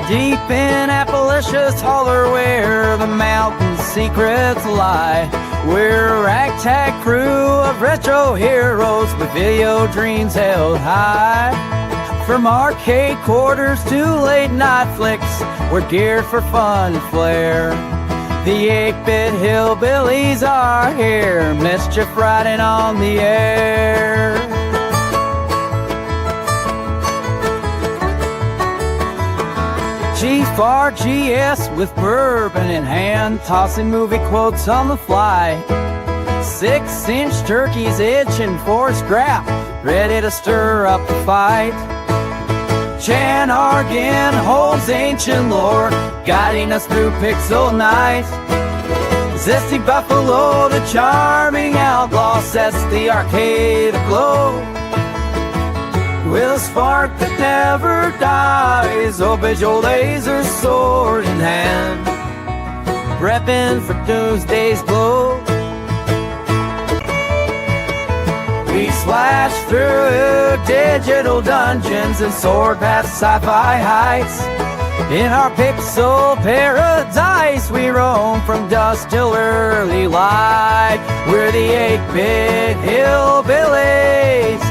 Deep in Appalachia's holler where the mountain secrets lie, we're a ragtag crew of retro heroes with video dreams held high. From arcade quarters to late night flicks, we're geared for fun and flair. The 8-bit hillbillies are here, mischief riding on the air. Chief RGS with bourbon in hand, tossing movie quotes on the fly. 6-inch turkeys itching for a scrap, ready to stir up the fight. Chan Argan holds ancient lore, guiding us through pixel night. Zesty Buffalo, the charming outlaw, sets the arcade aglow. With a spark that never dies, Obijol laser sword in hand, prepping for Doomsday's glow. We splash through digital dungeons and soar past sci-fi heights. In our pixel paradise, we roam from dusk till early light. We're the 8-bit hillbillies,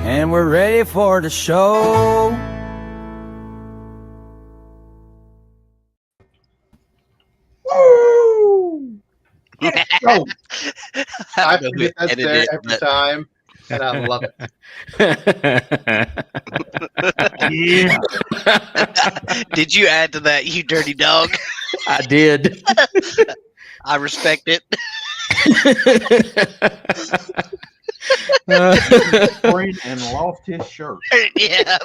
and we're ready for the show. Woo! Oh, I know who forget that's there edited every that. time, and I love it. Yeah. Did you add to that, you dirty dog? I did. I respect it. Brain and lost his shirt. Yeah.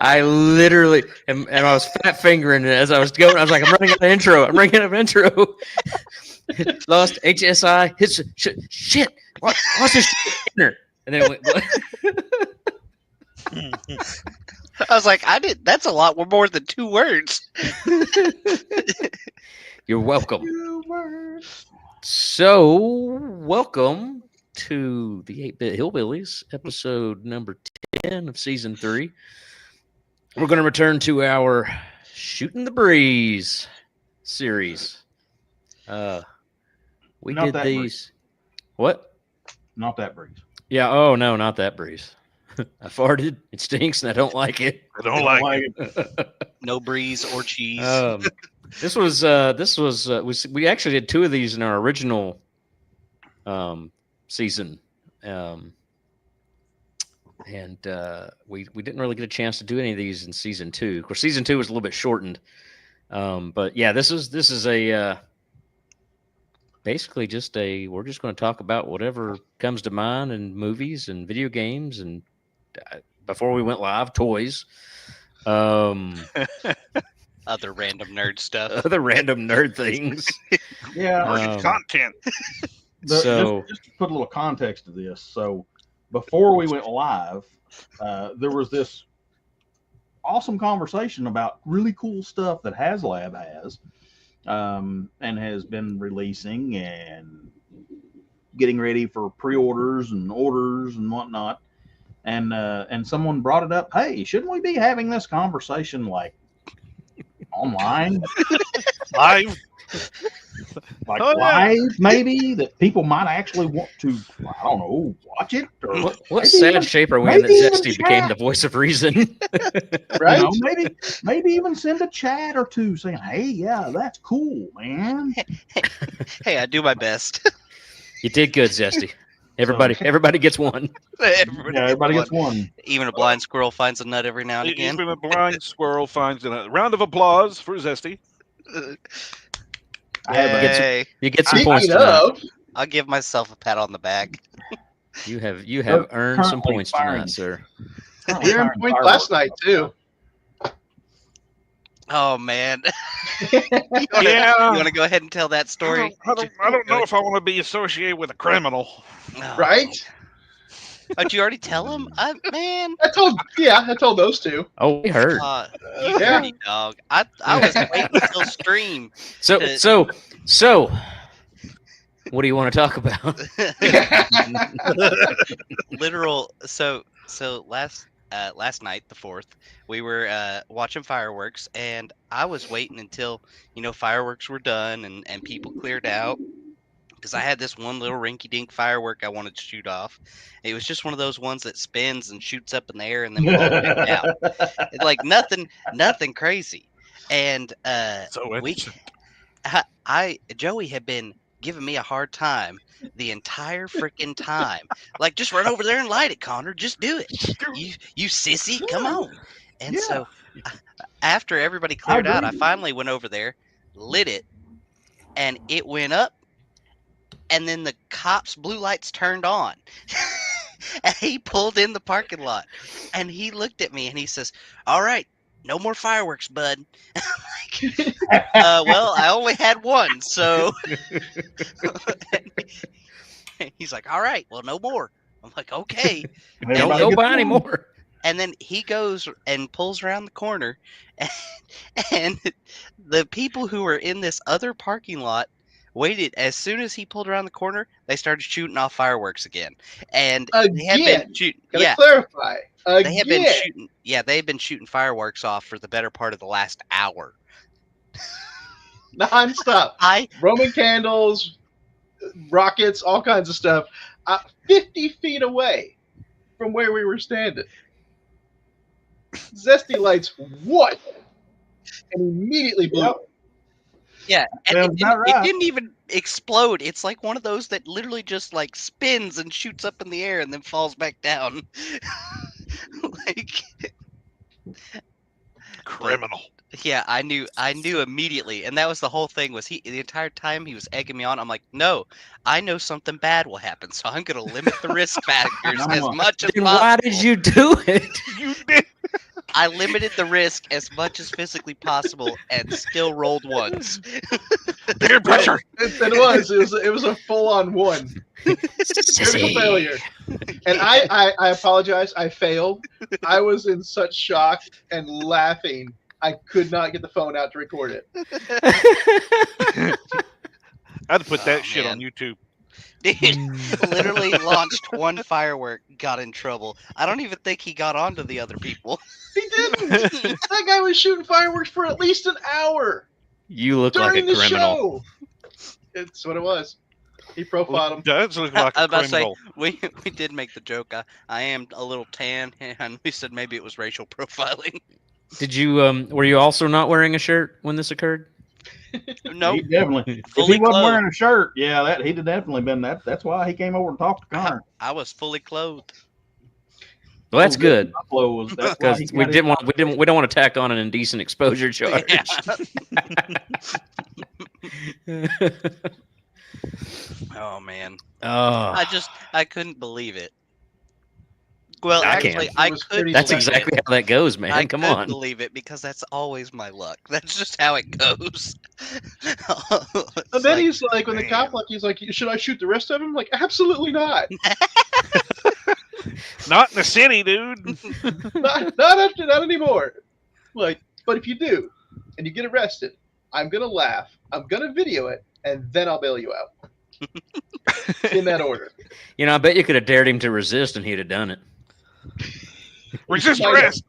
I literally, and I was fat fingering it as I was going. I was like, I'm running out of intro. I'm running out of intro. Lost HSI. Hits shit. What's this shit? And then it went. I was like, that's a lot more than 2 words. You're welcome. So, welcome to the 8-Bit Hillbillies, episode number 10 of season 3. We're going to return to our Shootin' the Breeze series. We Not did that these. breeze. What? Not that breeze. Yeah. Oh no, not that breeze. I farted. It stinks, and I don't like it. I don't like it. No breeze or cheese. This was we actually did 2 of these in our original season, and we didn't really get a chance to do any of these in season 2. Of course, season 2 was a little bit shortened, but yeah, this is a basically just we're just going to talk about whatever comes to mind in movies and video games and before we went live, toys. Other random nerd stuff. Other random nerd things. Yeah. Content. Just to put a little context to this. So before we went live, there was this awesome conversation about really cool stuff that HasLab has and has been releasing and getting ready for pre-orders and orders and whatnot. And someone brought it up. Hey, shouldn't we be having this conversation like online? Live. Like Oh, yeah. live, maybe, that people might actually want to, I don't know, watch it? Or What maybe sad even- shape are we in that maybe even Zesty became chat. the voice of reason? Right? You know, maybe even send a chat or two saying, hey, yeah, that's cool, man. Hey, I do my best. You did good, Zesty. Everybody gets one. Everybody gets one. Even a blind squirrel finds a nut every now and again. Even a blind squirrel finds a round of applause for Zesty. Yay. You get some Speaking points tonight. of, I'll give myself a pat on the back. You have They're earned some currently points firing. tonight, sir. we earned points last night too. Oh man. Yeah. You want to go ahead and tell that story? I don't know if I want to be associated with a criminal. No. Right? Oh, did you already tell him? Man. I told those two. Oh, we heard. You Yeah. dirty dog. I was waiting until stream. So, what do you want to talk about? Literal. So last last night, the 4th, we were watching fireworks, and I was waiting until fireworks were done and people cleared out. Because I had this one little rinky-dink firework I wanted to shoot off. It was just one of those ones that spins and shoots up in the air and then falls back down. It's like nothing crazy. And So interesting. Joey had been giving me a hard time the entire freaking time. Like, just run over there and light it, Connor. Just do it. You sissy, come on. And so after everybody cleared out, I finally went over there, lit it, and it went up. And then the cops' blue lights turned on. And he pulled in the parking lot. And he looked at me and he says, "All right, no more fireworks, bud." I'm like, well, I only had one, so. He's like, "All right, well, no more." I'm like, "Okay." Don't go buy any more. And then he goes and pulls around the corner. And the people who were in this other parking lot waited. As soon as he pulled around the corner, they started shooting off fireworks again. And they had been shooting. Gotta clarify. They had been shooting. Yeah, they had been shooting fireworks off for the better part of the last hour. Non-stop. Roman candles, rockets, all kinds of stuff. 50 feet away from where we were standing. Zesty lights, what? And immediately blew up. Yeah, and it didn't even explode. It's like one of those that literally just like spins and shoots up in the air and then falls back down. Like criminal. Yeah, I knew immediately, and that was the whole thing. Was the entire time he was egging me on? I'm like, no, I know something bad will happen, so I'm going to limit the risk factors as much as possible. Why did you do it? You did. I limited the risk as much as physically possible, and still rolled ones. Peer pressure. It was a full-on one. Critical failure. And I apologize. I failed. I was in such shock and laughing. I could not get the phone out to record it. I'd put that shit on YouTube. Dude, literally launched one firework, got in trouble. I don't even think he got on to the other people. He didn't. That guy was shooting fireworks for at least an hour. You look like a during the criminal. show. It's what it was. He profiled him. Does look like a criminal. We did make the joke. I am a little tan, and we said maybe it was racial profiling. Did you were you also not wearing a shirt when this occurred? No, He definitely. If he wasn't wearing a shirt, he'd have definitely been that. That's why he came over and talked to Connor. I was fully clothed. Well, that's good. Because we don't want to tack on an indecent exposure charge. Yeah. Oh man. Oh. I couldn't believe it. Well, I actually, can. I could. That's exactly how that goes, man. Come on. I believe it because that's always my luck. That's just how it goes. And then he's like, when the cop he's like, "Should I shoot the rest of them?" Like, absolutely not. Not in the city, dude. not anymore. Like, but if you do, and you get arrested, I'm gonna laugh. I'm gonna video it, and then I'll bail you out. In that order. I bet you could have dared him to resist, and he'd have done it. Resist arrest.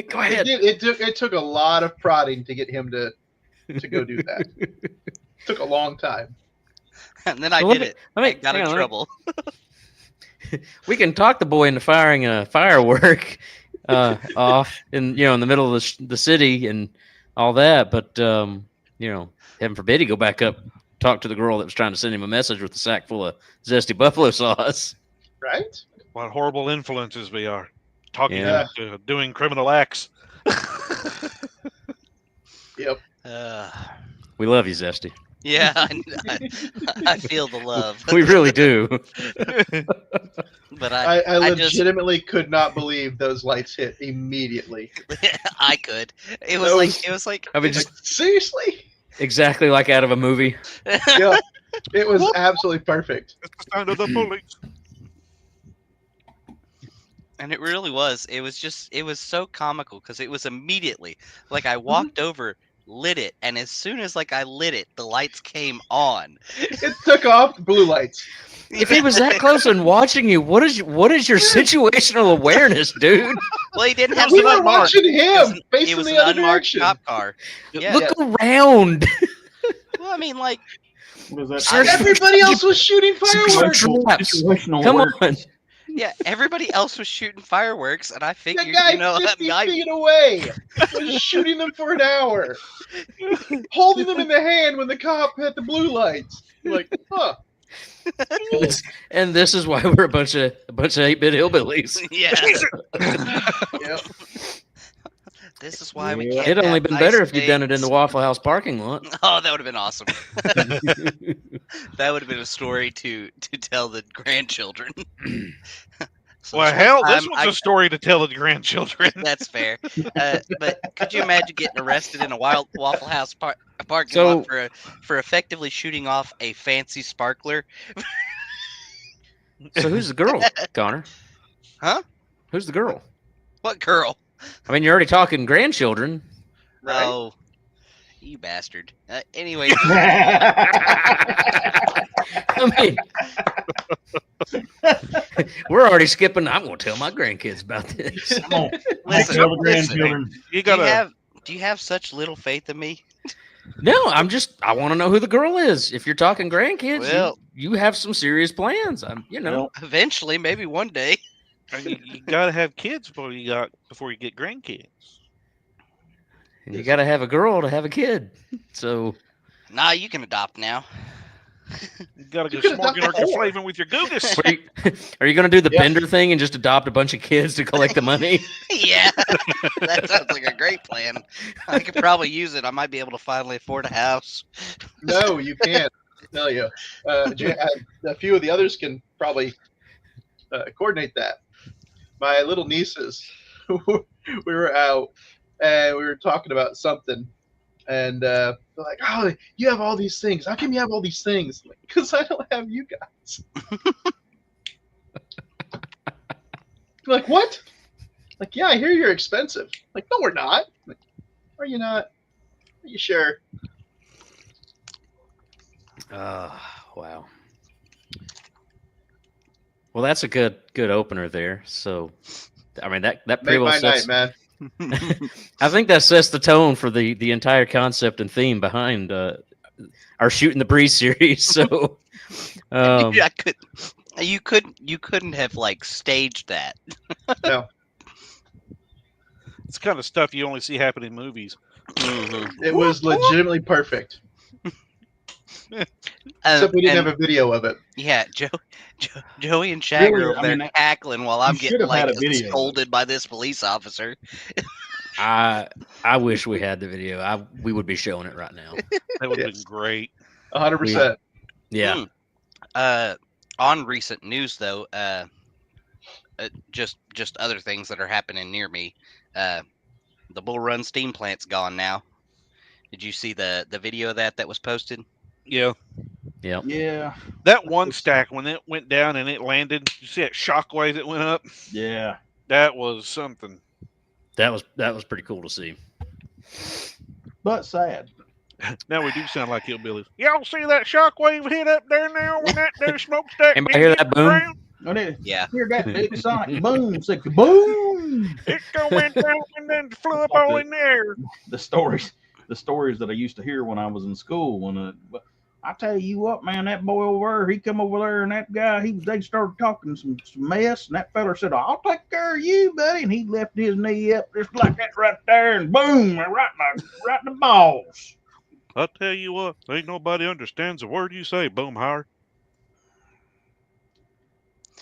Go ahead. It took a lot of prodding to get him to go do that. It took a long time. And then I did it. I got in trouble. We can talk the boy into firing a firework off in the middle of the city and all that, but heaven forbid he go back up, talk to the girl that was trying to send him a message with a sack full of zesty buffalo sauce. Right? What horrible influences we are. Talking into doing criminal acts. Yep. We love you, Zesty. Yeah, I feel the love. We really do. But I legitimately could not believe those lights hit immediately. I could. It was like. I mean, just seriously. Exactly like out of a movie. Yeah, it was absolutely perfect. It's the sound of the police. And it really was. It was so comical because it was immediately like I walked over, lit it, and as soon as I lit it, the lights came on. It took off blue lights. If he was that close and watching you, what is your situational awareness, dude? Well, he didn't have We to were unmark. watching him It facing was the an other unmarked direction. cop car. Yeah. Look around. Well, I mean, like, What is that? Search for Everybody else was shooting fireworks. traps. Situational Come awareness. on. yeah, everybody else was shooting fireworks, and I That figured, guy you know, 50 guy, feet away was shooting them for an hour, holding them in the hand when the cop had the blue lights. Like, huh? And this is why we're a bunch of 8-bit hillbillies. yeah, Yep. this is why we Yeah. can't. It'd only have been nice better if you'd done it in the things. Waffle House parking lot. Oh, that would have been awesome. That would have been a story to tell the grandchildren. So Well, this hell, one this time was a story to tell the grandchildren. That's fair. But could you imagine getting arrested in a wild Waffle House parking So- lot for effectively shooting off a fancy sparkler? So who's the girl, Connor? Huh? Who's the girl? What girl? I mean, you're already talking grandchildren. Right. Oh, you bastard. Anyway, I mean, we're already skipping. I'm going to tell my grandkids about this. Come on. Listen, Tell the listen. grandchildren. You do you gotta. have such little faith in me? No, I want to know who the girl is. If you're talking grandkids, Well- you have some serious plans. You know. Well, Eventually, maybe one day. You gotta have kids before you get grandkids. And you got to have a girl to have a kid. So Nah, you can adopt now. You gotta go You could've done smorgasbord before. flavor with your googus. are you going to do the Yeah. Bender thing and just adopt a bunch of kids to collect the money? Yeah, that sounds like a great plan. I could probably use it. I might be able to finally afford a house. No, you can't. I tell you. A few of the others can probably coordinate that. My little nieces, we were out and we were talking about something, and they're like, "Oh, you have all these things. How come you have all these things?" Because I don't have you guys. Like, what? Like, yeah, I hear you're expensive. Like, no, we're not. Like, are you not? Are you sure? Wow. Well, that's a good opener there. So, I mean that pretty Make well my sets. night, man. I think that sets the tone for the entire concept and theme behind our Shootin' the Breeze series. So, I could. You couldn't have like staged that. No, It's the kind of stuff you only see happen in movies. it was legitimately perfect. Except we didn't have a video of it. Yeah, Joey and Shag Really, are over I there mean, cackling while I'm you should getting have had like a video of it. scolded by this police officer. I wish we had the video. We would be showing it right now. That would have Yes. been great. 100%. Yeah. On recent news though, just other things that are happening near me. The Bull Run steam plant's gone now. Did you see the video of that was posted? Yeah. Yeah. Yeah. That one stack, when it went down and it landed, you see that shockwave that went up? Yeah. That was something. That was pretty cool to see. But sad. Now we do sound like hillbillies. Y'all see that shockwave hit up there now when that there smokestack Anybody hear that boom? ground? Oh, did Yeah. hear that big sonic boom? Said boom. It went down and then flew up all in the air. The stories that I used to hear when I was in school. I tell you what, man, that boy over there, he come over there, and that guy, they started talking some mess, and that feller said, "I'll take care of you, buddy," and he left his knee up just like that right there, and boom, right in the balls. I'll tell you what, ain't nobody understands a word you say, Boomhauer.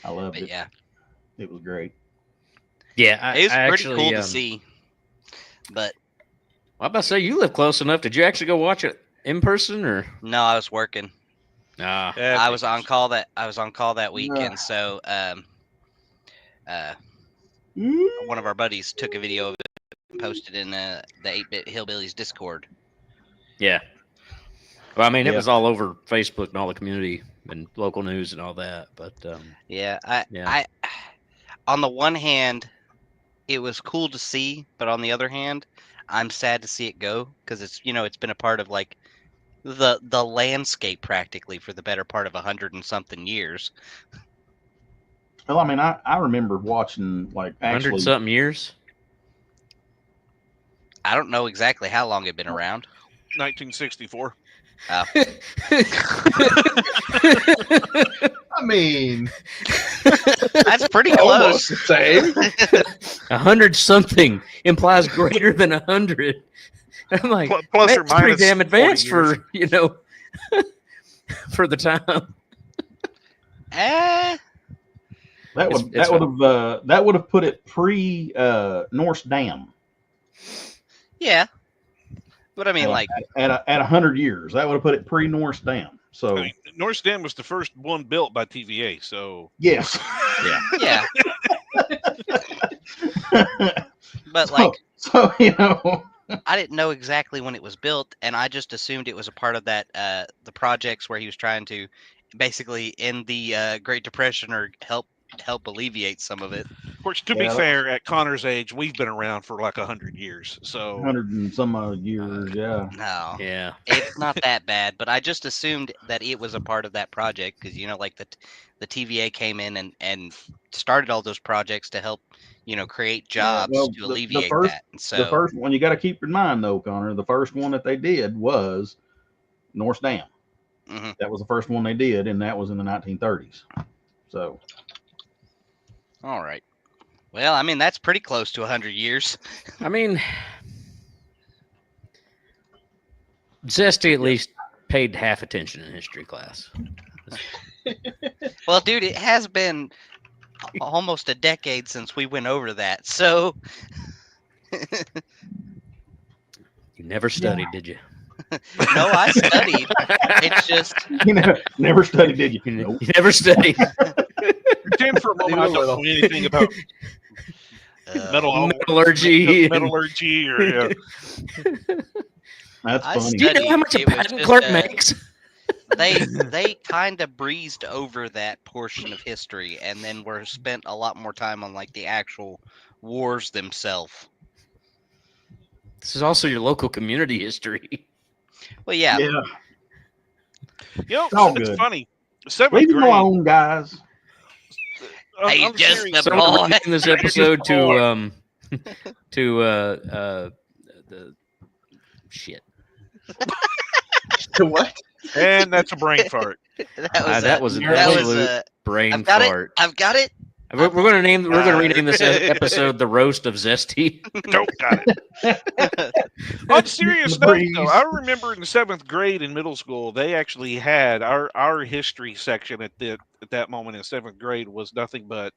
I loved But it. yeah, It was great. Yeah, it was I pretty actually, cool to see. But I'm about to say you live close enough. Did you actually go watch it in person or? no, I was working. Nah. I was on call that weekend. So one of our buddies took a video of it and posted in the 8-Bit Hillbillies Discord. Yeah. Well, I mean, it Yeah. was all over Facebook and all the community and local news and all that. But Yeah, Yeah. I on the one hand, it was cool to see, but on the other hand, I'm sad to see it go because it's been a part of like the landscape practically for the better part of 100 and something years. Well, I mean, I remember watching like 100 actually. something years. I don't know exactly how long it'd been around. 1964. Oh. I mean, That's pretty almost close. the same. 100 something implies greater than 100. I'm like, Plus man, or it's pretty minus damn 40 advanced years. for for the time. Eh, That would have put it pre Norse Dam. yeah. But I mean, like, at 100 years, that would have put it pre Norse Dam. So I mean, North Dam was the first one built by TVA. So yes, yeah. But like, so you know, I didn't know exactly when it was built, and I just assumed it was a part of that the projects where he was trying to basically end the Great Depression or help alleviate some of it. of course, to be fair, at Connor's age, we've been around for like 100 years. So 100 and some odd years, yeah. No, Yeah. it's not that bad, but I just assumed that it was a part of that project because like the TVA came in and started all those projects to help create jobs well, to alleviate that. And so the first one you got to keep in mind though, Connor, the first one that they did was Norse Dam. Mhm. That was the first one they did, and that was in the 1930s. So all right. Well, I mean that's pretty close to 100 years. I mean, Zesty at least paid half attention in history class. Well, dude, it has been almost a decade since we went over that. So You never studied, did you? no, I studied. It's just you never studied, did you? You never studied. pretend for a moment I don't know anything about Metallurgy. metallurgy, or yeah. That's I funny. Do you know how much a It was patent just, clerk makes? they kind of breezed over that portion of history and then were spent a lot more time on like the actual wars themselves. This is also your local community history. Well, yeah. Yeah, It's all it's good. funny. Seventh leave them grade. alone, guys. Hey, I'm just serious. a So boy. we're in this episode to the shit. To what? And that's a brain fart. That was an that was absolute brain I've got fart. it. I've got it. We're going to rename this episode "The Roast of Zesty." Nope, got it. On serious note, though, I remember in the 7th grade in middle school, they actually had our history section at that moment in 7th grade was nothing but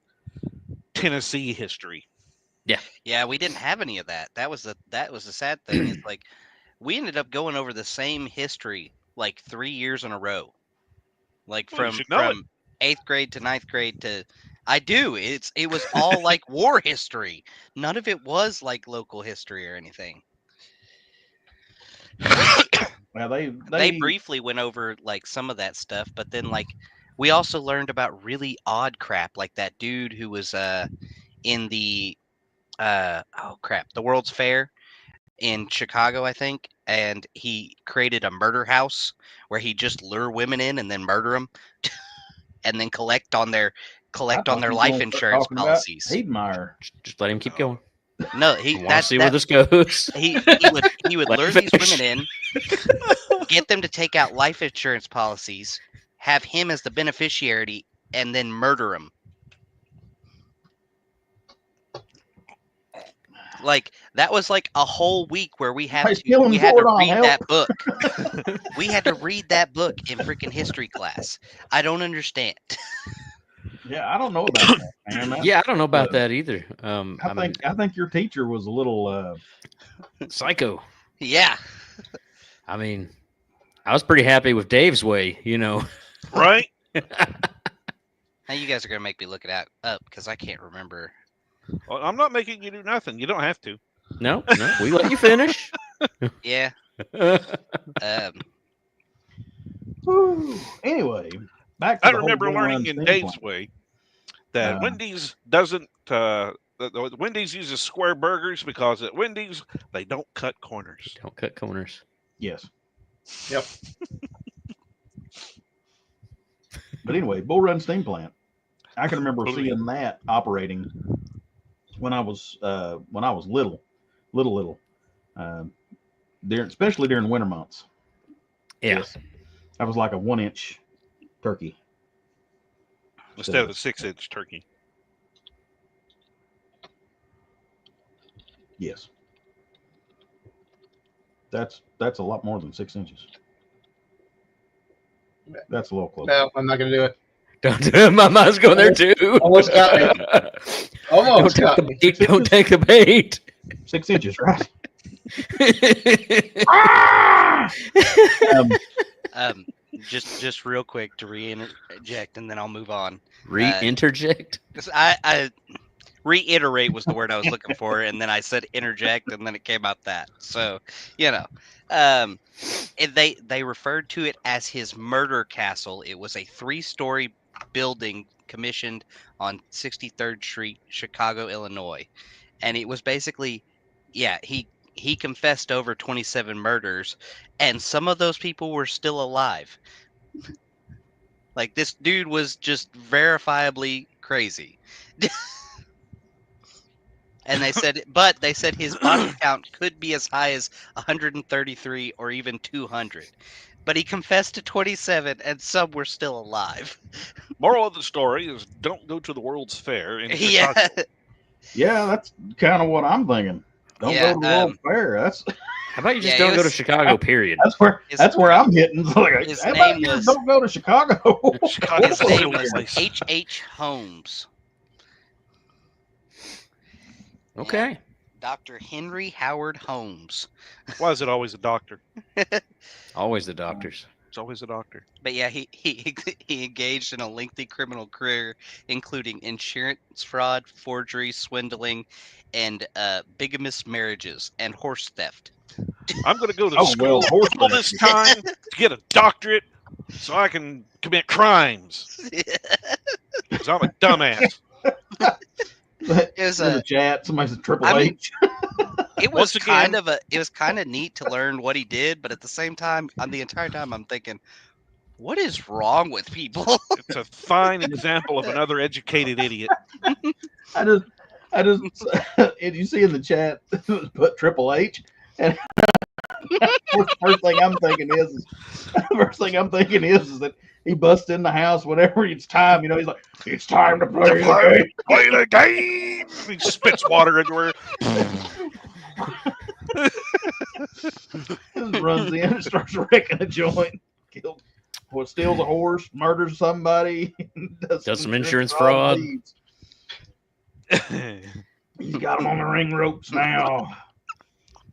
Tennessee history. Yeah, we didn't have any of that. That was the sad thing. It's like we ended up going over the same history like 3 years in a row. Like Well, you from should know it. 8th grade to 9th grade to I do. It was all like war history. None of it was like local history or anything. Well, They briefly went over like some of that stuff, but then like we also learned about really odd crap, like that dude who was in the the World's Fair in Chicago, I think, and he created a murder house where he just lure women in and then murder them, and then collect on their life insurance policies. Heidmeyer. Just let him keep going. No, I want to see where this goes. he would Let lure him these finish. women in, get them to take out life insurance policies, have him as the beneficiary, and then murder him. Like that was like a whole week where we had to read that book. We had to read that book in freaking history class. I don't understand. Yeah, I don't know about that, man. Yeah, I don't know about that either. I think your teacher was a little psycho. Yeah. I mean, I was pretty happy with Dave's way, Right? Now you guys are gonna make me look it up because I can't remember. Well, I'm not making you do nothing. You don't have to. No, we let you finish. Yeah. Anyway, back to I the whole remember Blue learning Line in steam Dave's plant. way that Wendy's doesn't. Wendy's uses square burgers because at Wendy's they don't cut corners. Don't cut corners. Yes. Yep. But anyway, Bull Run Steam Plant. I can remember Oh, yeah. seeing that operating when I was little, especially during winter months. Yeah. Yes. That was like a 1-inch turkey. Instead of a 6-inch turkey. Yes. That's a lot more than 6 inches. That's a little close. No, I'm not going to do it. Don't do it. My mind's going there too. Almost got me. Almost got me. Don't take the bait. 6 inches, right? Just real quick to re-interject, and then I'll move on. Re-interject? I reiterate was the word I was looking for, and then I said interject, and then it came out that. So, they referred to it as his murder castle. It was a 3-story building commissioned on 63rd Street, Chicago, Illinois. And it was basically, he confessed over 27 murders, and some of those people were still alive. Like, this dude was just verifiably crazy. And they said his body count could be as high as 133 or even 200. But he confessed to 27, and some were still alive. Moral of the story is don't go to the World's Fair. Yeah. Yeah, that's kind of what I'm thinking. Don't go to the World Fair. How about you just don't go to Chicago, period? That's where I'm hitting. Like, his how about name you was- don't go to Chicago. His name was H.H. Holmes. Okay. Dr. Henry Howard Holmes. Why is it always a doctor? Always the doctors. It's always a doctor. But yeah, he engaged in a lengthy criminal career, including insurance fraud, forgery, swindling, and bigamous marriages and horse theft. I'm going to go to school all this time to get a doctorate so I can commit crimes. Because I'm a dumbass. It was in the chat. Somebody said Triple H. It was kind of neat to learn what he did, but at the same time, the entire time I'm thinking, what is wrong with people? It's a fine example of another educated idiot. I just, and you see in the chat, put Triple H, and first thing I'm thinking is that he busts in the house whenever it's time. He's like, it's time to play the game. Play the game. He spits water everywhere. Just runs in and starts wrecking a joint. Steals a horse, murders somebody, does some insurance fraud. He's got them on the ring ropes now.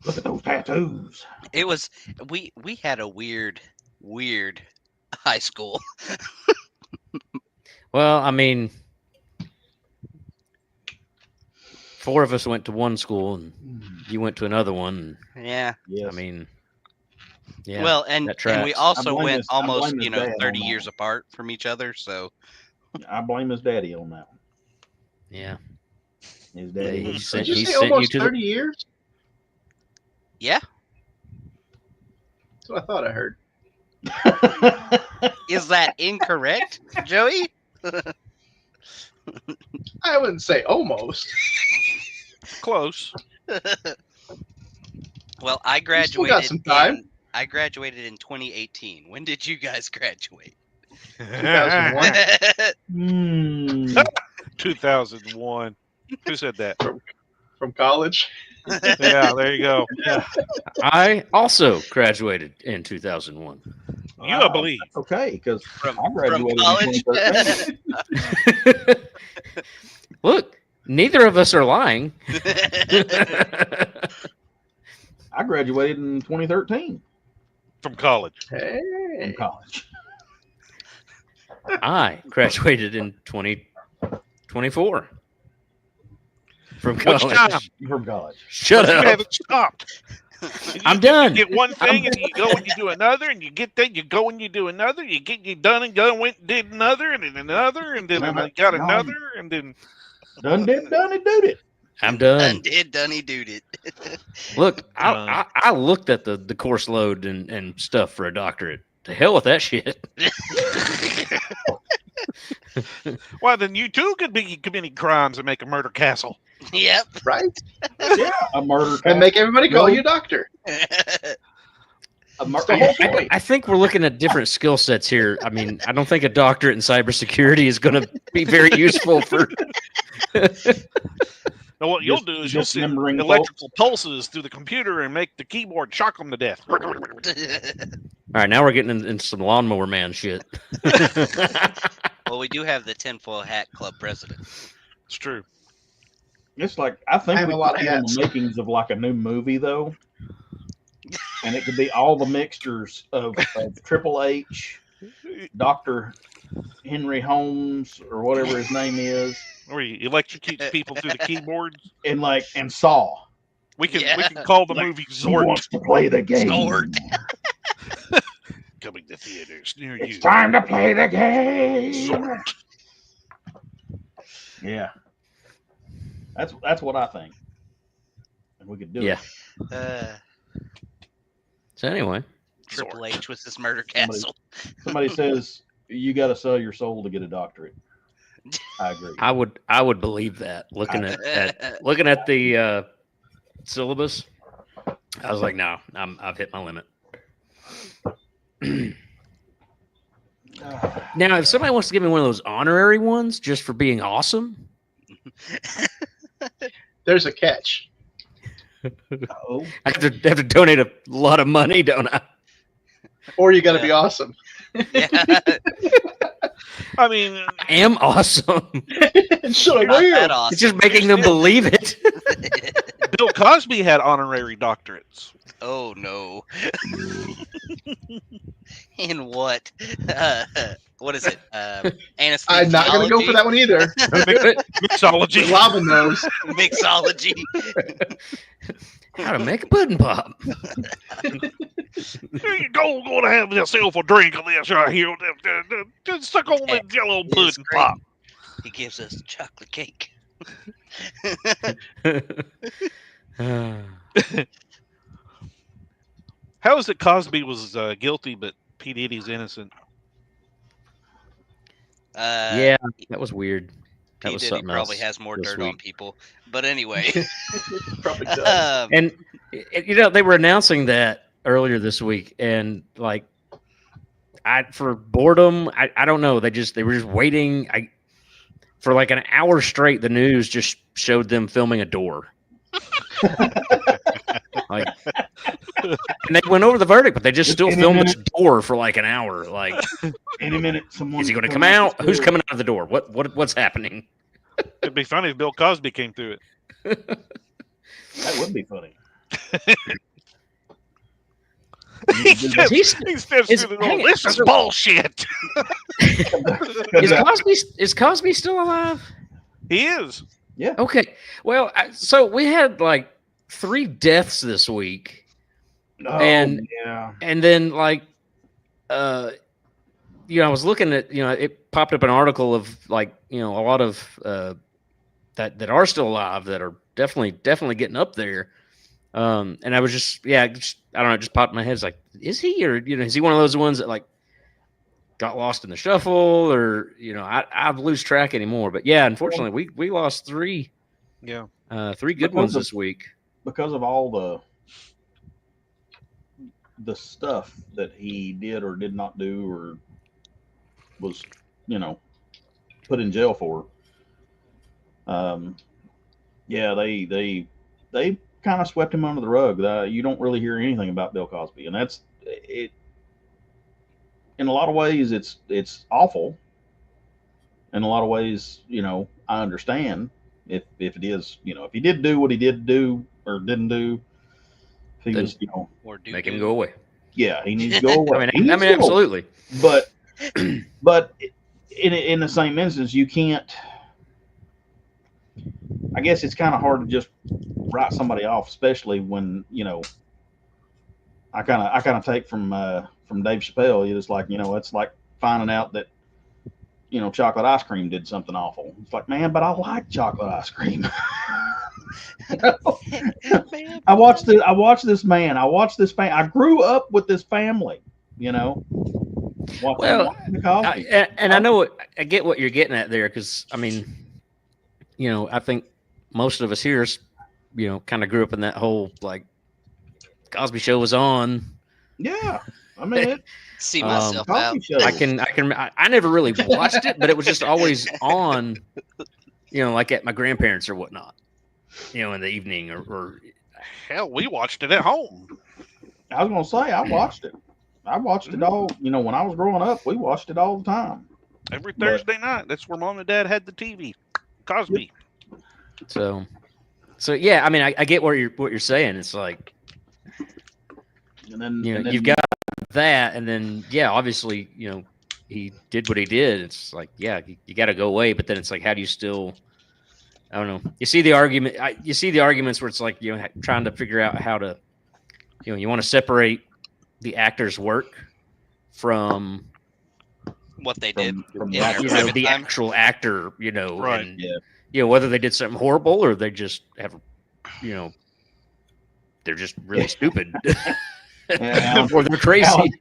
Look at those tattoos. It was we had a weird high school. Well, I mean, 4 of us went to one school, and you went to another one. Yeah. Yes. I mean, yeah. Well, and we also went almost 30 years apart from each other. So I blame his daddy on that one. Yeah. His daddy. He sent Did you say you almost to 30 years? yeah. That's what I thought I heard. Is that incorrect, Joey? I wouldn't say almost. Close. Well, I still graduated. got some time. I graduated in 2018. When did you guys graduate? 2001. 2001. Who said that? From college. Yeah, there you go. I also graduated in 2001. You, I believe. Okay, because I From graduated college. in 2013. Look, neither of us are lying. I graduated in 2013 From college. Hey. from college. I graduated in 2024 from Which college. time? From college. Shut You up. haven't stopped. I'm done. You get one thing and you go and you do another, and you get that, you go and you do another, you done and go went and did another, and then another, and then got another, and then Done did, done it, did it. I'm done. Dunny dude it. Look, I looked at the course load and stuff for a doctorate. To hell with that shit. Well, then you too could be committing crimes and make a murder castle. Yep. Right? Yeah, a murder And make everybody call Really? you doctor. That's the whole point. I think we're looking at different skill sets here. I mean, I don't think a doctorate in cybersecurity is going to be very useful for. Now, what you'll do is you'll send dismembering electrical pulses through the computer and make the keyboard shock them to death. All right, now we're getting into some lawnmower man shit. Well, we do have the tinfoil hat club president. It's true. It's like I think I have we a lot of could be on hats. the makings of like a new movie though, and it could be all the mixtures of Triple H, Dr. Henry Holmes, or whatever his name is, Where he electrocutes people through the keyboard. and Saw. We can Yeah. call the Like, movie Who Zort. wants to play the game? Zord. Coming to theaters near It's you. time to play the game. Zort. Yeah, that's what I think, and we could do Yeah. it. So anyway, Triple H with this murder Somebody- castle. Somebody says you got to sell your soul to get a doctorate. I agree. I would believe that. Looking at the syllabus, I was like, no, I've hit my limit. Now, if somebody wants to give me one of those honorary ones just for being awesome, There's a catch. Oh, I have to donate a lot of money, don't I? Or you got to be awesome. Yeah. I mean, I am awesome. So You're not weird. that awesome. It's just making them believe it. Bill Cosby had honorary doctorates. Oh no. In what? What is it? Anesthesiology. I'm not going to go for that one either. Mixology. Lava knows. Mixology. How to make a pudding pop. Here you go. Going to have yourself a drink of this right here. Just suck on that jello It's pudding great. pop. He gives us chocolate cake. How is it Cosby was guilty, but P. Diddy's innocent? Yeah, that was weird. That P. was Diddy something probably else has more this dirt on week. people. But anyway. Probably does. And they were announcing that earlier this week, and like, for boredom, I don't know. They were just waiting. For like an hour straight, the news just showed them filming a door. Like, and they went over the verdict, but they just still filmed this door for like an hour. Like, any minute, someone is he going to come out? Who's coming out of the door? What's happening? It'd be funny if Bill Cosby came through it. That would be funny. He steps through the door. This is bullshit. Is Cosby still alive? He is. Okay. Well, so we had like 3 deaths this week, Oh, And- yeah, and then like, I was looking at, it popped up an article of like, a lot of that are still alive that are definitely getting up there. And I was just I don't know, it just popped in my head. It's like, is he, or is he one of those ones that like got lost in the shuffle, or I lose track anymore. But yeah, unfortunately, we lost 3. Yeah. 3 good ones this week. because of all the stuff that he did or did not do or was, put in jail for. They kind of swept him under the rug. You don't really hear anything about Bill Cosby, and that's it. In a lot of ways, it's awful. In a lot of ways, I understand if it is, if he did do what he did do or didn't do, if he Then was, Or do Make him go away. yeah, he needs to go away. He I needs mean, to go away. absolutely. But in the same instance, you can't. I guess it's kind of hard to just write somebody off, especially when I kind of take from Dave Chappelle. It's like it's like finding out that chocolate ice cream did something awful. It's like, man, but I like chocolate ice cream. I watched it. I watched this man. I watched this family. I grew up with this family. Well, watching the Cosby. and I know I get what you're getting at there, because I mean, I think most of us here, kind of grew up in that whole like Cosby Show was on. Yeah, I mean, See myself out. Cosby Show. I never really watched it, but it was just always on, like at my grandparents or whatnot, in the evening or Hell, we watched it at home. I was gonna say I watched it. I watched it all. When I was growing up, we watched it all the time. Every Thursday night. That's where Mom and Dad had the TV. Cosby. So yeah. I mean, I get what you're saying. It's like, And then you've got that, and then obviously, he did what he did. It's like, you got to go away. But then it's like, how do you still? I don't know. You see the argument. You see the arguments where it's like, trying to figure out how to, you want to separate the actor's work from What they did. from in their the private the time. actual actor, Right. and whether they did something horrible or they just have, they're just really stupid or they're crazy.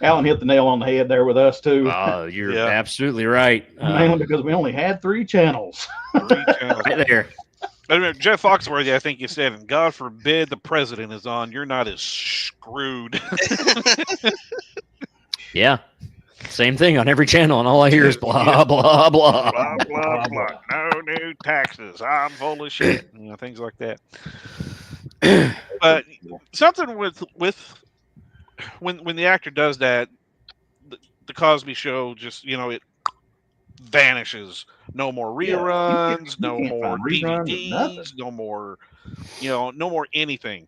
Alan hit the nail on the head there with us too. You're absolutely right. Mainly because we only had 3 channels. 3 channels. Right there. I remember Jeff Foxworthy, I think you said, and God forbid the president is on, you're not as screwed. Yeah. Same thing on every channel, and all I hear is blah, blah, blah. Blah, blah, blah. No new taxes. I'm full of shit. Things like that. But something with when the actor does that, the Cosby Show just, it vanishes. No more reruns, no more DVDs, no more, no more anything.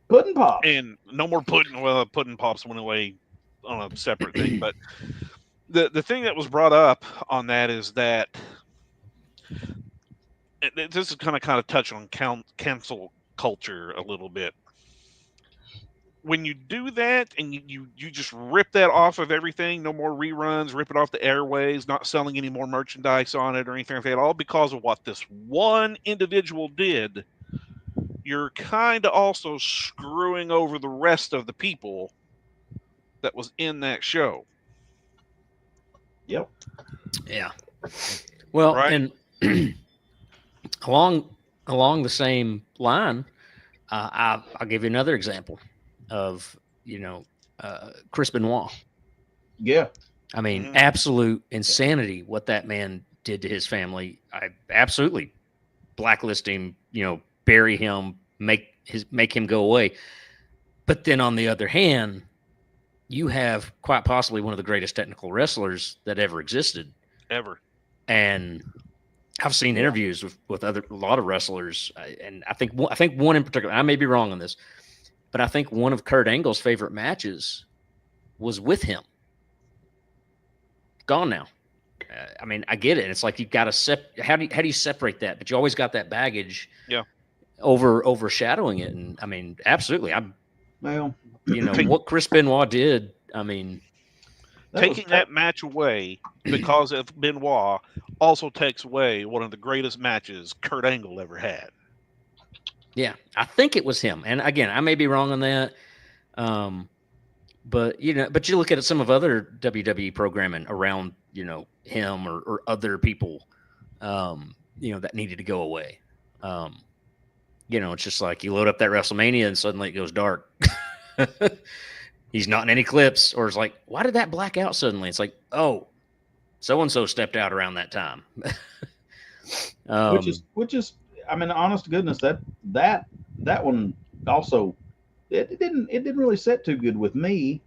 Pudding Pop. And no more Pudding Pops went away on a separate thing. But the thing that was brought up on that is that this is kind of touch on cancel culture a little bit. When you do that and you just rip that off of everything, no more reruns, rip it off the airways, not selling any more merchandise on it or anything like that, all because of what this one individual did, you're kind of also screwing over the rest of the people that was in that show. Yep. Yeah. Well, Right. and along the same line, I'll give you another example of Chris Benoit. Yeah. I mean, absolute insanity what that man did to his family. I absolutely blacklist him, bury him, make him go away. But then on the other hand, you have quite possibly one of the greatest technical wrestlers that ever existed. Ever. And I've seen interviews with a lot of wrestlers, and I think one in particular, I may be wrong on this, but I think one of Kurt Angle's favorite matches was with him. Gone now. I mean, I get it. It's like you've got to how do you separate that? But you always got that baggage, overshadowing it. And I mean, absolutely, what Chris Benoit did. I mean, taking that match away because of Benoit also takes away one of the greatest matches Kurt Angle ever had. Yeah, I think it was him. And again, I may be wrong on that. But you look at some of other WWE programming around, him or other people, that needed to go away. It's just like you load up that WrestleMania and suddenly it goes dark. He's not in any clips, or it's like, why did that black out suddenly? It's like, oh, so-and-so stepped out around that time. Which is, I mean, honest to goodness, that one also, it didn't really set too good with me,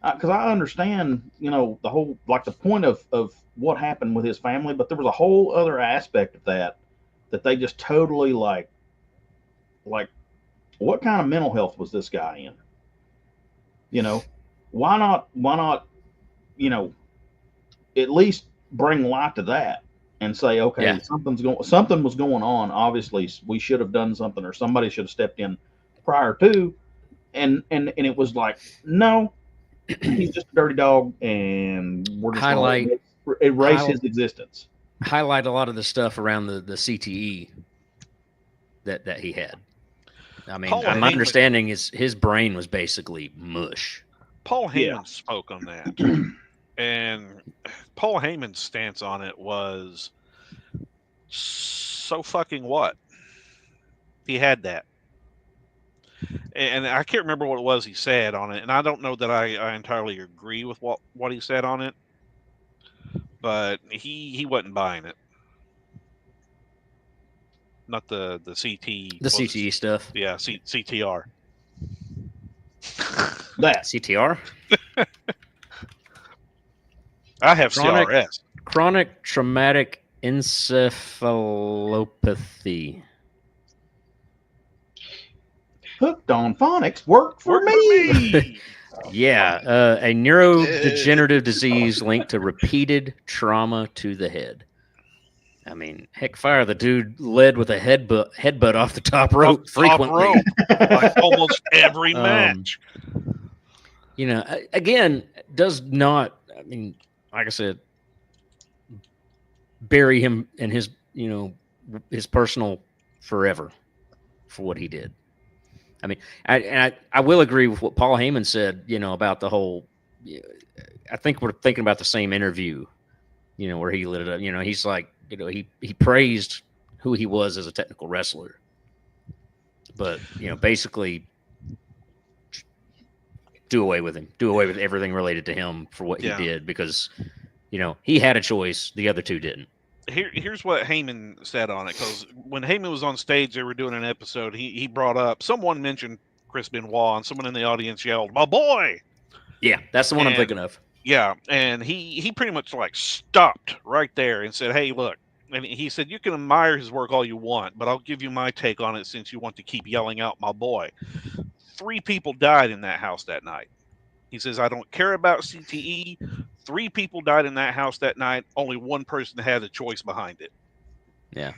because I understand, the whole, like the point of what happened with his family, but there was a whole other aspect of that they just totally like what kind of mental health was this guy in? Why not, at least bring light to that and say, okay, something was going on. Obviously, we should have done something, or somebody should have stepped in prior to, and it was like, no, he's just a dirty dog, and we're just going to erase his existence. Highlight a lot of the stuff around the CTE. that he had. I mean, Paul my Heyman- understanding is his brain was basically mush. Paul Heyman Yeah. spoke on that, and Paul Heyman's stance on it was so fucking what? He had that, and I can't remember what it was he said on it, and I don't know that I entirely agree with what he said on it, but he wasn't buying it. Not the CT. The CTE stuff. Yeah, CTR. That CTR? I have Chronic- CRS. Chronic traumatic encephalopathy. hooked on phonics work for me. Yeah, a neurodegenerative disease linked to repeated trauma to the head. I mean, heck, fire, the dude led with a headbutt off the top rope frequently. Top rope, like almost every Um, match. You know, again, does not, I mean, like I said, bury him in his, his personal forever for what he did. I mean, I will agree with what Paul Heyman said, about the whole, I think we're thinking about the same interview, where he lit it up. He's like, he praised who he was as a technical wrestler. But, basically do away with him. Do away with everything related to him for what he did because, he had a choice. The other two didn't. Here's what Heyman said on it, because when Heyman was on stage, they were doing an episode. He brought up, someone mentioned Chris Benoit, and someone in the audience yelled, "My boy!" Yeah, that's the one I'm thinking of. Yeah, and he pretty much like stopped right there and said, "Hey, look," and he said, "You can admire his work all you want, but I'll give you my take on it since you want to keep yelling out 'my boy.'" 3 people died in that house that night. He says, "I don't care about CTE. 3 people died in that house that night. Only one person had a choice behind it." Yeah.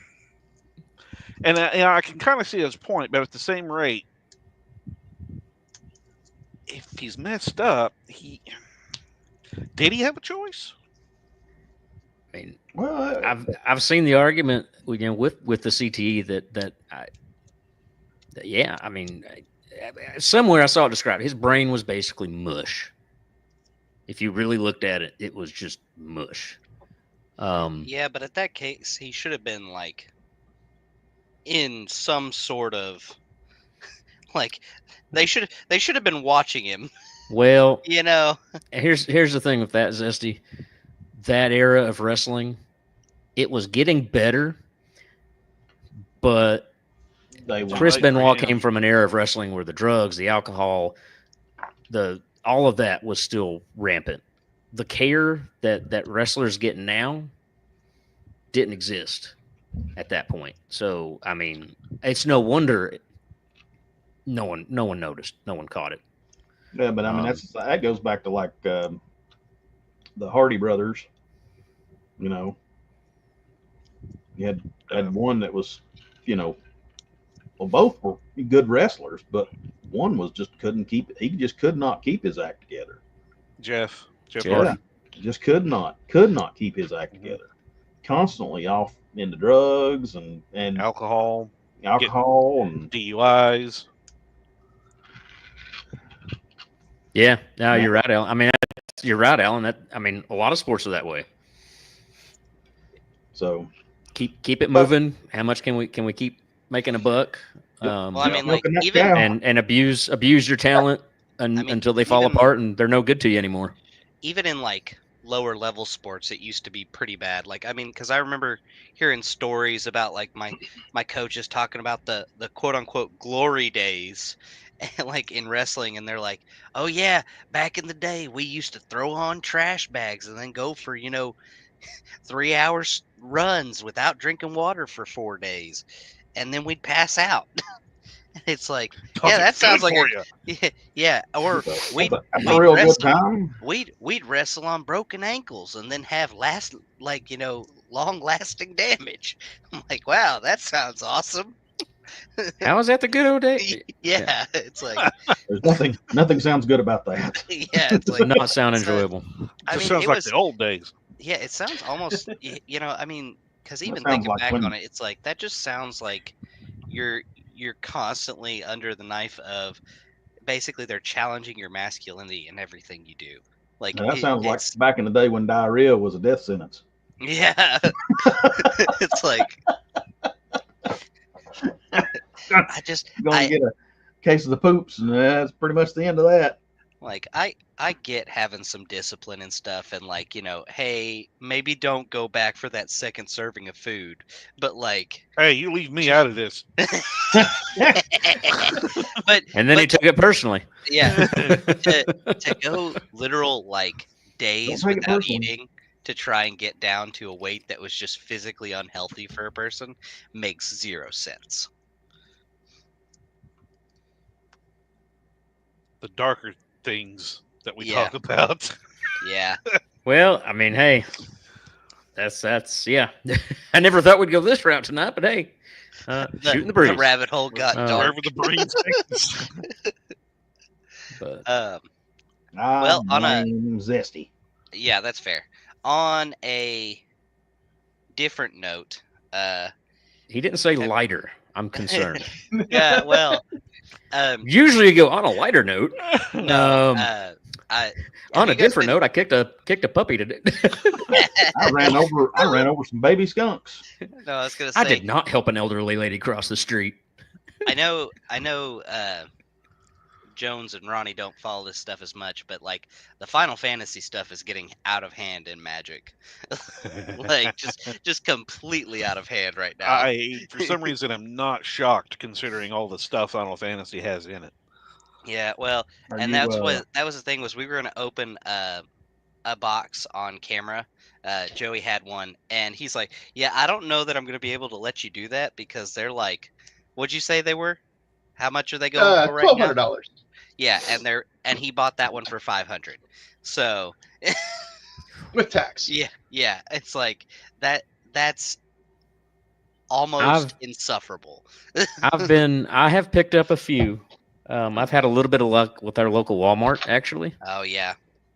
And I can kind of see his point, but at the same rate, if he's messed up, did he have a choice? I mean, Well, I've seen the argument, with the CTE that I mean, somewhere I saw it described. His brain was basically mush. If you really looked at it, it was just mush. Yeah, but at that case, he should have been like in some sort of like they should have been watching him. Well, Here's the thing with that, Zesty. That era of wrestling, it was getting better, but Chris Benoit came from an era of wrestling where the drugs, the alcohol, all of that was still rampant. The care that wrestlers get now didn't exist at that point. So, I mean, it's no wonder no one noticed. No one caught it. Yeah, but I mean, that goes back to like the Hardy brothers. You had one that was, well, both were good wrestlers, but one was just he just could not keep his act together. Jeff Yeah, just could not keep his act together. Constantly off into drugs and alcohol and DUIs. Yeah, no, you're right, Alan. I mean, you're right, Alan. A lot of sports are that way. So keep it moving. How much can we keep making a buck? well, I mean, like milking that even cow. and abuse your talent until they fall apart and they're no good to you anymore. even in like lower level sports, it used to be pretty bad. Like, I mean, because I remember hearing stories about like my coaches talking about the quote unquote glory days, like in wrestling, and they're like, "Oh yeah, back in the day, we used to throw on trash bags and then go for 3 hours runs without drinking water for 4 days, and then we'd pass out." It's like, yeah, that sounds like yeah. Or That's we'd a real good time. we'd wrestle on broken ankles and then have long lasting damage. I'm like, wow, that sounds awesome. How is that the good old days? Yeah, it's like There's nothing sounds good about that. yeah, it's like Not sound enjoyable. I mean, sounds it like was the old days. yeah, it sounds almost I mean, because even sounds thinking like back when- on it, it's like that just sounds like you're constantly under the knife of basically they're challenging your masculinity in everything you do. Like Now, that sounds like it's back in the day when diarrhea was a death sentence. yeah. It's like I just Going to get a case of the poops, and that's pretty much the end of that. like I get having some discipline and stuff, and like, you know, hey, maybe don't go back for that second serving of food, but like Hey, you leave me out of this. but And then he took it personally. yeah, to go literal like days Don't take it without personally. eating to try and get down to a weight that was just physically unhealthy for a person makes zero sense. The darker things that we Yeah. talk about. Yeah. Well, I mean, hey, that's yeah. I never thought we'd go this route tonight, but hey, shooting the breeze. The rabbit hole got dark. Wherever the brain takes. But Well, on a- I'm zesty. Yeah, that's fair. On a different note, he didn't say lighter. I'm concerned. yeah, well, Usually you go on a lighter note. no, On have a you guys different been- note, I kicked a puppy today. I ran over some baby skunks. No, I was gonna say. I did not help an elderly lady cross the street. I know. Jones and Ronnie don't follow this stuff as much, but like the Final Fantasy stuff is getting out of hand in Magic, like just completely out of hand right now. I, for some reason, am not shocked considering all the stuff Final Fantasy has in it. Yeah, well, Are and you, that was the thing was we were gonna open a box on camera. Joey had one, and he's like, "Yeah, I don't know that I'm gonna be able to let you do that because they're like, what'd you say they were? How much are they going for right now?" $1,200. Yeah, and he bought that one for $500. So With tax. yeah, it's like that's almost insufferable. I have picked up a few. I've had a little bit of luck with our local Walmart, actually. Oh yeah.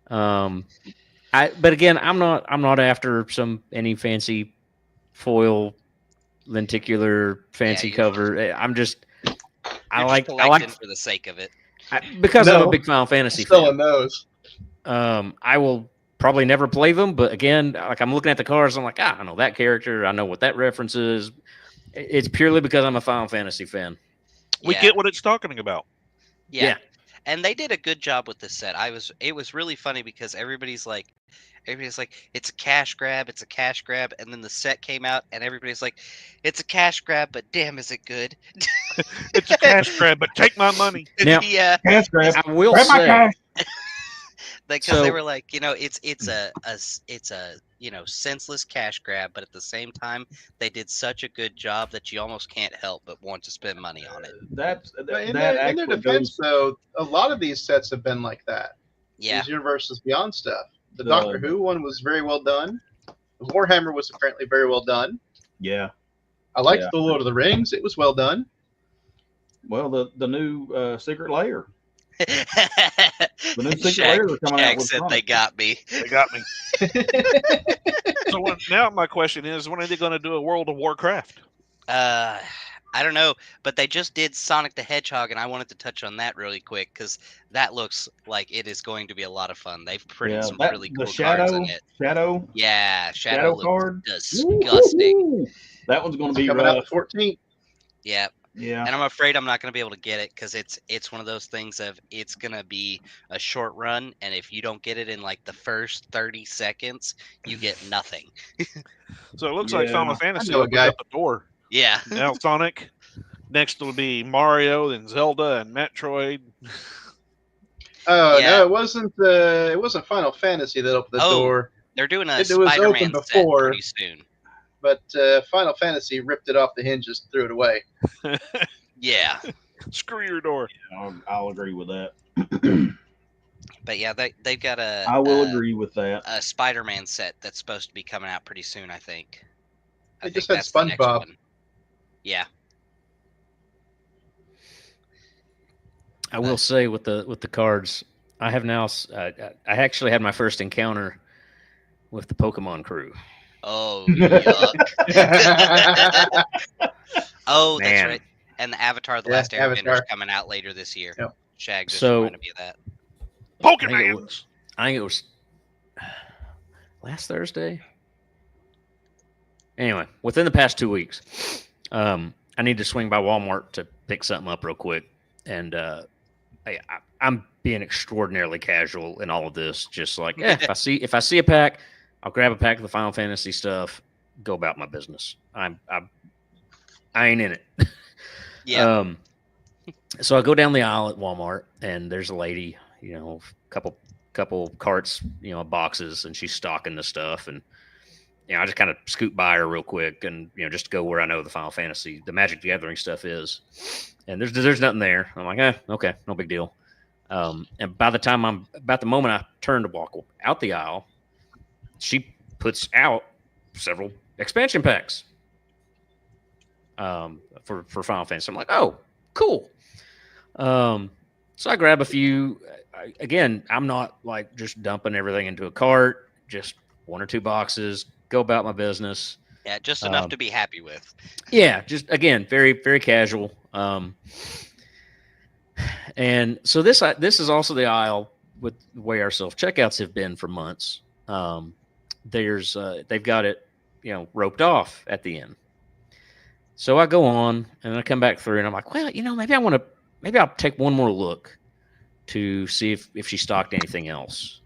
But again, I'm not after any fancy foil lenticular fancy you're- cover. I'm just I You're like just collecting for the sake of it. because I'm No, a big Final Fantasy Still fan. in those. I will probably never play them, but again, like I'm looking at the cards, I'm like, I know that character, I know what that reference is. It's purely because I'm a Final Fantasy fan. We Yeah. get what it's talking about. Yeah. Yeah. And they did a good job with this set. It was really funny because everybody's like, it's a cash grab, and then the set came out and everybody's like, it's a cash grab, but damn, is it good? It's a cash grab, but take my money. Now- Yeah, Cash grab. I will Grab my say, cash. because they So- were like, you know, it's a you know, senseless cash grab, but at the same time, they did such a good job that you almost can't help but want to spend money on it. That's But that in their actually defense, goes. though, a lot of these sets have been like that. Yeah, These Universes Beyond stuff. The The- Doctor Who one was very well done. The Warhammer was apparently very well done. Yeah. I liked Yeah. the Lord of the Rings. It was well done. Well, the new Secret Lair. the new Secret Lair are coming out with said Sonic. they got me. They got me. So now my question is, when are they going to do a World of Warcraft? I don't know, but they just did Sonic the Hedgehog, and I wanted to touch on that really quick because that looks like it is going to be a lot of fun. They've printed some really cool the cards in it. Shadow Yeah, Shadow looks card. disgusting. Woo-hoo-hoo. That one's going to be Coming out rough. the 14th. Yeah, Yeah. and I'm afraid I'm not going to be able to get it because it's one of those things of it's going to be a short run, and if you don't get it in like the first 30 seconds, you get nothing. So it looks like Yeah. Final Fantasy know a opened guy. up the door. Yeah, Now Sonic. Next will be Mario, then Zelda, and Metroid. Oh Yeah. no, it wasn't Final Fantasy that opened the Oh. door, they're doing a It was Spider-Man open set before. pretty soon. but Final Fantasy ripped it off the hinges and threw it away. Yeah, Screw your door. I'll agree with that. but yeah, they've got I will agree with that. a Spider-Man set that's supposed to be coming out pretty soon. I think. They I just think had that's the next SpongeBob. one. Yeah. I will say with the cards, I have now. I actually had my first encounter with the Pokemon crew. Oh, yuck. Oh, that's Man. right. And the Avatar: The Yeah, Last Airbender is Avatar. coming out later this year. Yep. Shag just So- reminded me of that. Pokemans. I think it was last Thursday. Anyway, within the past 2 weeks, I need to swing by Walmart to pick something up real quick, and I'm being extraordinarily casual in all of this. Just like, if I see a pack, I'll grab a pack of the Final Fantasy stuff, go about my business. I ain't in it. Yeah. So I go down the aisle at Walmart, and there's a lady, couple carts, boxes, and she's stocking the stuff, and I just kind of scoot by her real quick, and just to go where I know the Magic the Gathering stuff is, and there's nothing there. I'm like, okay, no big deal. And by the moment I turn to walk out the aisle, she puts out several expansion packs for Final Fantasy. I'm like, oh, cool. So I grab a few. Again, I'm not like just dumping everything into a cart, just 1 or 2 boxes, go about my business. Yeah, just enough to be happy with. Yeah, just again, very, very casual. And so this is also the aisle with the way our self-checkouts have been for months. They've got it, roped off at the end. So I go on and I come back through and I'm like, well, maybe I'll take one more look to see if she stocked anything else.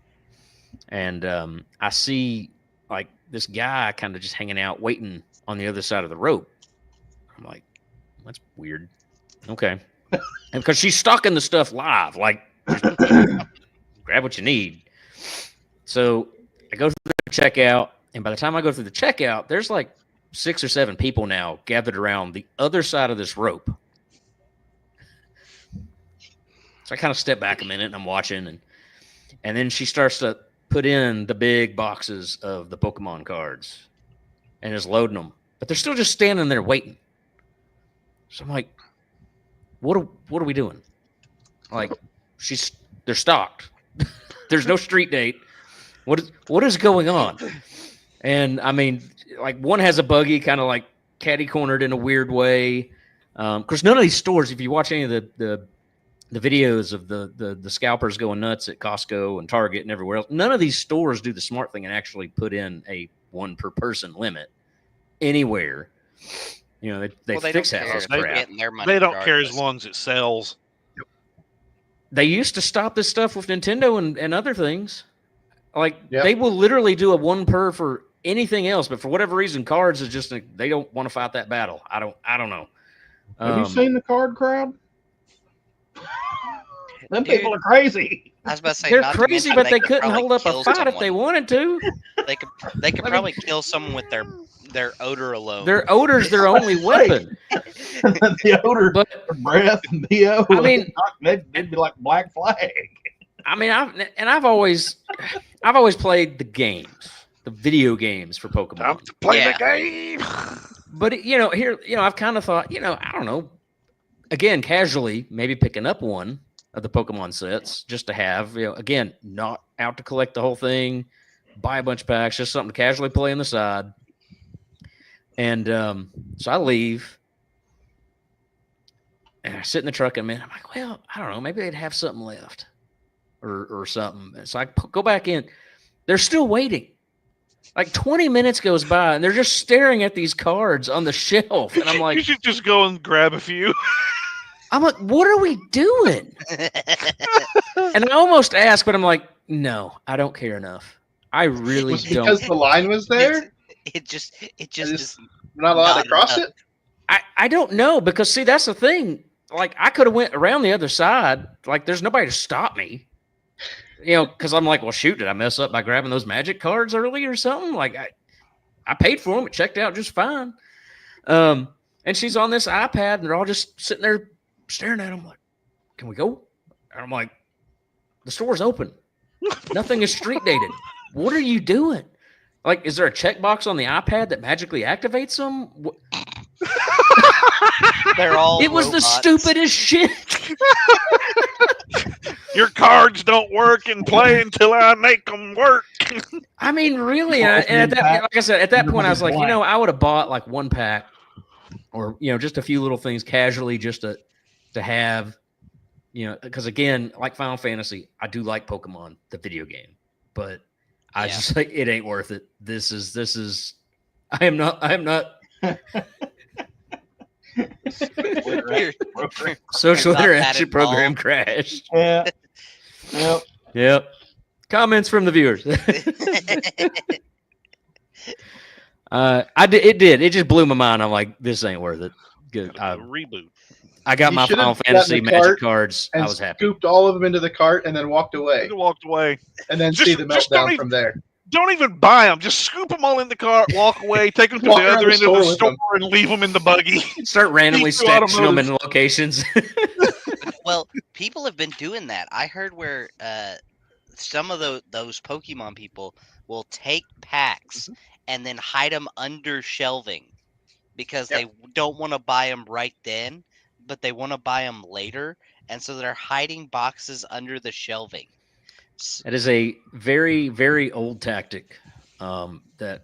And I see like this guy kind of just hanging out, waiting on the other side of the rope. I'm like, that's weird. Okay. And because she's stocking the stuff live, like, grab what you need. So I go through the checkout, and by the time I go through the checkout, there's like 6 or 7 people now gathered around the other side of this rope. So I kind of step back a minute, and I'm watching, and then she starts to put in the big boxes of the Pokemon cards and is loading them, but they're still just standing there waiting. So I'm like, what are we doing? Like, they're stocked. There's no street date. What is going on? And I mean, like, one has a buggy kind of like catty cornered in a weird way. Of course, none of these stores, if you watch any of the videos of the scalpers going nuts at Costco and Target and everywhere else, none of these stores do the smart thing and actually put in a 1 per person limit anywhere. They fix that care. crap. They don't care as long as it sells. They used to stop this stuff with Nintendo and other things. Like, they will literally do a 1 per for anything else, but for whatever reason, cards is just they don't want to fight that battle. I don't know. Have you seen the card crowd? Them people are crazy. I was about to say they're crazy, but they couldn't hold up a fight if they wanted to. They could probably kill someone with their odor alone. Their odor's their only weapon. The odor, but breath, and BO. I mean, they'd be like Black Flag. I mean, I've always played the games, the video games for Pokemon. Time to play the game. But I've kind of thought, I don't know. Again, casually, maybe picking up one of the Pokemon sets just to have, again, not out to collect the whole thing, buy a bunch of packs, just something to casually play on the side. And so I leave, and I sit in the truck, and I'm like, well, I don't know, maybe they'd have something left or something. And so I go back in. They're still waiting. Like 20 minutes goes by, and they're just staring at these cards on the shelf. And I'm like, you should just go and grab a few. I'm like, what are we doing? And I almost asked, but I'm like, no, I don't care enough. I really don't. Because the line was there? It just We're not allowed to cross it? I don't know, because see, that's the thing. Like, I could have went around the other side. Like, there's nobody to stop me. Because I'm like, well, shoot, did I mess up by grabbing those Magic cards early or something? Like, I paid for them. It checked out just fine. And she's on this iPad, and they're all just sitting there staring at them like, can we go? And I'm like, the store's open. Nothing is street dated. What are you doing? Like, is there a checkbox on the iPad that magically activates them? They're all It was robots. the stupidest shit. Your cards don't work and play until I make them work. I mean, really. And like I said, at that point, I was like, I would have bought like 1 pack or just a few little things casually, just to have, because again, like Final Fantasy, I do like Pokemon the video game, but I just like it ain't worth it. This is I am not social interaction program crashed. Yeah. Yep. Comments from the viewers. It just blew my mind. I'm like, this ain't worth it. Good. Reboot. I got my Final Fantasy Magic cards. I was happy. Scooped all of them into the cart and then walked away. And then see the meltdown from there. Don't even buy them. Just scoop them all in the cart, walk away, take them to the other end of the store, and leave them in the buggy. Start randomly stashing them in locations. Well, people have been doing that. I heard where some of those Pokemon people will take packs and then hide them under shelving because they don't want to buy them right then, but they want to buy them later, and so they're hiding boxes under the shelving. That is a very, very old tactic that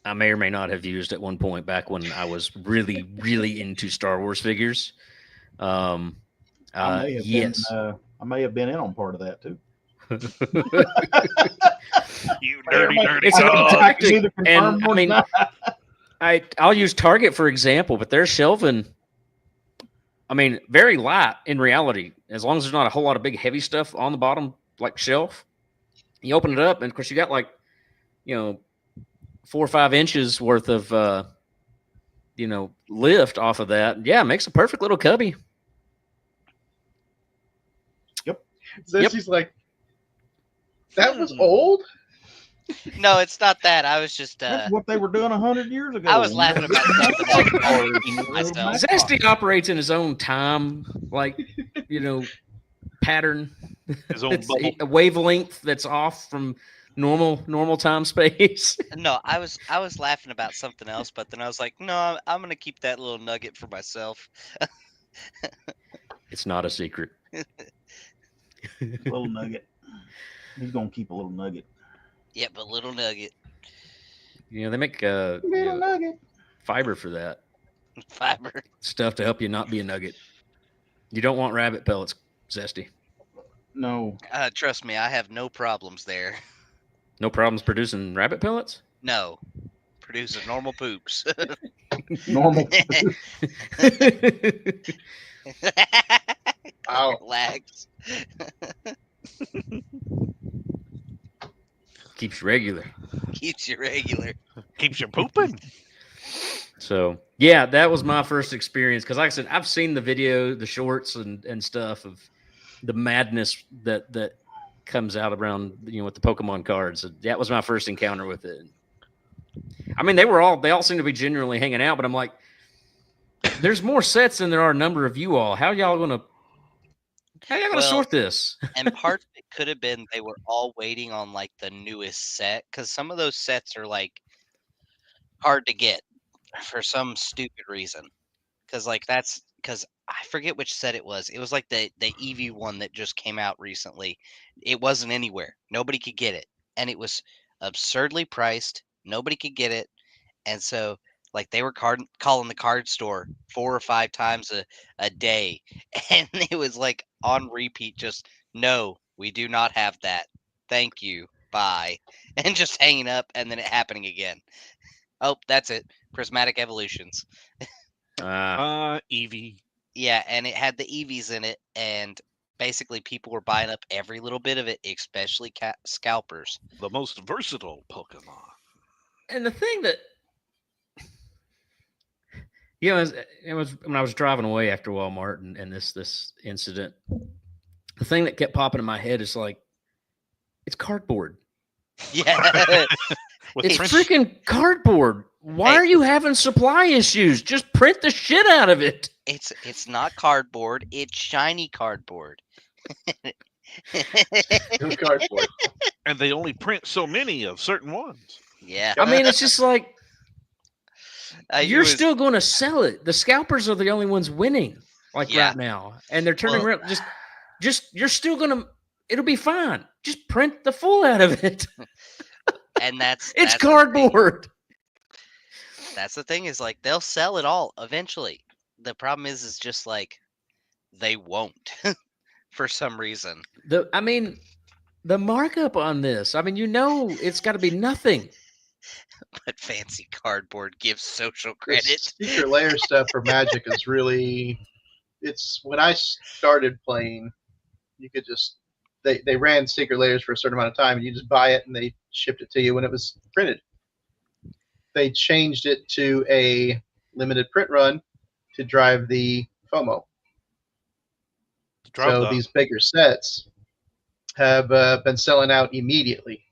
I may or may not have used at one point back when I was really, really into Star Wars figures. I may have been in on part of that too. You dirty it's an old dog. tactic, and I mean, I'll use Target for example, but their shelving, I mean, very light in reality. As long as there's not a whole lot of big heavy stuff on the bottom, like shelf, you open it up, and of course you got 4 or 5 inches worth of lift off of that. Yeah, it makes a perfect little cubby. Yep. She's like, that was old? No, it's not that. I was just that's what they were doing 100 years ago. I was laughing about myself. Zesty operates in his own time, pattern. His own bubble. A wavelength that's off from normal time space. No, I was laughing about something else, but then I was like, no, I'm gonna keep that little nugget for myself. It's not a secret. Little nugget. He's gonna keep a little nugget. Yep, a little nugget. They make nugget. fiber for that. Fiber Stuff to help you not be a nugget. You don't want rabbit pellets, Zesty. No. Trust me, I have no problems there. No problems producing rabbit pellets? No. Producing normal poops. Normal. Ow. Relax. Keeps you regular. Keeps you regular. Keeps you pooping. So, yeah, that was my first experience. Because like I said, I've seen the video, the shorts and stuff of the madness that comes out around, with the Pokemon cards. That was my first encounter with it. I mean, they all seem to be genuinely hanging out, but I'm like, there's more sets than there are a number of you all. How y'all gonna sort this? And part of it could have been they were all waiting on the newest set, because some of those sets are hard to get for some stupid reason. Because I forget which set it was. It was the Eevee one that just came out recently. It wasn't anywhere. Nobody could get it, and it was absurdly priced. Nobody could get it, and so they were calling the card store 4 or 5 times a day, and it was on repeat. Just no, we do not have that. Thank you. Bye, and just hanging up, and then it happening again. Oh, that's it. Prismatic Evolutions. Eevee. Yeah, and it had the Eevees in it, and basically people were buying up every little bit of it, especially scalpers. The most versatile Pokemon. And the thing that, it was when I was driving away after Walmart and this incident, the thing that kept popping in my head is it's cardboard. Yeah. It's freaking cardboard. Why are you having supply issues? Just print the shit out of it. It's not cardboard. It's shiny cardboard. Cardboard. And they only print so many of certain ones. Yeah. I mean, it's just you're still going to sell it. The scalpers are the only ones winning right now. And they're turning around. Just you're still going to, it'll be fine. Just print the full out of it. And that's cardboard. That's the thing, is like they'll sell it all eventually. The problem is just like they won't for some reason. I mean, the markup on this. I mean, it's got to be nothing. But fancy cardboard gives social The credit. secret layer stuff for Magic is really. It's when I started playing, you could just they ran secret layers for a certain amount of time, and you just buy it and they shipped it to you when it was printed. They changed it to a limited print run to drive the FOMO. So these bigger sets have been selling out immediately,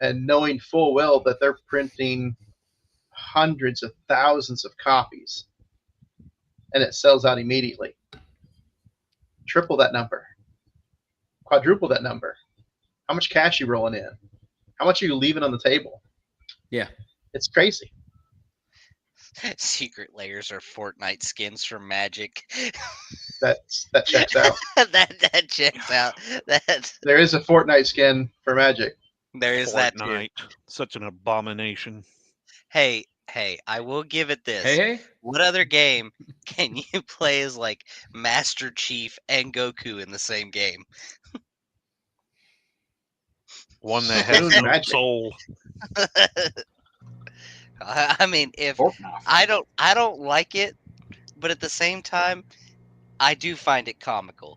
and knowing full well that they're printing hundreds of thousands of copies, and it sells out immediately. Triple that number, quadruple that number. How much cash you rolling in? How much are you leaving on the table? Yeah, it's crazy. Secret layers are Fortnite skins from Magic. That checks out. that checks out. There is a Fortnite skin for Magic. There is Fortnite. that too. Such an abomination. Hey, I will give it this. Hey. What other game can you play as like Master Chief and Goku in the same game? One that has no soul. I mean, if I don't like it, but at the same time, I do find it comical.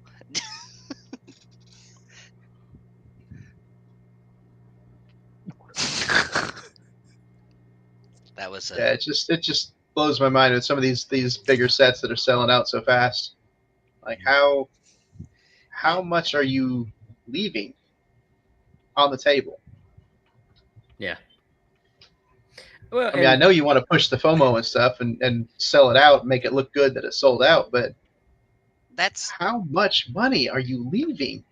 That was yeah. It just blows my mind with some of these bigger sets that are selling out so fast. Like how much are you leaving on the table? Yeah. Well, I mean, I know you want to push the FOMO and stuff and sell it out, and make it look good that it's sold out, but that's how much money are you leaving?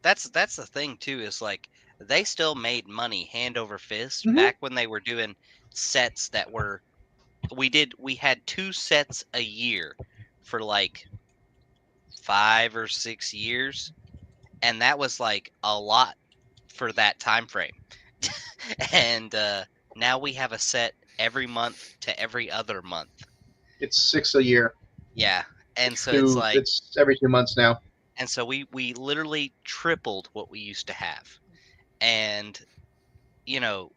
That's the thing too, is like they still made money hand over fist Mhm. back when they were doing sets that were we had 2 sets a year for like 5 or 6 years, and that was like a lot for that time frame. And now we have a set every month to every other month. It's 6 a year. Yeah, and so it's like it's every 2 months now. And so we literally tripled what we used to have. And, you know,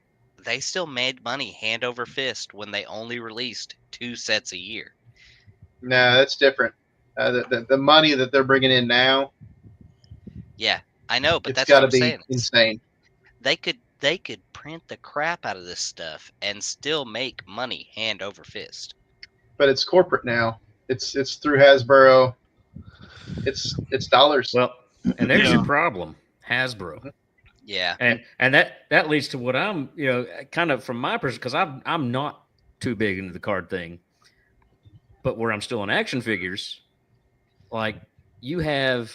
they still made money hand over fist when they only released 2 sets a year. No, that's different. The money that they're bringing in now. Yeah, I know, but it's that's what I'm be saying. Insane. They could print the crap out of this stuff and still make money hand over fist. But it's corporate now. It's through Hasbro. It's dollars. Well, and there's your problem, Hasbro. Yeah. And that leads to what I'm, kind of from my perspective, because I'm not too big into the card thing, but where I'm still in action figures, like you have,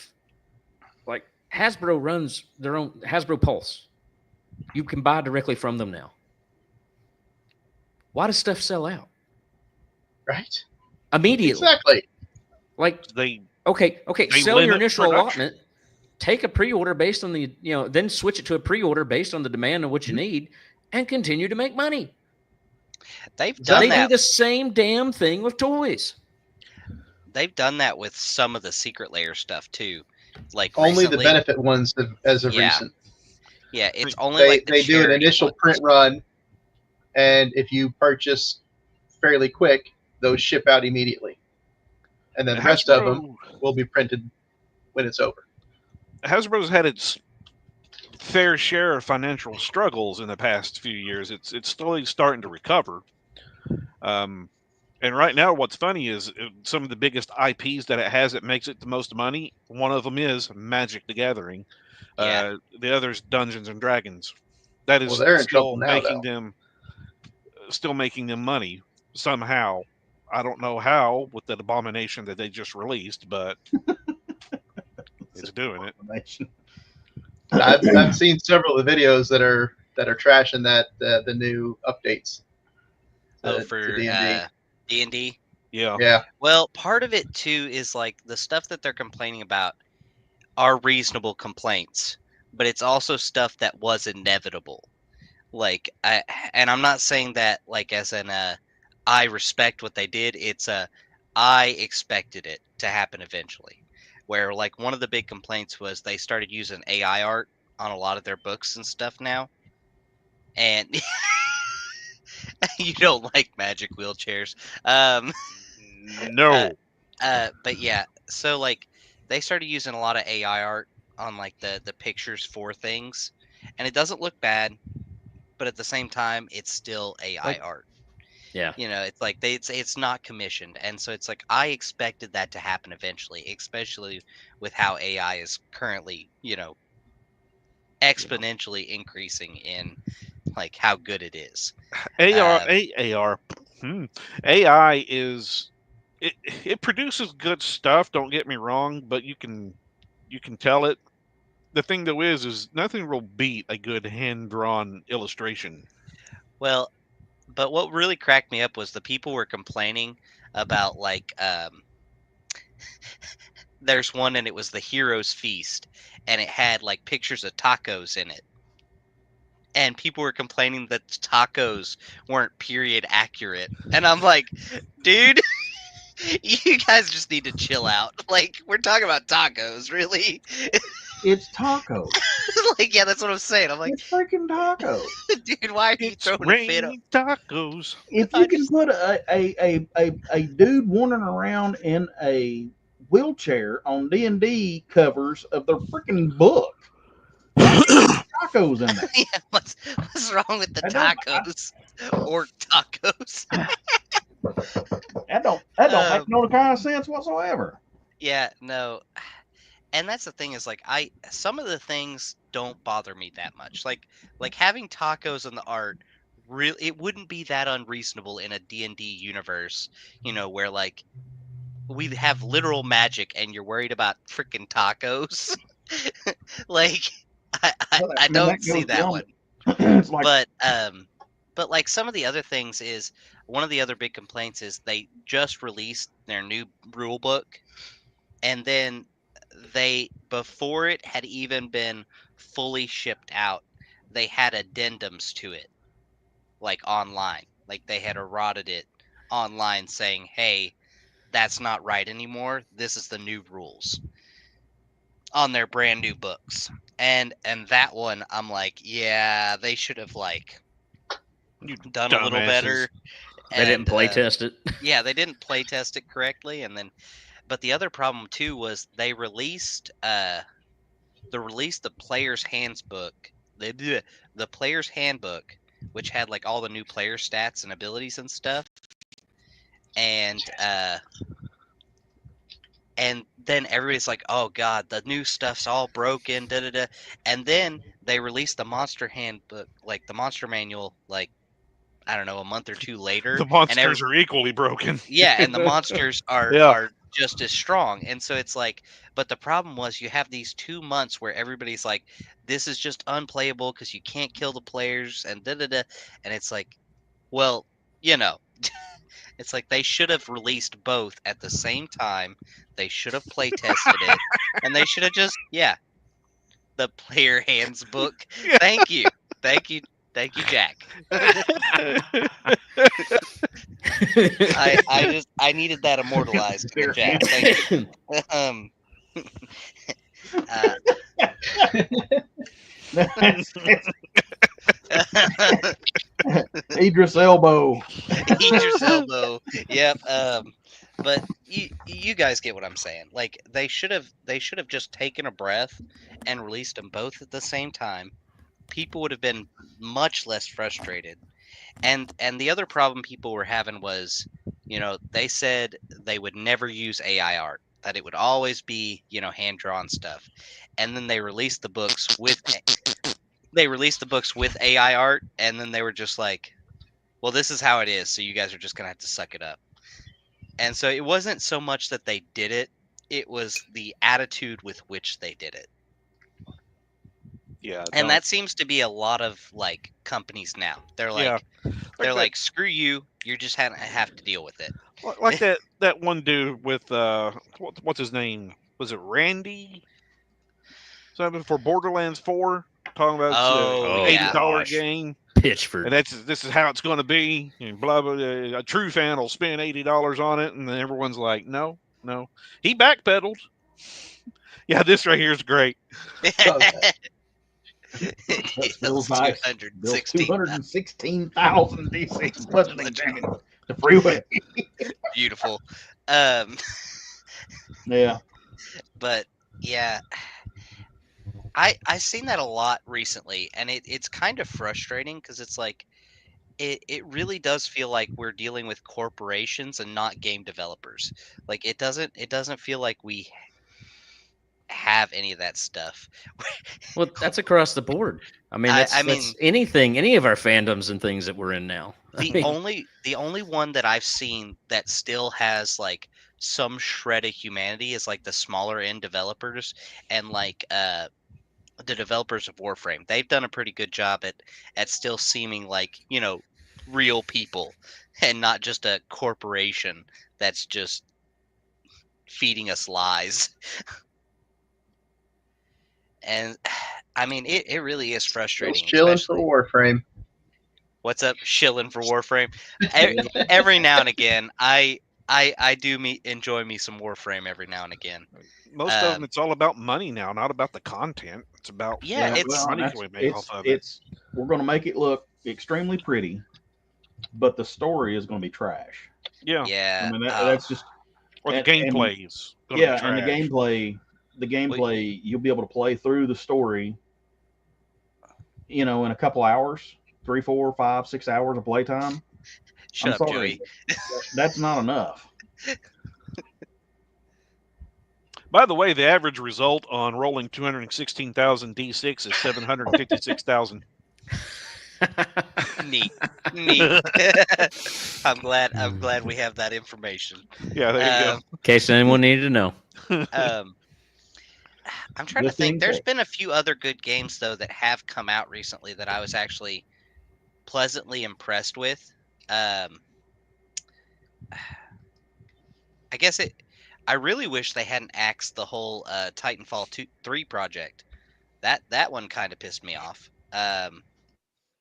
like Hasbro runs their own Hasbro Pulse. You can buy directly from them now. Why does stuff sell out? Right. Immediately. Exactly. Like they sell your initial production. allotment, take a pre-order based on the, then switch it to a pre-order based on the demand of what you need, and continue to make money. They do the same damn thing with toys. They've done that with some of the secret layer stuff too. Like only recently, the benefit ones as of recent. Yeah, it's only they do an initial print run, and if you purchase fairly quick, those ship out immediately, and then the rest of them will be printed when it's over. Hasbro's had its fair share of financial struggles in the past few years. It's slowly starting to recover. And right now, what's funny is some of the biggest IPs that it has that makes it the most money. One of them is Magic the Gathering. Yeah. The other is Dungeons and Dragons. That is still making them money somehow. I don't know how with that abomination that they just released, but it's doing it. I've seen several of the videos that are trashing that the new updates. For D&D. Yeah. Well, part of it too is like the stuff that they're complaining about are reasonable complaints, but it's also stuff that was inevitable. Like, and I'm not saying that like as an I respect what they did. It's I expected it to happen eventually. Where like one of the big complaints was they started using AI art on a lot of their books and stuff now, and you don't like magic wheelchairs. Um, No. but yeah, so like they started using a lot of AI art on like the pictures for things, and it doesn't look bad, but at the same time, it's still AI art. Yeah. You know, it's like it's not commissioned, and so it's like I expected that to happen eventually, especially with how AI is currently, you know, exponentially increasing in like how good it is. AR, Um, AR, AI is it produces good stuff. Don't get me wrong, but you can tell it. The thing though is nothing will beat a good hand drawn illustration. well, but what really cracked me up was the people were complaining about like there's one and it was the hero's feast and it had like pictures of tacos in it, and people were complaining that tacos weren't period accurate, and I'm like, dude, you guys just need to chill out. Like, we're talking about tacos, really. It's tacos. Like, yeah, that's what I'm saying. I'm like, It's freaking tacos. dude, why are you It's throwing a fit up? raining tacos. If I you can just put a dude wandering around in a wheelchair on D&D covers of their freaking book, tacos in there. yeah, what's wrong with the I don't. tacos or tacos? That don't make no kind of sense whatsoever. Yeah, no. And that's the thing is like some of the things don't bother me that much. Like having tacos in the art really it wouldn't be that unreasonable in a D&D universe, you know, where like we have literal magic and you're worried about freaking tacos. Like I I mean, don't that see goes that beyond. one. It's like But like some of the other things is one of the other big complaints is they just released their new rule book, and then they before it had even been fully shipped out, they had addendums to it like online. Like they had eroded it online saying, "Hey, that's not right anymore. This is the new rules." On their brand new books. And that one I'm like, yeah, they should have like You done a little dumbasses. better. They didn't And play test it. yeah, they didn't play test it correctly, and then but the other problem too was they released the player's handbook. They did the player's handbook, which had like all the new player stats and abilities and stuff. And and then everybody's like, "Oh God, the new stuff's all broken." Da da da. And then they released the monster handbook, like the monster manual, like I don't know, a month or two later, The and monsters are equally broken. yeah, and the monsters Yeah. are just as strong. And so it's like, but the problem was you have these 2 months where everybody's like, this is just unplayable because you can't kill the players and da da da. And it's like, well, you know, it's like they should have released both at the same time. They should have play tested it, and they should have just the player hands book. Yeah. Thank you, thank you, thank you, Jack. I needed that immortalized in the chat. Thank you. Uh, Idris Elbow. eat your elbow. Yep. But you guys get what I'm saying. Like they should have just taken a breath and released them both at the same time. People would have been much less frustrated. And the other problem people were having was, you know, they said they would never use AI art, that it would always be, you know, hand drawn stuff. And then they released the books with AI art, and then they were just like, well, this is how it is, so you guys are just gonna have to suck it up. And so it wasn't so much that they did it, it was the attitude with which they did it. Yeah. And that seems to be a lot of like companies now. They're like, Yeah. they're like, screw you, you're just have to deal with it. Like that one dude with what's his name? Was it Randy? Something for Borderlands 4, talking about Oh $80 yeah. gosh. game. pitch for. And this is how it's going to be. And blah blah. A true fan will spend $80 on it, and then everyone's like, no. He backpedaled. Yeah, this right here is great. It Bill's was nice. 216,000 D6 plus the freeway. Beautiful. Yeah. But yeah, I seen that a lot recently, and it's kind of frustrating because it's like it really does feel like we're dealing with corporations and not game developers. Like it doesn't feel like we have any of that stuff. Well, that's across the board. I mean, that's anything, any of our fandoms and things that we're in now. The only one that I've seen that still has like some shred of humanity is like the smaller end developers and like the developers of Warframe. They've done a pretty good job at still seeming like, real people and not just a corporation that's just feeding us lies. And I mean, it really is frustrating. Chilling for Warframe. What's up, shilling for Warframe? Every now and again, I do enjoy me some Warframe every now and again. Most of them, it's all about money now, not about the content. It's about money can we make off of it. We're going to make it look extremely pretty, but the story is going to be trash. Yeah. Yeah. I mean, that's just. Or the gameplay is. And the gameplay, you'll be able to play through the story, in a couple hours, 3, 4, 5, 6 hours of playtime. Shut up, Joey. That's not enough. By the way, the average result on rolling 216,000 D6 is 756,000. Neat. I'm glad we have that information. Yeah, there you go. In case anyone needed to know. I'm trying to think. There's been a few other good games though that have come out recently that I was actually pleasantly impressed with. I guess I really wish they hadn't axed the whole Titanfall 3 project. That one kind of pissed me off.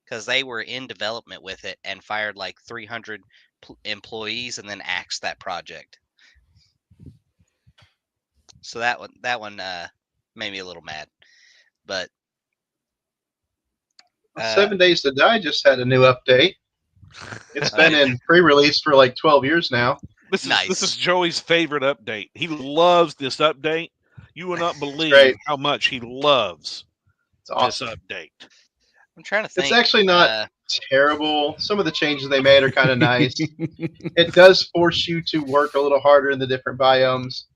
Because they were in development with it and fired like 300 employees and then axed that project. So that one made me a little mad. But 7 Days to Die just had a new update. It's been in pre-release for like 12 years now. This is Joey's favorite update. He loves this update. You will not believe how much he loves this update. I'm trying to think. It's actually not terrible. Some of the changes they made are kind of nice. It does force you to work a little harder in the different biomes,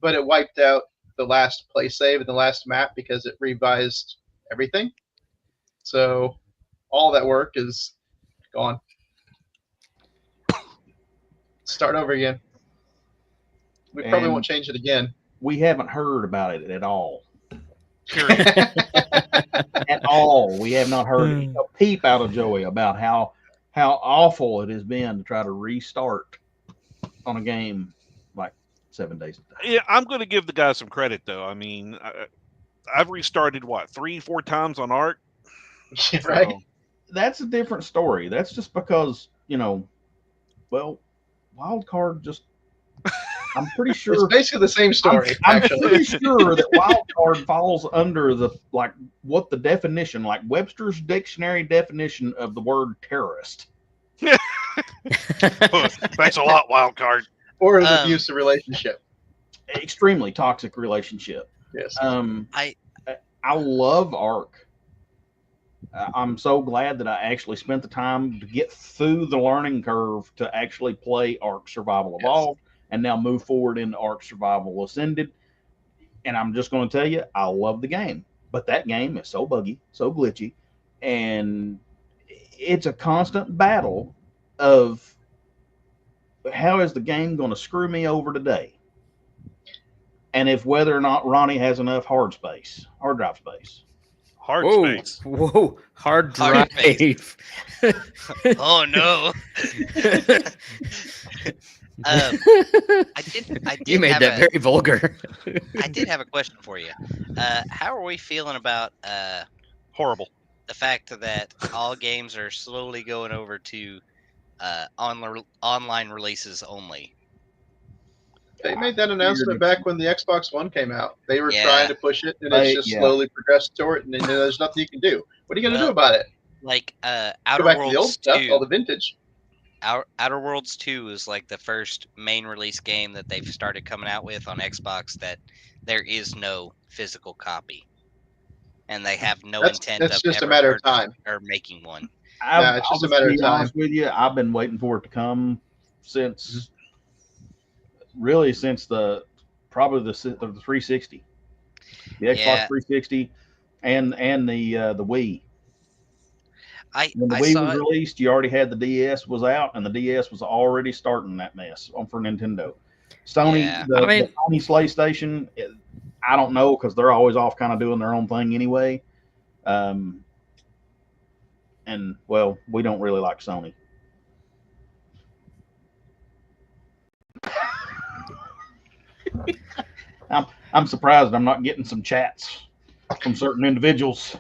but it wiped out the last play save and the last map because it revised everything. So all that work is gone. Start over again. We probably won't change it again. We haven't heard about it at all. Period. At all. We have not heard a peep out of Joey about how awful it has been to try to restart on a game like 7 Days. Yeah, I'm going to give the guy some credit, though. I mean, I've restarted, 3-4 times on Ark? Right. So, that's a different story. That's just because, Wildcard just... I'm pretty sure it's basically the same story. I'm pretty sure that Wildcard falls under what the definition, like Webster's dictionary definition of the word terrorist. Thanks a lot, Wildcard. Or an abusive relationship. Extremely toxic relationship. Yes. I love Ark. I'm so glad that I actually spent the time to get through the learning curve to actually play Ark Survival Evolved. And now move forward into Ark Survival Ascended. And I'm just going to tell you, I love the game. But that game is so buggy, so glitchy. And it's a constant battle of how is the game going to screw me over today? And if whether or not Ronnie has enough hard drive space. Space. Whoa, hard drive. Oh, no. I did. You made that very vulgar. I did have a question for you. How are we feeling about horrible? the fact that all games are slowly going over to online releases only. They made that announcement back when the Xbox One came out. They were Yeah. trying to push it, and it's just slowly progressed toward it, and then there's nothing you can do. What are you going to do about it? Like Go Outer back to the old Worlds stuff, 2. all the vintage. Outer Worlds 2 is like the first main release game that they've started coming out with on Xbox that there is no physical copy, and they have no intent That's of just a ever matter of time. or making one. It's just a matter of time. Honest with you, I've been waiting for it to come since probably the 360, the Xbox 360, and the Wii. When the Wii was released, you already had the DS was out, and the DS was already starting that mess for Nintendo. Sony, the Sony PlayStation, I don't know, because they're always off kind of doing their own thing anyway. And well, we don't really like Sony. I'm surprised I'm not getting some chats from certain individuals.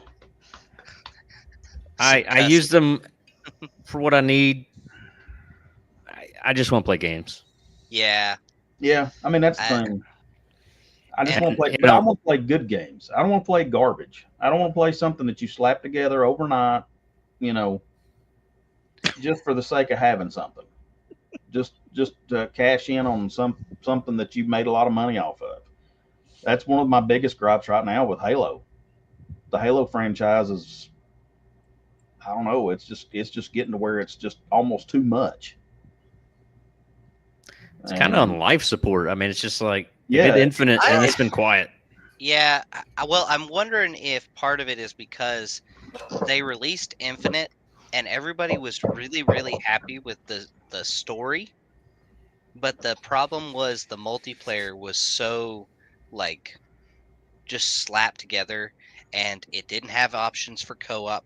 I use them for what I need. I just want to play games. Yeah. Yeah, I mean that's the thing. I just want to play, but I want to play good games. I don't want to play garbage. I don't want to play something that you slap together overnight, just for the sake of having something. Just to cash in on something that you've made a lot of money off of. That's one of my biggest gripes right now with Halo. The Halo franchise is, I don't know, it's just getting to where it's just almost too much. It's kind of on life support. I mean, it's just like Infinite, and it's been quiet. Yeah, well, I'm wondering if part of it is because they released Infinite, and everybody was really, really happy with the story, but the problem was the multiplayer was so just slapped together, and it didn't have options for co-op,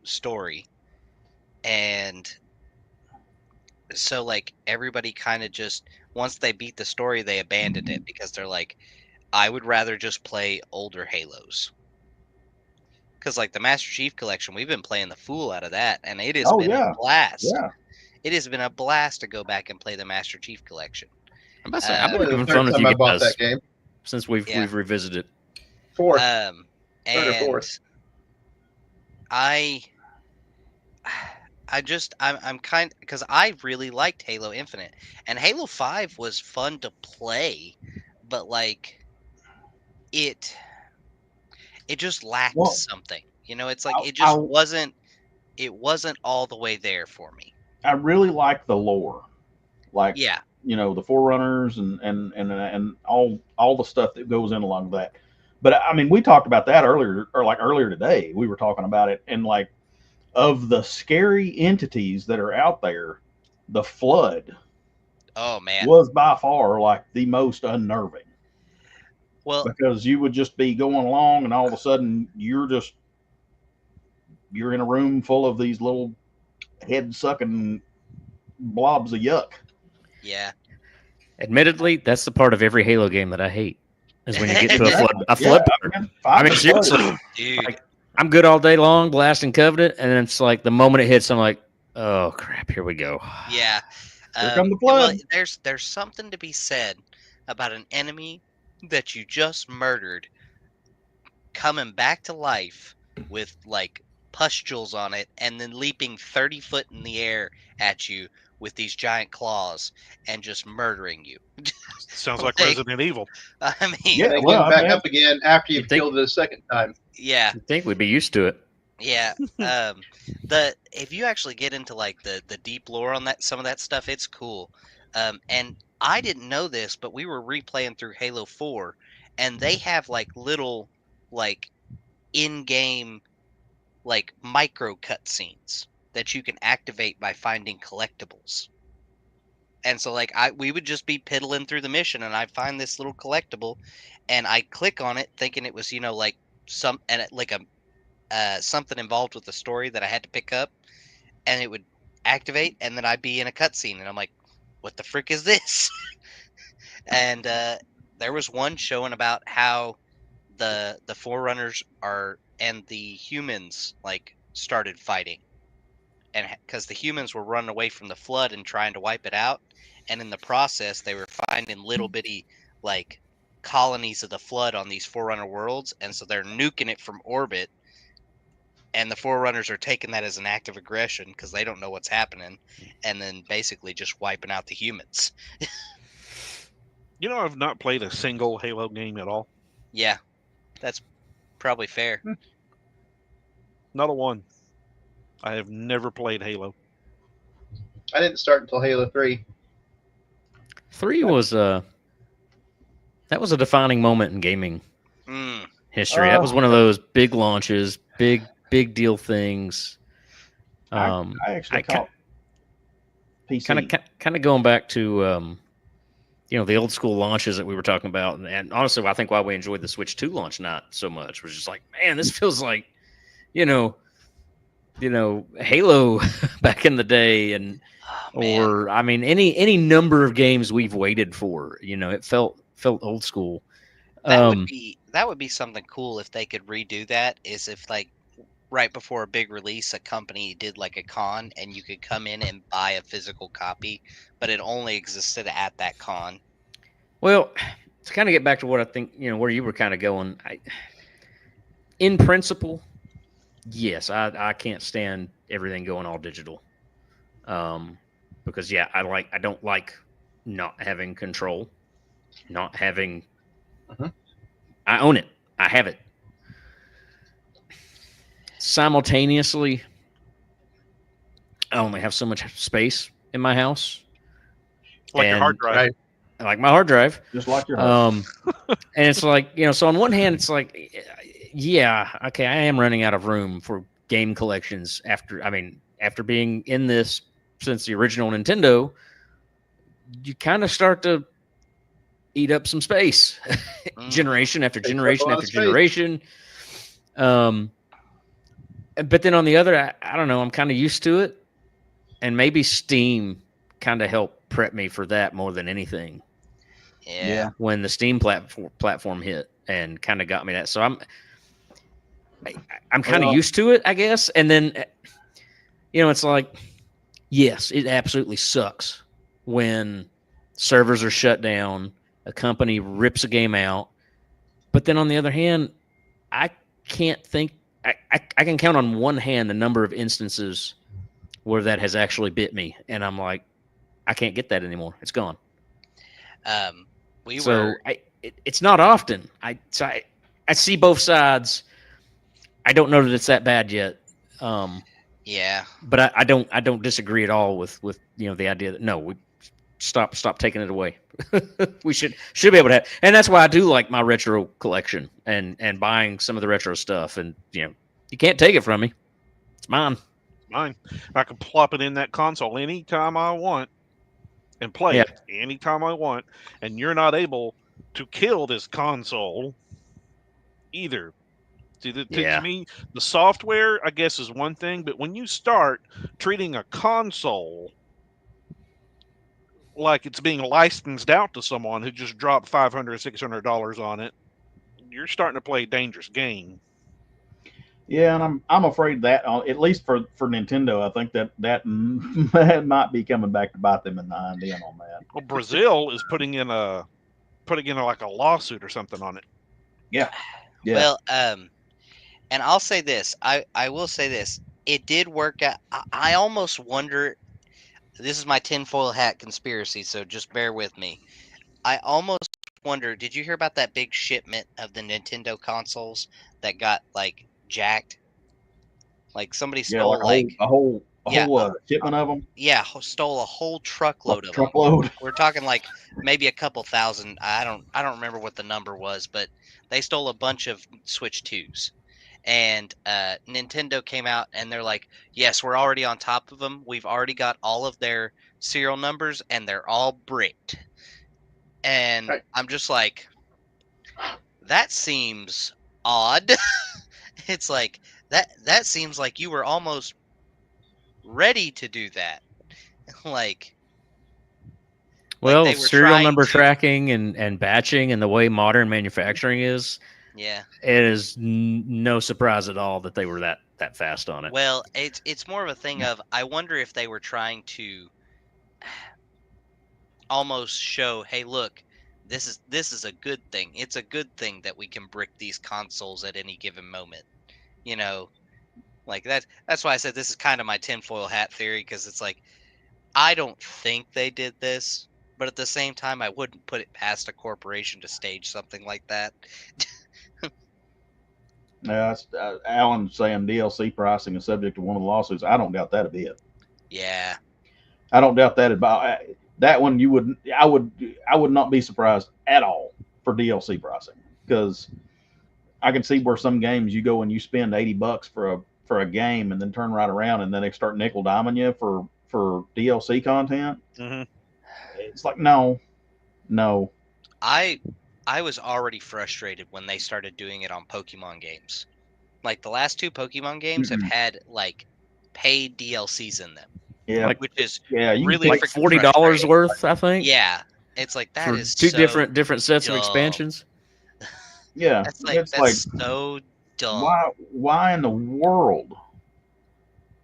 story, and so everybody kind of just, once they beat the story, they abandoned it because they're like, I would rather just play older Halos. Because the Master Chief Collection, we've been playing the fool out of that, and it has been a blast. Yeah. It has been a blast to go back and play the Master Chief Collection. I'm about to say, I've been having fun with you guys that game since we've revisited. Fourth. And third or fourth. I'm kind, because I really liked Halo Infinite, and Halo 5 was fun to play, but it just lacked something. It's it wasn't all the way there for me. I really like the lore, the Forerunners and all the stuff that goes in along with that. But I mean, we talked about that earlier, or earlier today. We were talking about it, and of the scary entities that are out there, the Flood, oh man, was by far the most unnerving. Well, because you would just be going along, and all of a sudden you're in a room full of these little head-sucking blobs of yuck. Yeah. Admittedly, that's the part of every Halo game that I hate, is when you get to a flood part. I mean, seriously, dude. I'm good all day long blasting Covenant, and then it's the moment it hits, I'm like, oh crap, here we go. Yeah. Here come the flood. Well, there's something to be said about an enemy that you just murdered coming back to life with pustules on it, and then leaping 30 foot in the air at you with these giant claws and just murdering you. Sounds like Resident Evil. I mean, getting back up again after you've killed it a second time. Yeah. I think we'd be used to it. Yeah. If you actually get into the deep lore on some of that stuff, it's cool. And I didn't know this, but we were replaying through Halo 4, and they have little in-game micro cutscenes that you can activate by finding collectibles. And so we would just be piddling through the mission, and I'd find this little collectible, and I click on it thinking it was something involved with the story that I had to pick up, and it would activate, and then I'd be in a cutscene, and I'm like, what the frick is this? And there was one showing about how the Forerunners are and the humans like started fighting, and because the humans were running away from the flood and trying to wipe it out, and in the process they were finding little bitty like colonies of the flood on these Forerunner worlds, and so they're nuking it from orbit, and the Forerunners are taking that as an act of aggression because they don't know what's happening, and then basically just wiping out the humans. You know, I've not played a single Halo game at all. Yeah, that's probably fair. Not a one. I have never played Halo. I didn't start until Halo 3. 3 was that was a defining moment in gaming history. That was one of those big launches, big deal things. I actually caught PC. Kind of going back to the old school launches that we were talking about, and honestly, I think why we enjoyed the Switch 2 launch not so much was just like, man, this feels like, Halo back in the day, and or I mean any number of games we've waited for. It felt old school. That would be something cool if they could redo that. Is if like right before a big release, a company did like a con, and you could come in and buy a physical copy, but it only existed at that con. Well, to kind of get back to what I think, where you were kind of going, in principle, yes, I can't stand everything going all digital. Because I don't like not having control, not having. I own it. I have it. Simultaneously, I only have so much space in my house. Like your hard drive. Right. Like my hard drive. Just like your hard and it's like, so on one hand, it's like, yeah, okay, I am running out of room for game collections after being in this since the original Nintendo. You kind of start to eat up some space, generation after generation after generation. But then on the other, I don't know, I'm kind of used to it, and maybe Steam kind of helped prep me for that more than anything. Yeah. When the Steam platform hit and kind of got me that, so I'm kind of used to it, I guess. And then, it's like, yes, it absolutely sucks when servers are shut down, a company rips a game out. But then on the other hand, I can't think, I can count on one hand the number of instances where that has actually bit me. And I'm like, I can't get that anymore. It's gone. It's not often. I see both sides. I don't know that it's that bad yet. Yeah. But I don't disagree at all with the idea that no, we stop taking it away. We should be able to have, and that's why I do like my retro collection and buying some of the retro stuff. And you can't take it from me. It's mine. Mine. I can plop it in that console anytime I want and play it anytime I want, and you're not able to kill this console either. See, to me, the software, I guess, is one thing, but when you start treating a console like it's being licensed out to someone who just dropped $500, $600 on it, you're starting to play a dangerous game. Yeah, and I'm afraid that at least for Nintendo, I think that might be coming back to bite them in the hind end on that. Well, Brazil is putting in like a lawsuit or something on it. Yeah. Well, and I'll say this. I will say this. It did work out. I almost wonder. This is my tinfoil hat conspiracy, so just bear with me. I almost wonder. Did you hear about that big shipment of the Nintendo consoles that got like jacked? Like somebody stole a whole shipment of them. Yeah, stole a whole truckload of them. We're talking like maybe a couple thousand. I don't remember what the number was, but they stole a bunch of Switch 2s. And Nintendo came out and they're like, yes, we're already on top of them. We've already got all of their serial numbers and they're all bricked. And I'm just like, that seems odd. It's like that seems like you were almost ready to do that. Well, serial number tracking and batching and the way modern manufacturing is, Yeah. It is no surprise at all that they were that fast on it. Well, it's more of a thing of I wonder if they were trying to almost show, hey, look, this is a good thing. It's a good thing that we can brick these consoles at any given moment. You know, like that's why I said this is kind of my tinfoil hat theory, because it's like I don't think they did this, but at the same time, I wouldn't put it past a corporation to stage something like that. Yeah, Alan saying DLC pricing is subject to one of the lawsuits. I don't doubt that a bit. Yeah. I don't doubt that about that one. I would not be surprised at all for DLC pricing, because I can see where some games you go and you spend $80 for a game and then turn right around and then they start nickel diming you for DLC content. Mhm. It's like no. I was already frustrated when they started doing it on Pokemon games. Like the last two Pokemon games have had like paid DLCs in them, Yeah, Like- which is yeah, you really like freaking $40 frustrating. worth, I think. Yeah, it's like that for is two so different sets dumb. of expansions. yeah. That's like It's like so dumb. why in the world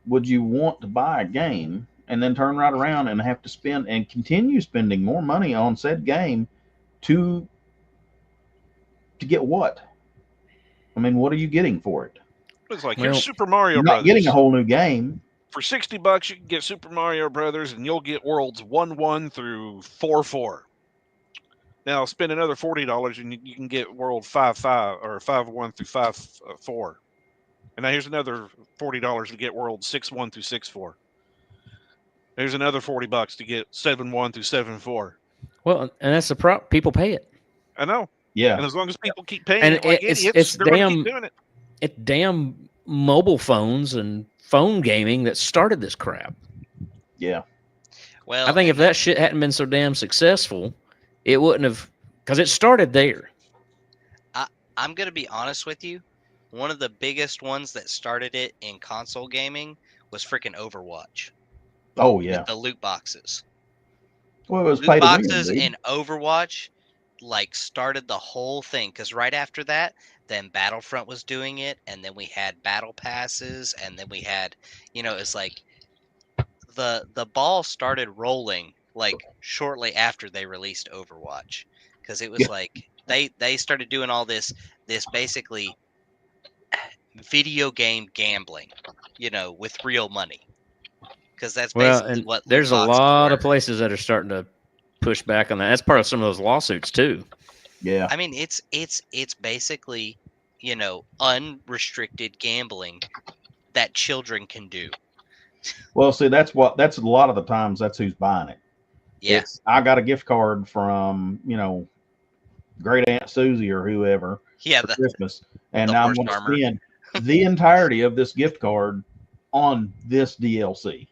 would you want to buy a game and then turn right around and have to spend and continue spending more money on said game to get what? I mean, what are you getting for it? It's like Well, here's Super Mario You're Brothers. not getting a whole new game. For $60, you can get Super Mario Brothers, and you'll get worlds 1-1 through 4-4. Now spend another $40, and you can get world 5-5 or 5-1 through 5-4. And now here's another $40 to get world 6-1 through 6-4. There's another $40 to get 7-1 through 7-4. Well, and that's the prop. People pay it. I know. Yeah, And as long as people keep paying And it like it's idiots, they're going to damn- keep doing it. It's damn mobile phones and phone gaming that started this crap. yeah. Well, I think if that shit hadn't been so damn successful, it wouldn't have, because it started there. I'm gonna be honest with you. One of the biggest ones that started it in console gaming was freaking Overwatch Oh yeah. with the loot boxes. Well, it was Loot pay to win, boxes dude. in Overwatch like started the whole thing, because right after that, then Battlefront was doing it, and then we had battle passes, and then we had, it's like the ball started rolling like shortly after they released Overwatch, because it was Yeah. like they started doing all this basically video game gambling, with real money, because that's Well, basically and what loot there's a boxes lot of were. places that are starting to push back on that. That's part of some of those lawsuits too. Yeah. I mean, it's basically, unrestricted gambling that children can do. Well, see, that's a lot of the times that's who's buying it. Yeah, I got a gift card from Great Aunt Susie or whoever yeah. for Christmas, and the now I'm horse going to armor. spend the entirety of this gift card on this DLC.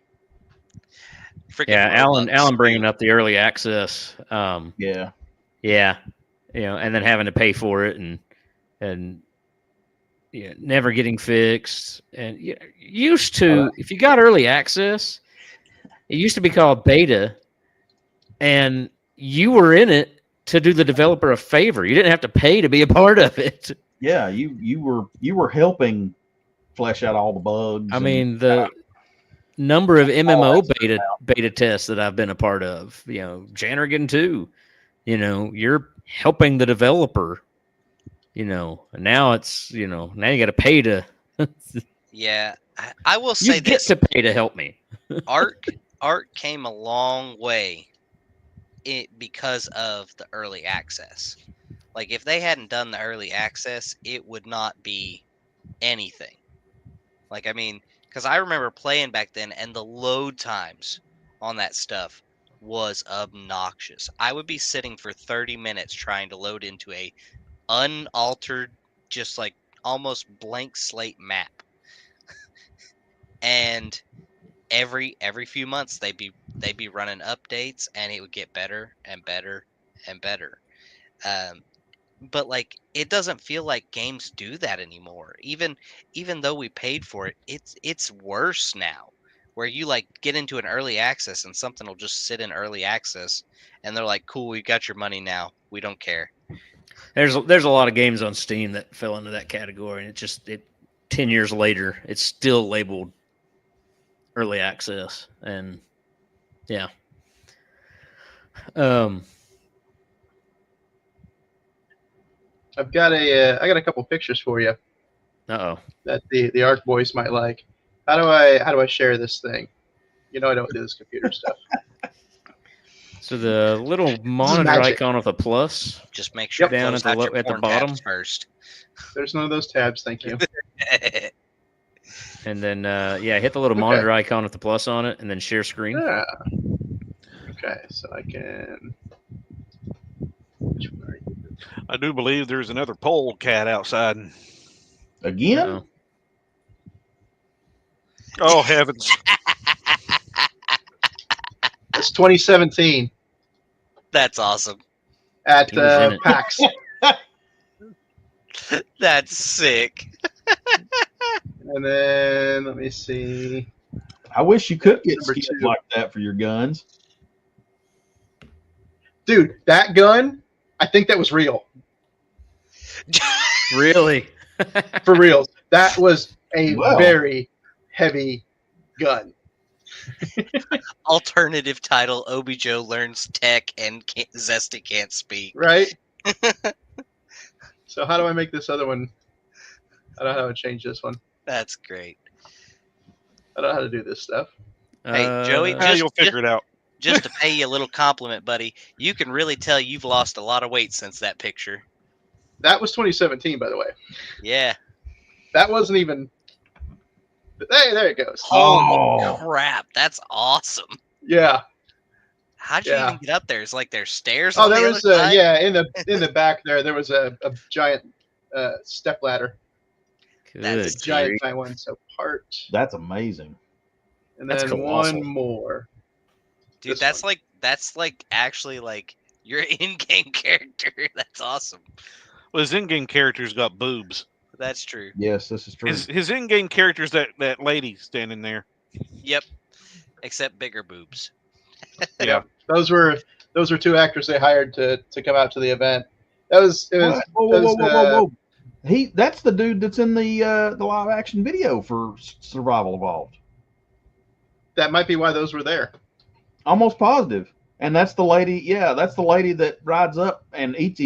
Freaking Yeah, Robux. Alan bringing up the early access. Yeah. Yeah, and then having to pay for it and never getting fixed. And used to, if you got early access, it used to be called beta, and you were in it to do the developer a favor. You didn't have to pay to be a part of it. Yeah, you were helping flesh out all the bugs. I and- mean, the number of MMO beta tests that I've been a part of, Janrigan too, you're helping the developer, and now it's, now you got to pay to, Yeah, I will say you get this: to pay to help me. Arc came a long way because of the early access. Like if they hadn't done the early access, it would not be anything. Like, I mean, because I remember playing back then, and the load times on that stuff was obnoxious. I would be sitting for 30 minutes trying to load into a unaltered, just like almost blank slate map. And every few months they'd be running updates, and it would get better and better and better. But like, it doesn't feel like games do that anymore. Even though we paid for it, it's worse now. Where you like get into an early access and something will just sit in early access, and they're like, "Cool, we got your money now. We don't care." There's a lot of games on Steam that fell into that category, and it 10 years later, it's still labeled early access, and yeah. I've got a couple pictures for you Uh-oh. that the ARC boys might like. How do I share this thing? You know I don't do this computer stuff. So the little monitor magic. icon with a plus. Just make sure Down close at the out your at the porn bottom. tabs first. There's none of those tabs, thank you. And then hit the little monitor icon with the plus on it, and then share screen. Yeah. Okay, so I can. Which one are you? I do believe there's another pole cat outside. Again? Uh-oh. Oh heavens! It's 2017 That's awesome. at He was in it. PAX. That's sick. And then let me see. I wish you could get Number skins 2. like that for your guns. Dude, that gun, I think that was real. Really? For real. That was a Wow. very heavy gun. Alternative title: Obi Joe learns tech and Zesty can't speak. Right? So how do I make this other one? I don't know how to change this one. That's great. I don't know how to do this stuff. Hey, Joey, You'll figure it out. Just to pay you a little compliment, buddy, you can really tell you've lost a lot of weight since that picture. That was 2017, by the way. Yeah. That wasn't even. Hey, there it goes. Oh, Crap, that's awesome. Yeah. How'd you Yeah. even get up there? Is like there's stairs Oh, on there the was other side? yeah in the back there was a giant step ladder, Good That's a giant grief. giant one. So part that's amazing. and That's then colossal. one more. Dude, This that's one. like actually like your in-game character. That's awesome. Well, his in-game character's got boobs. That's true. Yes, this is true. His in-game character's that lady standing there. Yep. Except bigger boobs. Yeah. Those were 2 actors they hired to come out to the event. It was What? Whoa, that whoa, was, whoa, whoa, whoa. That's the dude that's in the live action video for Survival Evolved. that might be why those were there. Almost positive. And that's the lady. Yeah, that's the lady that rides up and eats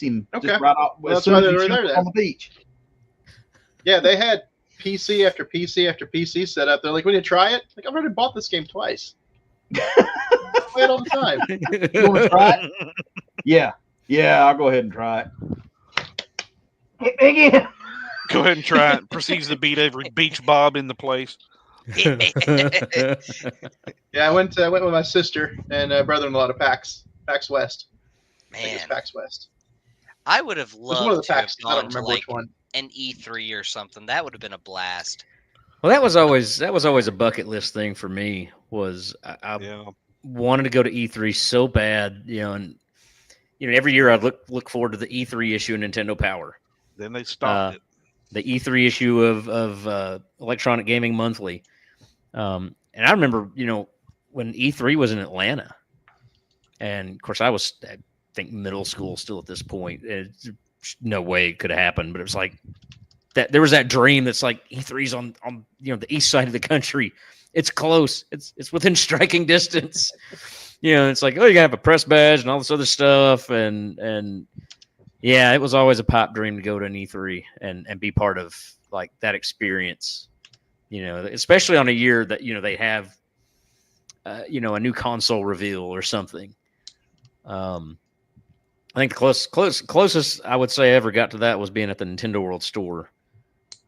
him Okay. just right off. Well, as that's soon why as they he were jumps there then. on the beach. Yeah, they had PC after PC after PC set up. They're like, "We need to try it." Like, I've already bought this game twice. Play it all the time. You want to try it? Yeah, I'll go ahead and try it. Hit me again. Go ahead and try it. Proceeds to beat every beach bob in the place. Yeah, I went with my sister and brother-in-law to PAX West. I think Man, it's PAX West. I would have It was one of the loved to have PAX. I gone don't to remember like which one. an E3 or something. That would have been a blast. Well, that was always a bucket list thing for me. Was I Yeah. wanted to go to E3 so bad, and every year I'd look forward to the E3 issue of Nintendo Power, Then they stopped it. the E3 issue of Electronic Gaming Monthly, and I remember when E3 was in Atlanta, and of course I think middle school still at this point. No way it could have happened, but it was like that. There was that dream that's like E3's on the east side of the country. It's close. It's within striking distance. It's like, oh, you gotta have a press badge and all this other stuff, and yeah, it was always a pipe dream to go to an E3 and be part of like that experience. Especially on a year that they have a new console reveal or something. I think the closest I would say I ever got to that was being at the Nintendo World Store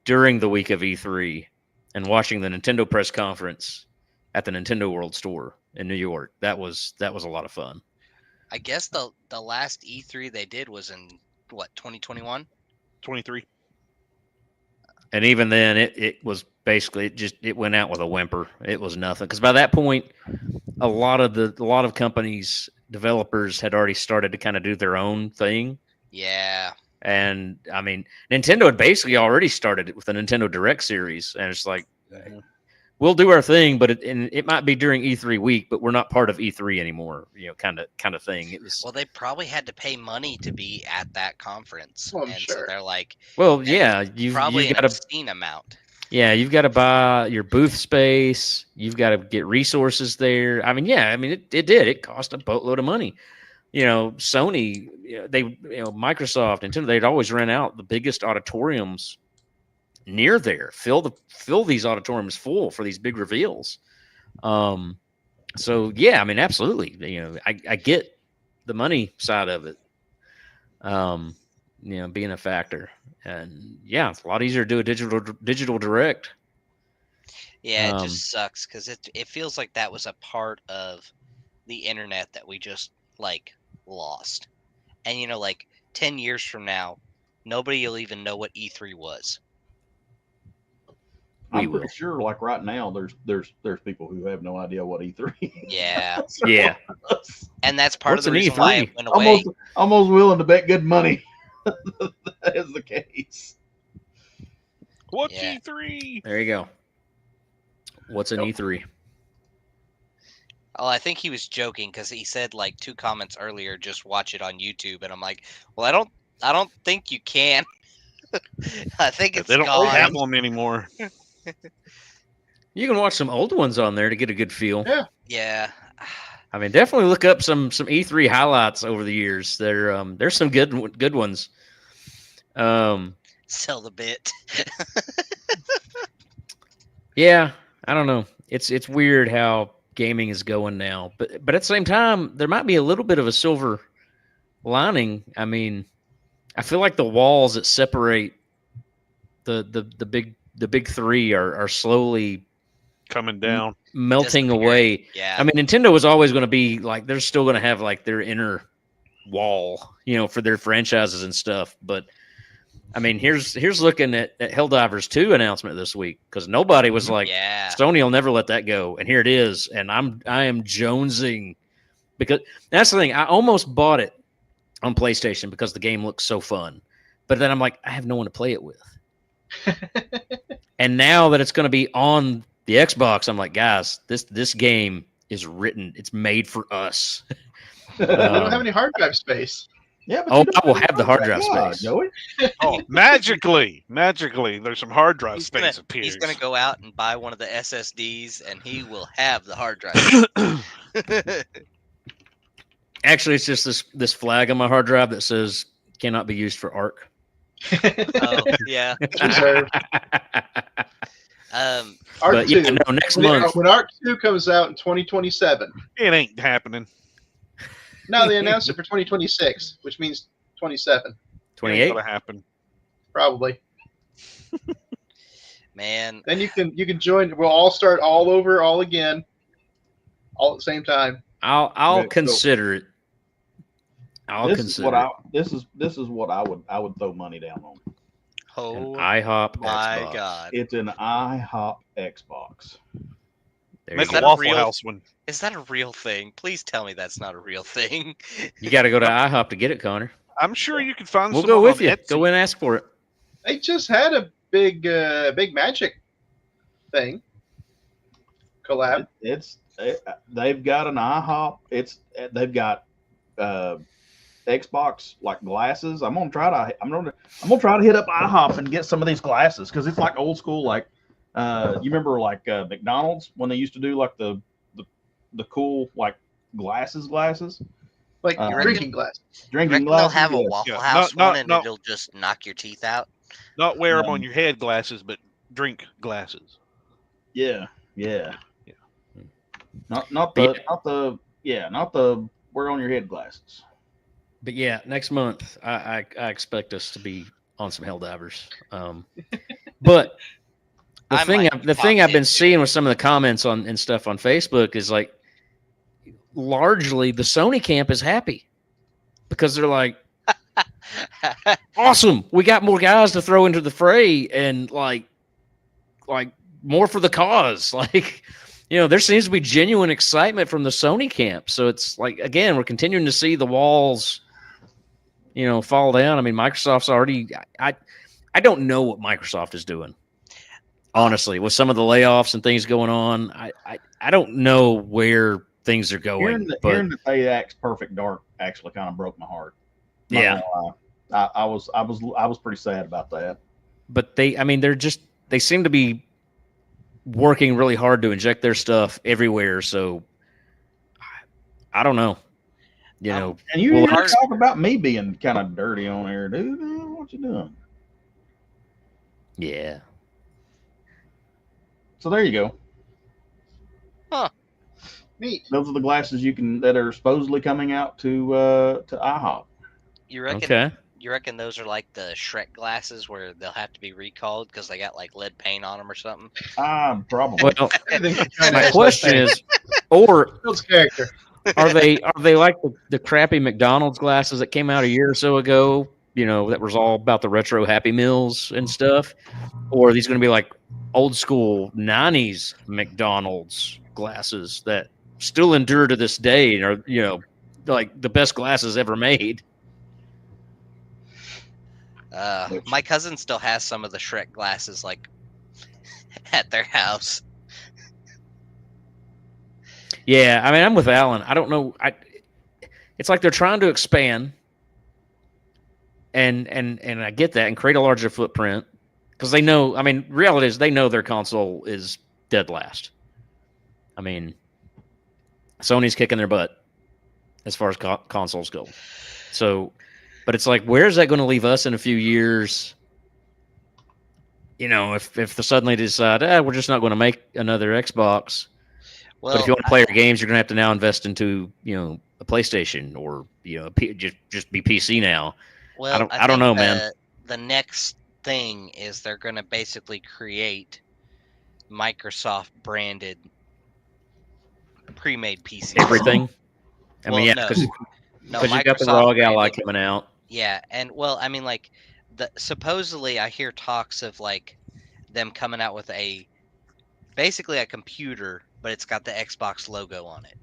during the week of E3 and watching the Nintendo press conference at the Nintendo World Store in New York. That was a lot of fun. I guess the last E3 they did was in what, 2021? 23. And even then, it was basically it went out with a whimper. It was nothing because by that point, a lot of companies, developers had already started to kind of do their own thing. Yeah. And I mean, Nintendo had basically already started it with the Nintendo Direct series, and it's like we'll do our thing, but it might be during E3 week, but we're not part of E3 anymore. Kind of thing. It was, Well, they probably had to pay money to be at that conference, Well, I'm and sure. so they're like, well, and yeah, probably you've an got to. obscene amount. Yeah, you've got to buy your booth space. You've got to get resources there. I mean, yeah, I mean, it did. It cost a boatload of money. Sony, Microsoft, Nintendo, they'd always rent out the biggest auditoriums near there. Fill these auditoriums full for these big reveals. So yeah, I mean, absolutely. I get the money side of it. Being a factor. And yeah, it's a lot easier to do a digital direct. Yeah, it just sucks because it feels like that was a part of the internet that we just lost. And 10 years from now, nobody will even know what E3 was. I'm pretty sure, like right now, there's people who have no idea what E3 is. Yeah. Yeah. And that's part What's of the an reason E3? why it went away. Almost willing to bet good money that is the case. What's Yeah. E3? There you go. What's an E3? Oh, I think he was joking because he said 2 comments earlier, just watch it on YouTube, and I'm like, well, I don't think you can. I think it's They don't gone. have them anymore. You can watch some old ones on there to get a good feel. Yeah. I mean, definitely look up some E3 highlights over the years. There's some good ones. Sell the bit. Yeah, I don't know. It's weird how gaming is going now, but at the same time, there might be a little bit of a silver lining. I mean, I feel like the walls that separate the big three are slowly Coming down. melting away. Yeah. I mean, Nintendo was always going to be like, they're still going to have their inner wall, for their franchises and stuff. But I mean, here's looking at Helldivers 2 announcement this week, because nobody was like, Yeah. Sony will never let that go, and here it is, and I am jonesing, because that's the thing. I almost bought it on PlayStation because the game looks so fun, but then I'm like, I have no one to play it with. And now that it's going to be on the Xbox, I'm like, guys, this game is written. It's made for us. We don't have any hard drive space. Yeah, but I will have the hard drive space. Joey. Oh, magically, there's some hard drive space appears. He's gonna go out and buy one of the SSDs, and he will have the hard drive. Actually, it's just this flag on my hard drive that says cannot be used for ARC. Oh yeah. Reserved. Arc But 2. yeah, no, next month. When Arc 2 comes out in 2027. It ain't happening. No, they announced it for 2026, which means 27. 28. Ain't gonna happen. Probably. Man. Then you can join. We'll all start all over, all again, all at the same time. I'll so- consider it. This is what I would throw money down on. Oh An IHOP my Xbox. God. It's an IHOP Xbox. There Make you a go. that a Waffle real- House one. Is that a real thing? Please tell me that's not a real thing. You got to go to IHOP to get it, Connor. I'm sure you can find. We'll some go on with you. Etsy. Go in and ask for it. They just had a big Magic thing collab. They've got an IHOP. They've got Xbox glasses. I'm gonna try to hit up IHOP and get some of these glasses, because it's like old school. You remember McDonald's when they used to do the cool glasses, Like You drinking glass. drinking They'll glasses. have a yes. Waffle Yeah, House not- one, and not- it'll just knock your teeth out. Not wear them on your head glasses, but drink glasses. Yeah. Yeah. Not the wear on your head glasses. But yeah, next month I expect us to be on some Helldivers. But I the might thing pop I've been into seeing with some of the comments and stuff on Facebook is largely the Sony camp is happy, because they're like, awesome, we got more guys to throw into the fray, and like more for the cause. There seems to be genuine excitement from the Sony camp. So it's again, we're continuing to see the walls, fall down. I mean, Microsoft's already, I don't know what Microsoft is doing. Honestly, with some of the layoffs and things going on, I don't know where things are going. Hearing that they axe Perfect Dark actually kind of broke my heart. Not Yeah. gonna lie. I was pretty sad about that. But they seem to be working really hard to inject their stuff everywhere. So I don't know. You know, And you well, talk about me being kind of dirty on air, dude. What you doing? yeah. So there you go. Neat. Those are the glasses that are supposedly coming out to IHOP. You reckon? Okay. You reckon those are like the Shrek glasses where they'll have to be recalled because they got like lead paint on them or something? Probably. Well, Everything from China my has question lead paint. is, or Builds character. are they like the crappy McDonald's glasses that came out a year or so ago? You know, that was all about the retro Happy Meals and stuff, or are these going to be like old school '90s McDonald's glasses that still endure to this day and are, you know, like the best glasses ever made? My cousin still has some of the Shrek glasses like at their house. Yeah, I mean, I'm with Alan. I don't know. It's like they're trying to expand, and I get that, and create a larger footprint because they know. I mean, reality is they know their console is dead last. I mean, Sony's kicking their butt as far as consoles go. So, but it's like, where is that going to leave us in a few years? You know, if they suddenly decide, we're just not going to make another Xbox. Well, but if you want to play your games, you're going to have to now invest into, you know, a PlayStation or, you know, just be PC now. Well, I don't know, man. The next thing is they're going to basically create Microsoft branded pre-made PCs. Everything. I mean, yeah, because you got the ROG Ally coming out. Yeah, and well, I mean, like supposedly I hear talks of like them coming out with basically a computer, but it's got the Xbox logo on it.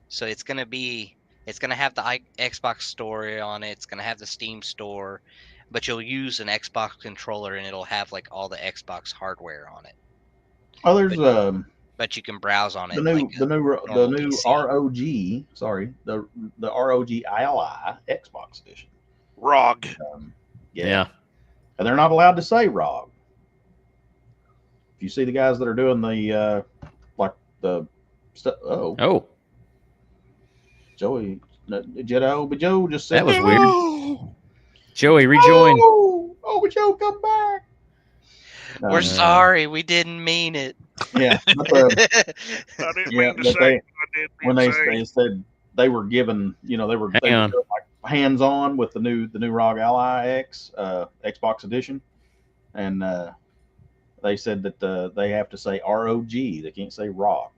So it's gonna have the Xbox store on it. It's gonna have the Steam store, but you'll use an Xbox controller and it'll have like all the Xbox hardware on it. Oh, there's but you can browse on it. The new ROG. Sorry, the ROG Ally Xbox edition. ROG. Yeah. And they're not allowed to say ROG. If you see the guys that are doing the like the stuff. Oh. Joey, but Joe just said that was weird. Joey, rejoin. But Joe, come back. We're sorry, we didn't mean it. Yeah, when they said they were given, you know, they were like hands on with the new ROG Ally X Xbox edition, and they said that they have to say ROG, they can't say ROG.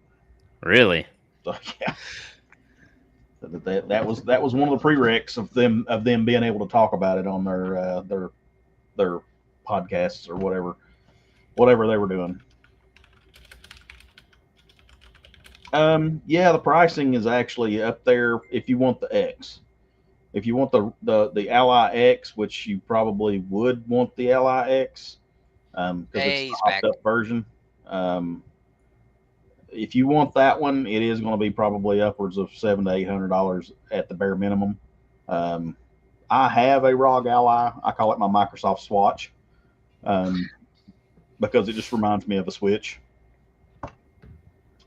Really? So, yeah. That was one of the prereqs of them being able to talk about it on their podcasts or whatever they were doing. The pricing is actually up there if you want the X. If you want the Ally X, which you probably would want the Ally X, because it's the hopped up version. If you want that one, it is going to be probably upwards of $700 to $800 at the bare minimum. I have a ROG Ally. I call it my Microsoft Swatch, because it just reminds me of a Switch.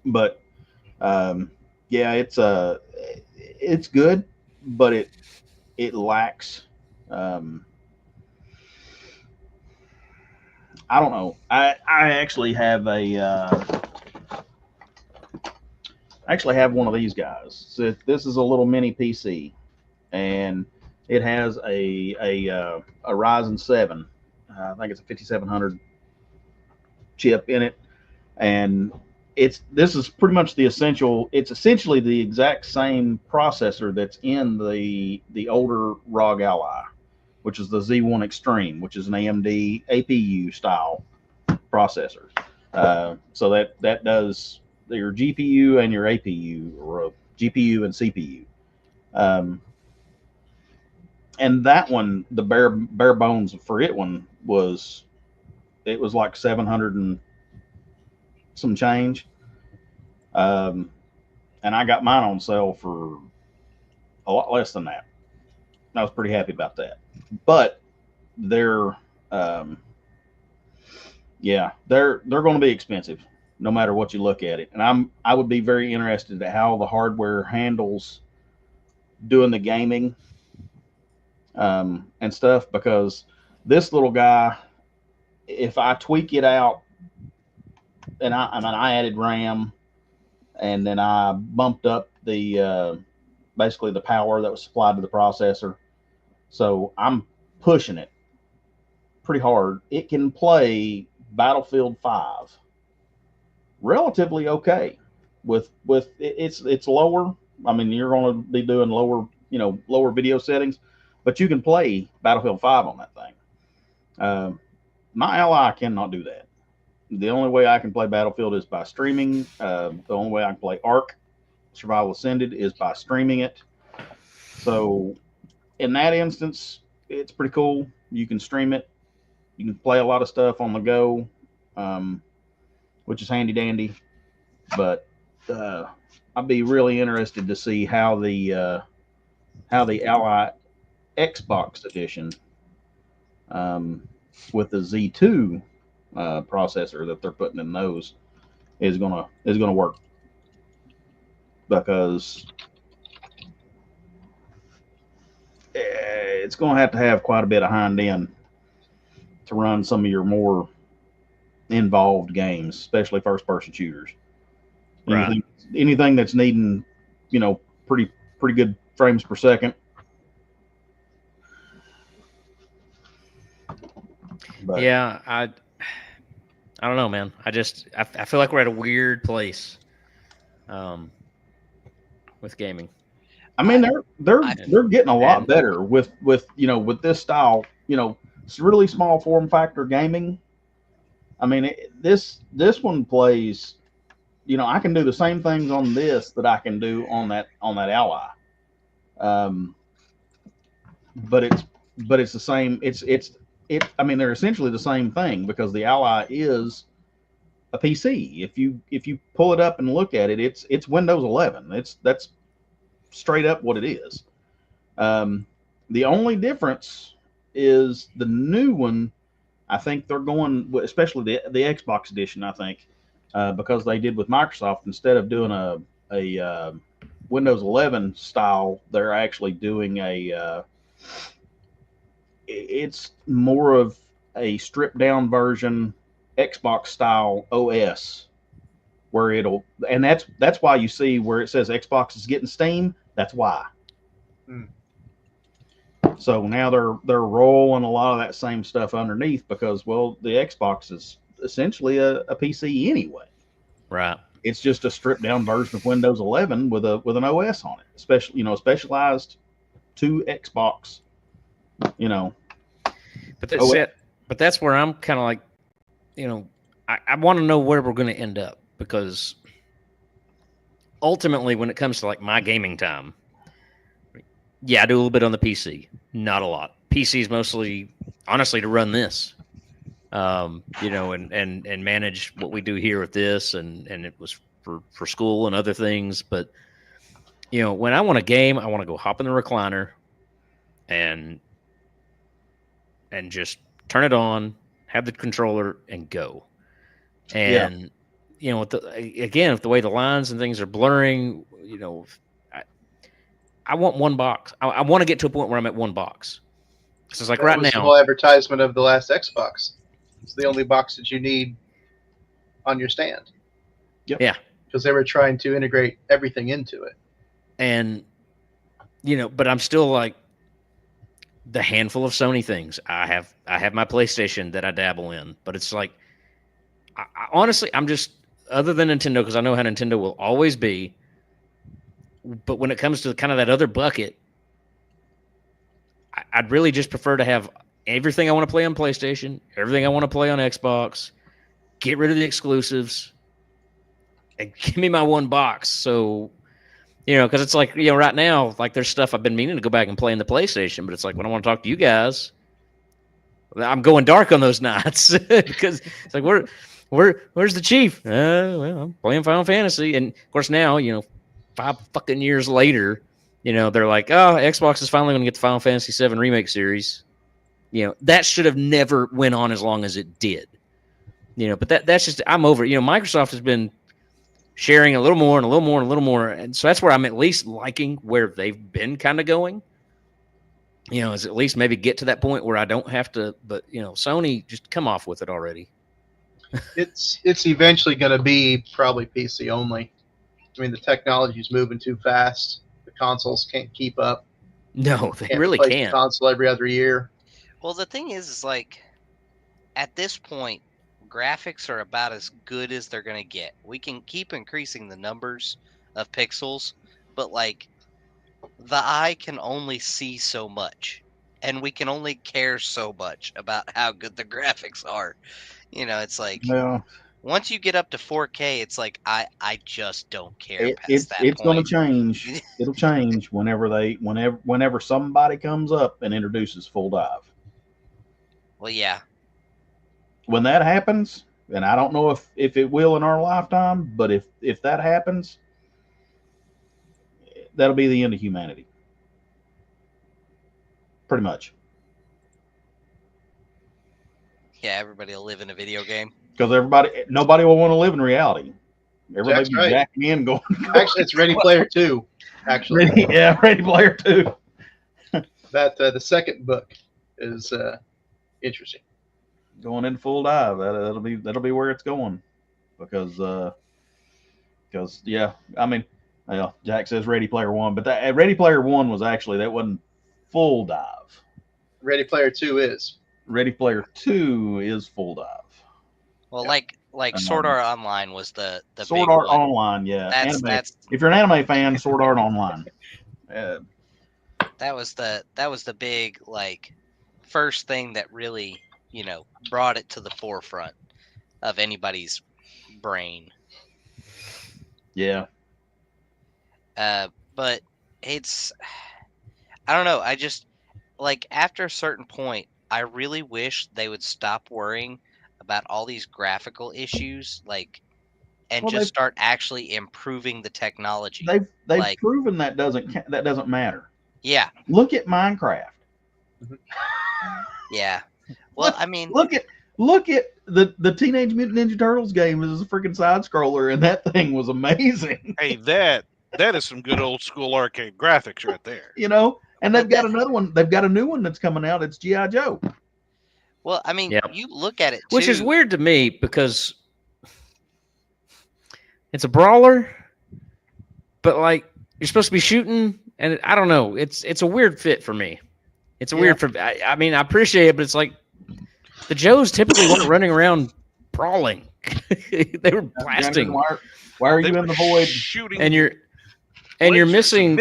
But it's good, but it lacks. I don't know. I actually have one of these guys. So this is a little mini PC, and it has a Ryzen 7. I think it's a 5700 chip in it, and this is pretty much the essential. It's essentially the exact same processor that's in the older ROG Ally, which is the Z1 Extreme, which is an AMD APU style processor. So that does your GPU and your APU, or GPU and CPU. And that one, the bare bones for it one was like $750 some change. And I got mine on sale for a lot less than that. I was pretty happy about that. But they're going to be expensive no matter what you look at it. And I would be very interested at how the hardware handles doing the gaming and stuff, because this little guy, if I tweak it out and I added RAM and then I bumped up the basically the power that was supplied to the processor, so I'm pushing it pretty hard. It can play Battlefield 5 relatively okay with it's lower. I mean, you're going to be doing lower video settings, but you can play Battlefield 5 on that thing. My Ally cannot do that. The only way I can play Battlefield is by streaming. The only way I can play Ark Survival Ascended is by streaming it. So in that instance, it's pretty cool. You can stream it. You can play a lot of stuff on the go, which is handy dandy. But I'd be really interested to see how the Ally Xbox edition with the Z2 processor that they're putting in those is gonna work, because it's gonna have to have quite a bit of hind end to run some of your more involved games, especially first person shooters. Right. Anything that's needing, pretty good frames per second. But Yeah, I don't know, man. I feel like we're at a weird place with gaming. I mean, they're getting a lot better with this style. It's really small form factor gaming. I mean, this one plays. I can do the same things on this that I can do on that Ally. But it's the same. I mean, they're essentially the same thing, because the Ally is a PC. If you pull it up and look at it, it's Windows 11. That's straight up what it is. The only difference is the new one. I think they're going, especially the Xbox edition. I think because they did with Microsoft, instead of doing a Windows 11 style, they're actually doing it's more of a stripped down version Xbox style OS, where and that's why you see where it says Xbox is getting Steam. That's why. So now they're rolling a lot of that same stuff underneath, because, well, the Xbox is essentially a PC anyway. Right. It's just a stripped down version of Windows 11 with an OS on it, especially specialized to Xbox. But that's it. But that's where I'm kind of like, I want to know where we're going to end up, because ultimately, when it comes to like my gaming time, yeah, I do a little bit on the PC, not a lot. PC is mostly, honestly, to run this, and manage what we do here with this, and it was for school and other things. But when I want a game, I want to go hop in the recliner and just turn it on, have the controller, and go. And with the way the lines and things are blurring, I want one box. I want to get to a point where I'm at one box. So it's like right now. The whole advertisement of the last Xbox. It's the only box that you need on your stand. Yep. Yeah. Because they were trying to integrate everything into it. And but I'm still like, the handful of Sony things. I have my PlayStation that I dabble in, but it's like, I honestly, I'm just, other than Nintendo, because I know how Nintendo will always be. But when it comes to kind of that other bucket, I'd really just prefer to have everything I want to play on PlayStation, everything I want to play on Xbox, get rid of the exclusives, and give me my one box. So, because it's like, right now, like there's stuff I've been meaning to go back and play in the PlayStation, but it's like when I want to talk to you guys, I'm going dark on those nights because it's like Where's the chief? Well, I'm playing Final Fantasy. And of course now, 5 fucking years later, they're like, oh, Xbox is finally going to get the Final Fantasy 7 remake series. That should have never went on as long as it did. But that's just, I'm over it. Microsoft has been sharing a little more and a little more and a little more. And so that's where I'm at least liking where they've been kind of going. Is at least maybe get to that point where I don't have to, but Sony, just come off with it already. It's eventually going to be probably PC only. I mean, the technology's moving too fast. The consoles can't keep up. No, they Can't really replace can't. The console every other year. Well, the thing is like, at this point, graphics are about as good as they're going to get. We can keep increasing the numbers of pixels, but like, the eye can only see so much, and we can only care so much about how good the graphics are. It's like, Well, once you get up to 4K, it's like I just don't care past it's that it's going to point. change. It'll change whenever somebody comes up and introduces full dive. Well, yeah, When that happens, and I don't know if it will in our lifetime, but if that happens, that'll be the end of humanity. Pretty much. yeah, everybody will live in a video game. Because nobody will want to live in reality. Everybody Jack's be right. jacking in, going. Actually, it's Ready Player 2. Actually, Ready Player 2. that the second book is interesting. Going in full dive. That'll be where it's going, because yeah, I mean, well, Jack says Ready Player 1, but that Ready Player 1 was actually, that wasn't full dive. Ready Player 2 is. Ready Player 2 is full dive. Well, Yeah. like Sword Art Online was the Sword big Art one. Online, yeah. That's If you're an anime fan, Sword Art Online. that was the big like first thing that really brought it to the forefront of anybody's brain. Yeah. But it's, I don't know. I just, like, after a certain point, I really wish they would stop worrying about all these graphical issues, like, and Well, just start actually improving the technology. They've like, proven that doesn't matter. Yeah. Look at Minecraft. Yeah. Well, I mean, look at the Teenage Mutant Ninja Turtles game is a freaking side scroller, and that thing was amazing. Hey, that is some good old school arcade graphics right there. And they've got another one. They've got a new one that's coming out. It's G.I. Joe. well, I mean, you look at it too, which is weird to me because it's a brawler, but like you're supposed to be shooting, and I don't know. It's a weird fit for me. It's a weird for. I mean, I appreciate it, but it's like the Joes typically weren't running around brawling. They were blasting. Why are you in the void shooting? And you're missing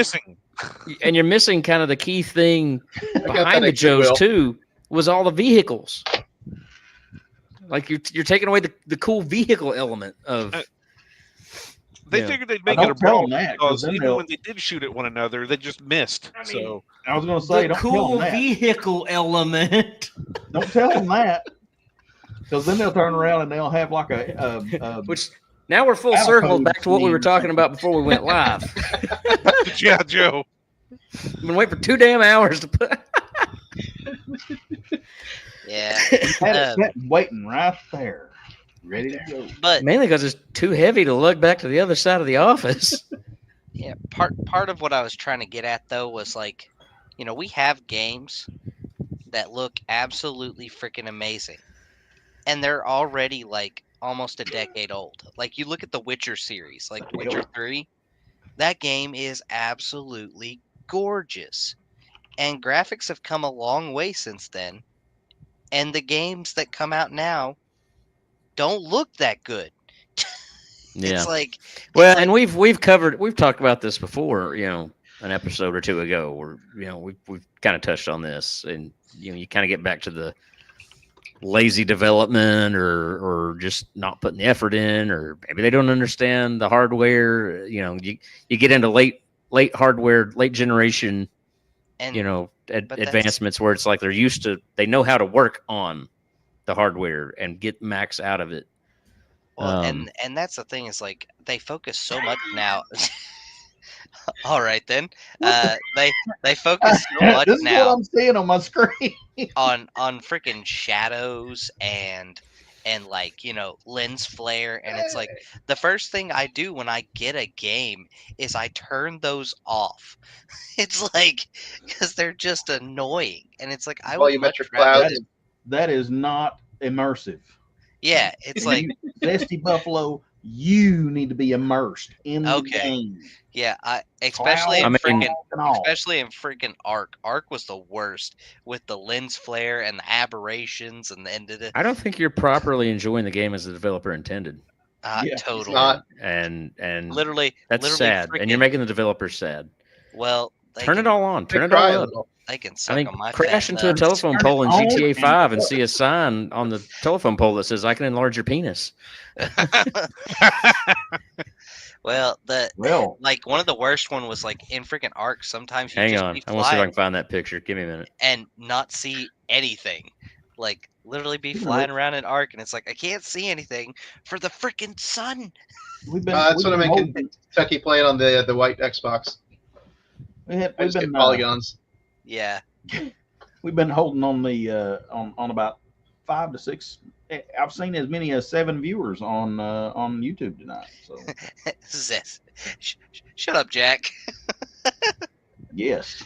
and you're missing kind of the key thing behind the Joes too, was all the vehicles. Like you're taking away the cool vehicle element of. They figured they'd make it a brawl because even they'll... when they did shoot at one another, they just missed. I mean, I was going to say, the don't cool tell them that. vehicle element. Don't tell them that, because then they'll turn around and they'll have like a which now we're full circle back to what we were talking about before we went live. Yeah, Joe. I've been waiting for 2 damn hours to put. Yeah. Had it set waiting right there. Ready to go. But mainly because it's too heavy to lug back to the other side of the office. yeah, part of what I was trying to get at though was like, we have games that look absolutely freaking amazing, and they're already like almost a decade old. Like you look at the Witcher series, like Witcher 3, that game is absolutely gorgeous, and graphics have come a long way since then, and the games that come out now don't look that good. Yeah. And we've talked about this before, an episode or two ago where, we've kind of touched on this, and, you kind of get back to the lazy development or just not putting the effort in, or maybe they don't understand the hardware. You get into late hardware, late generation, advancements where it's like they know how to work on the hardware and get max out of it. Well, and that's the thing is like they focus so much now. All right then. They focus so much This is what now I'm seeing on my screen. on freaking shadows and like, you know, lens flare, and it's like the first thing I do when I get a game is I turn those off. It's like because they're just annoying, and it's like I would much Volumetric rather. clouds. That is not immersive. Yeah, it's like Zesty Buffalo, you need to be immersed in the Okay. game. yeah, especially Clouds, in freaking and all. especially in freaking Arc. Arc was the worst with the lens flare and the aberrations and the I don't think you're properly enjoying the game as the developer intended, Yeah, it's totally. not. and Literally, that's literally sad. And you're freaking- making the developers sad. Well, they Turn can, it all on. They Turn it cry all a up. little. They can I suck mean, on my crash fat into a nuts. telephone Turn pole it in on GTA and 5 and look. see a sign on the telephone pole that says, "I can enlarge your penis." Well, Well, like one of the worst one was like in freaking Arc. Sometimes you Hang just on. be I want to see if I flying can find that picture. Give me a minute. and not see anything. Like literally be Speaking of flying which- around in Arc, and it's like I can't see anything for the freaking sun. we've been. That's we've what I'm been making holding- Tucky playing on the white Xbox. I We've just get been polygons. Yeah. we've been holding on the on about 5 to 6. I've seen as many as 7 viewers on YouTube tonight. So Zest. Shut up, Jack. yes,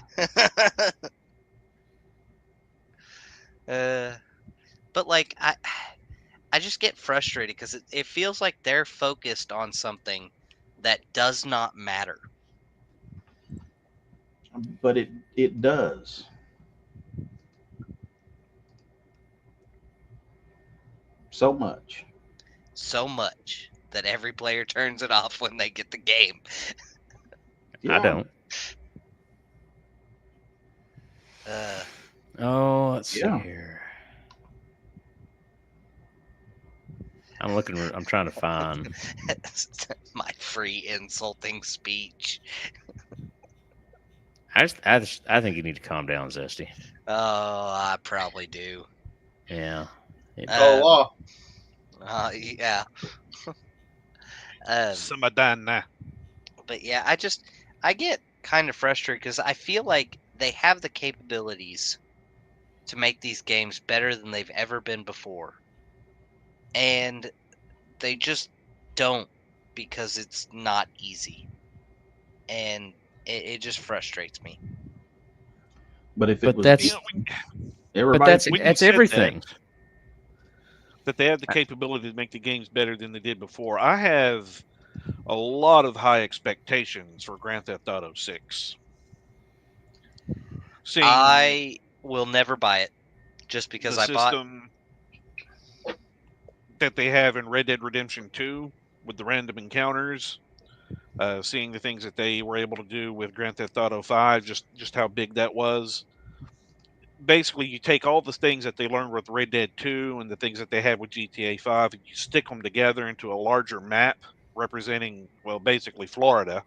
But like I just get frustrated because it feels like they're focused on something that does not matter. but it does. So much. So much that every player turns it off when they get the game. Yeah. I don't. Oh, let's Yeah. see here. I'm looking. I'm trying to find. My free insulting speech. I think you need to calm down, Zesty. Oh, I probably do. Yeah. Oh, law. Yeah. Some are done now. But yeah, I get kind of frustrated because I feel like they have the capabilities to make these games better than they've ever been before. And they just don't because it's not easy. And it just frustrates me. But if it But was, that's- You know, everybody, that's- when you That's said everything. that they have the capability to make the games better than they did before. I have a lot of high expectations for Grand Theft Auto 6. Seeing I will never buy it just because the I bought. system that they have in Red Dead Redemption 2 with the random encounters, seeing the things that they were able to do with Grand Theft Auto 5, just how big that was. Basically, you take all the things that they learned with Red Dead 2 and the things that they have with GTA 5, and you stick them together into a larger map representing, well, basically Florida.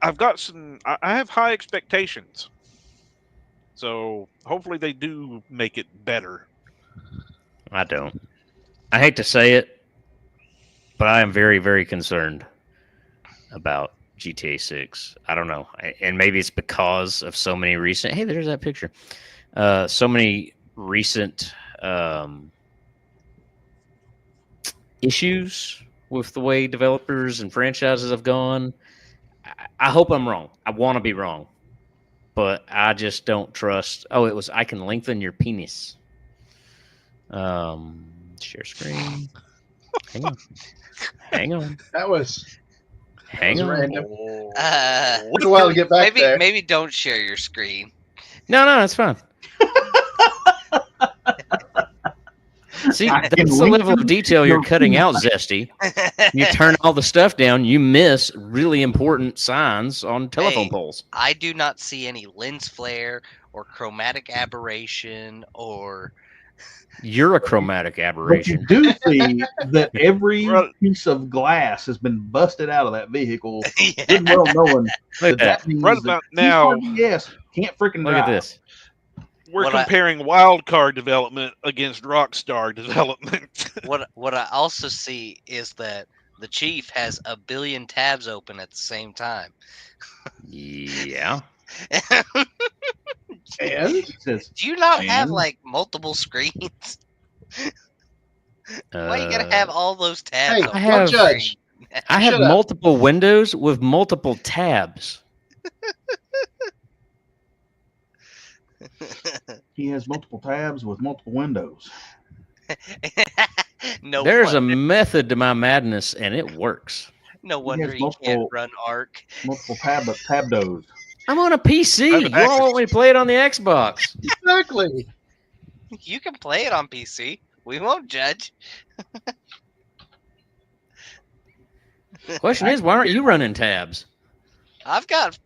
I have high expectations. So hopefully they do make it better. I don't. I hate to say it, but I am very, very concerned about GTA 6. I don't know. And maybe it's because of so many recent... Hey, there's that picture. So many recent issues with the way developers and franchises have gone. I hope I'm wrong. I want to be wrong. But I just don't trust... Oh, it was I can lengthen your penis. Share screen. Hang on. Hang on. That was Hang on. random. Uh, Took a while to get back there. maybe don't share your screen. No, it's fine. See, I that's can the level lengthen of detail you're your cutting out, Zesty. You turn all the stuff down, you miss really important signs on telephone Hey. poles. I do not see any lens flare or chromatic aberration or You're a chromatic but you aberration. do see that every Well- piece of glass has been busted out of that vehicle. Yeah. Good well knowing Look at that. that means Right that about now- yes, can't freaking Look drive. at this. We're What comparing Wildcard development against Rockstar development. what I also see is that the Chief has a billion tabs open at the same time. Yeah. And He says, Do you not have And? like multiple screens? Why you gotta have Uh, all those tabs? hey, on I one don't have- judge. screen? I have Shut up. multiple windows with multiple tabs. he has multiple tabs with multiple windows. No There's a wonder, method to my madness, and it works. no wonder has you can't multiple- run Arc. Multiple tabdos. I'm on a PC. I'm You all want me to play it on the Xbox? Exactly. You can play it on PC. We won't judge. Question is, why aren't you running tabs? I've got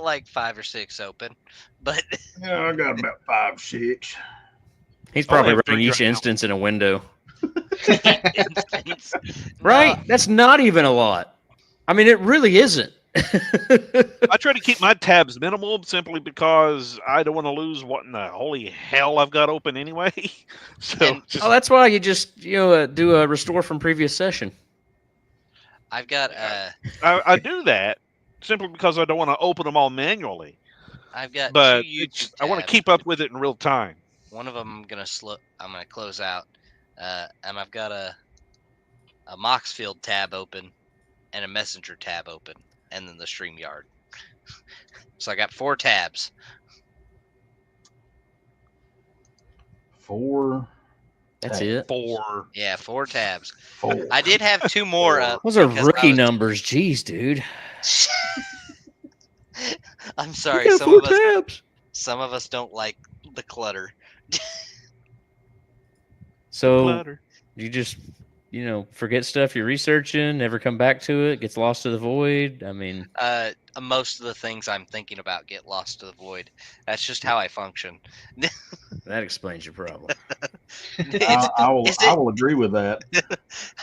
like 5 or 6 open, but Yeah, I got about 5, 6. He's I only probably have running 3 each right now. instance in a window. instance. Right? No, That's not even a lot. I mean, it really isn't. I try to keep my tabs minimal simply because I don't want to lose what in the holy hell I've got open anyway. So And- just, Oh, that's why you just do a restore from previous session. I've got I do that simply because I don't want to open them all manually. I've got But 2 YouTube I want to tabs. keep up with it in real time. One of them I'm gonna close out, and I've got a Moxfield tab open, and a Messenger tab open, and then the StreamYard. So I got 4 tabs. 4. That's Hey. it. 4. Yeah, 4 tabs. 4. I did have 2 more up. Those are because I rookie was- numbers. Jeez, dude. I'm sorry. You got 4 tabs. Some of us don't like the clutter. So Clutter. you just forget stuff you're researching, never come back to it, gets lost to the void. I mean, Most of the things I'm thinking about get lost to the void. That's just how I function. that explains your problem. I will agree with that.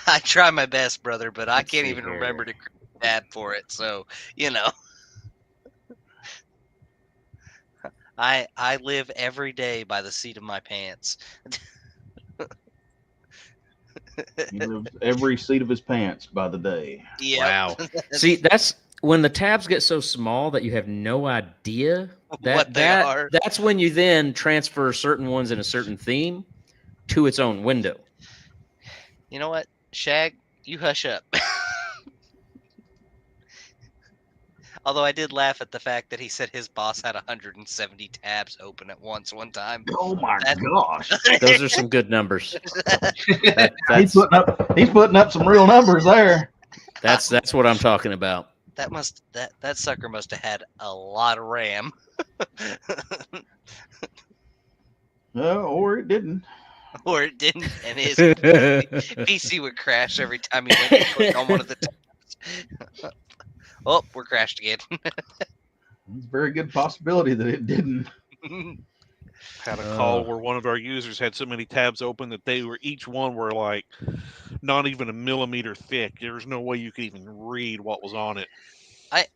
I try my best, brother, but I Let's can't see even here. remember to create a tab for it. So, I live every day by the seat of my pants. He lives every seat of his pants by the day. Yeah. Wow. See, that's when the tabs get so small that you have no idea What they are. That's when you then transfer certain ones in a certain theme to its own window. You know what, Shag? You hush up. Although I did laugh at the fact that he said his boss had 170 tabs open at once one time. Oh my That- gosh. Those are some good numbers. He's putting up some real numbers there. That's what I'm talking about. That sucker must have had a lot of RAM. Or it didn't. Or it didn't, and his PC would crash every time he went to click on one of the tabs. Oh, we're crashed again. It's a very good possibility that it didn't. Had a call where one of our users had so many tabs open that each one were like not even a millimeter thick. There was no way you could even read what was on it. I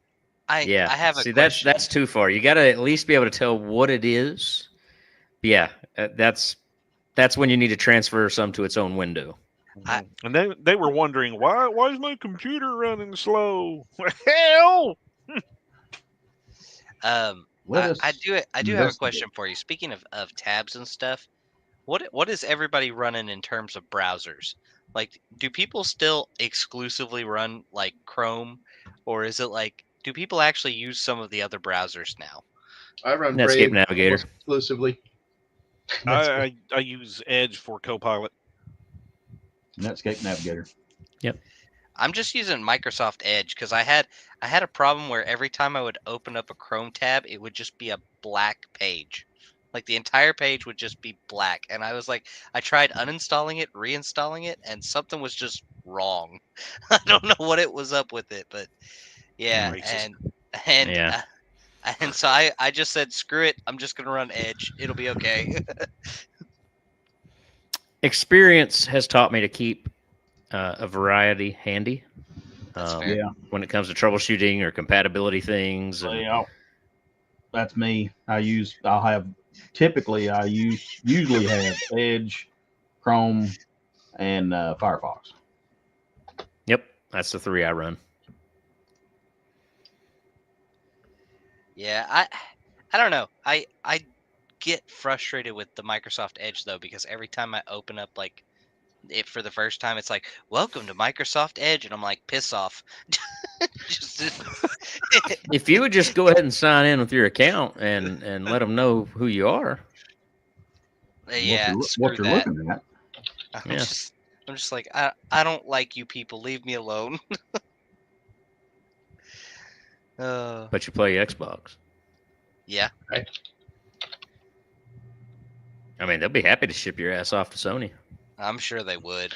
have a See, question. that's too far. You got to at least be able to tell what it is. But yeah, that's when you need to transfer some to its own window. And they were wondering why is my computer running slow? Hell, I do have a investigate. question for you. Speaking of tabs and stuff, what is everybody running in terms of browsers? Like, do people still exclusively run like Chrome, or is it like, do people actually use some of the other browsers now? I run Netscape Brave Navigator. almost exclusively. I use Edge for Copilot. Netscape Navigator. I'm just using Microsoft Edge because I had a problem where every time I would open up a Chrome tab, it would just be a black page. Like the entire page would just be black. And I was like, I tried uninstalling it, reinstalling it, and something was just wrong. I don't know what it was up with it, but yeah. Racist. And Yeah. and so I just said, screw it. I'm just gonna run Edge. It'll be okay. Experience has taught me to keep a variety handy. That's fair. Yeah. When it comes to troubleshooting or compatibility things. So, and- yeah, that's me. I'll have typically I usually have Edge, Chrome, and Firefox. Yep, that's the 3 I run. Yeah, I don't know. I get frustrated with the Microsoft Edge though, because every time I open up like it for the first time, it's like, "Welcome to Microsoft Edge," and I'm like, "Piss off." just, If you would just go ahead and sign in with your account and let them know who you are. yeah, what screw you're that. looking at. I'm Yeah. just like, I don't like you people. Leave me alone. But you play Xbox. Yeah. Right. I mean, they'll be happy to ship your ass off to Sony. I'm sure they would.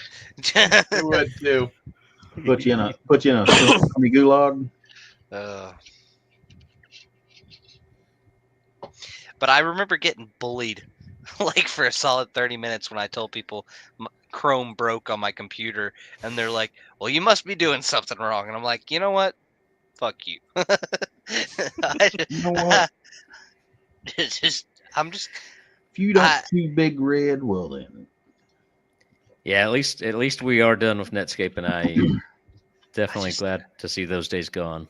They would too. Put you in a Sony gulag. But I remember getting bullied like for a solid 30 minutes when I told people Chrome broke on my computer, and they're like, "Well, you must be doing something wrong." And I'm like, "You know what? Fuck you." You know what? It's just, I'm just, If you don't see Big Red, well then. Yeah, at least we are done with Netscape and IE. Definitely glad to see those days gone.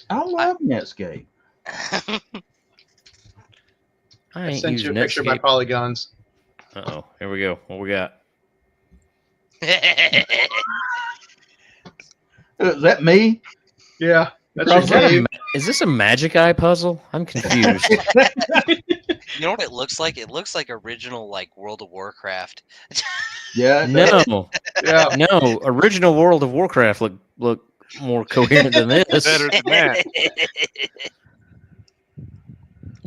I love Netscape. I I ain't sent used you a picture of my Netscape. polygons. Uh-oh, here we go. What we got? Is that me? Yeah, that's Is your that Dave. Is this a Magic Eye puzzle? I'm confused. You know what it looks like? It looks like original like World of Warcraft. Yeah. No, Yeah, no. Original World of Warcraft look more coherent than this. Better than that.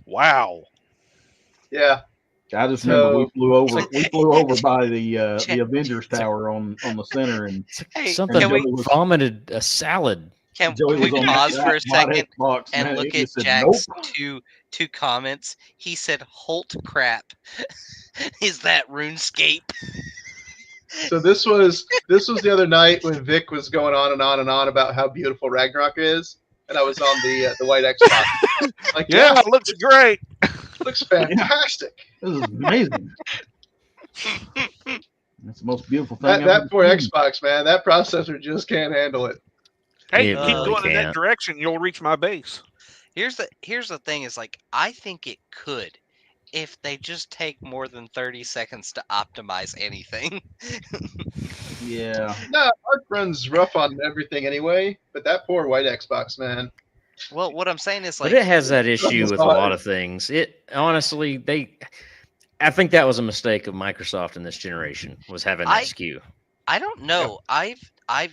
Wow. yeah. I just So- remember we flew over by the Avengers Tower on the center, and Hey, Something can we vomited a salad. can Joey we was on pause that for a second Xbox, and man, look it at just said, Jack's nope. two comments? He said, "Holt crap." Is that RuneScape? So this was the other night when Vic was going on and on and on about how beautiful Ragnarok is, and I was on the white Xbox. Like, Yeah, it looks great. looks fantastic. This is amazing. That's the most beautiful thing I've That ever poor seen. Xbox, man, that processor just can't handle it. Hey, It keep really going in that can't. direction, you'll reach my base. Here's the thing: is like I think it could, if they just take more than 30 seconds to optimize anything. Yeah. No, Arc runs rough on everything anyway, but that poor white Xbox, man. Well, what I'm saying is But like it has that issue with a lot of things. It honestly, I think that was a mistake of Microsoft in this generation, was having that SKU. I don't know. I've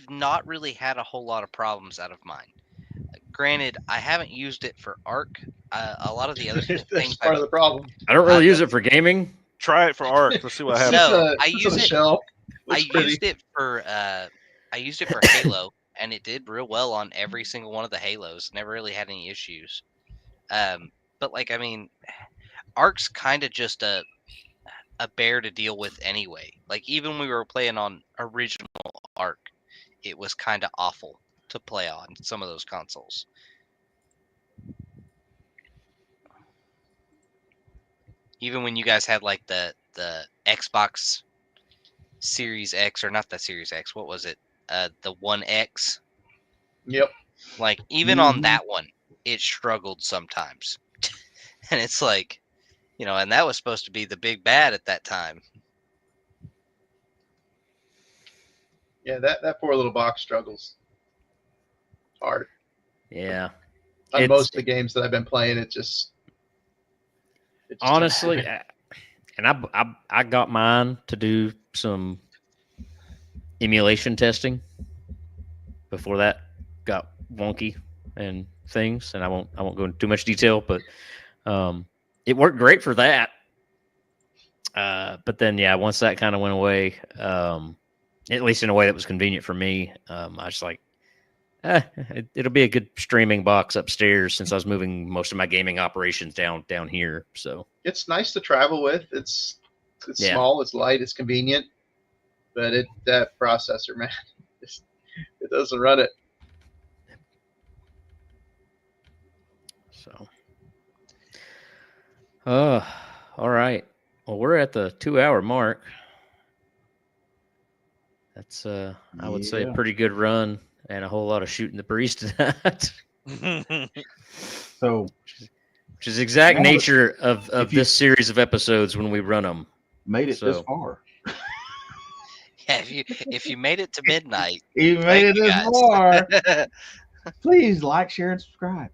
not really had a whole lot of problems out of mine. Granted, I haven't used it for Arc. A lot of the other That's things part of the problem. I don't really use it for gaming. Try it for Arc. Let's see what It's happens. just No, a- I it's use on a it- shelf. I Looks pretty. used it for Halo, and it did real well on every single one of the Halos. Never really had any issues. But like, I mean, Arc's kind of just a bear to deal with anyway. Like, even when we were playing on original Arc, it was kind of awful to play on some of those consoles. Even when you guys had like the Xbox Series X, or not the Series X, what was it? The One X. Yep. Like, even on that one, it struggled sometimes. And it's like, and that was supposed to be the big bad at that time. Yeah, that poor little box struggles hard. Yeah. On It's- most of the games that I've been playing, it just Honestly, and I got mine to do some emulation testing before that got wonky and things, and I won't go into too much detail, but it worked great for that. But then, yeah, once that kind of went away, at least in a way that was convenient for me, I was like, it'll be a good streaming box upstairs, since I was moving most of my gaming operations down here. So it's nice to travel with. It's Yeah. small, it's light, it's convenient, but that processor, man, it doesn't run it. So, All right. Well, we're at the 2-hour mark. That's I would say a Yeah. pretty good run and a whole lot of shooting the breeze tonight. So Which is the exact Now that- nature of if you- this series of episodes when we run them. made it this So- far. Yeah, if you made it to midnight, You Thank made it you, this guys. far. Please like, share, and subscribe.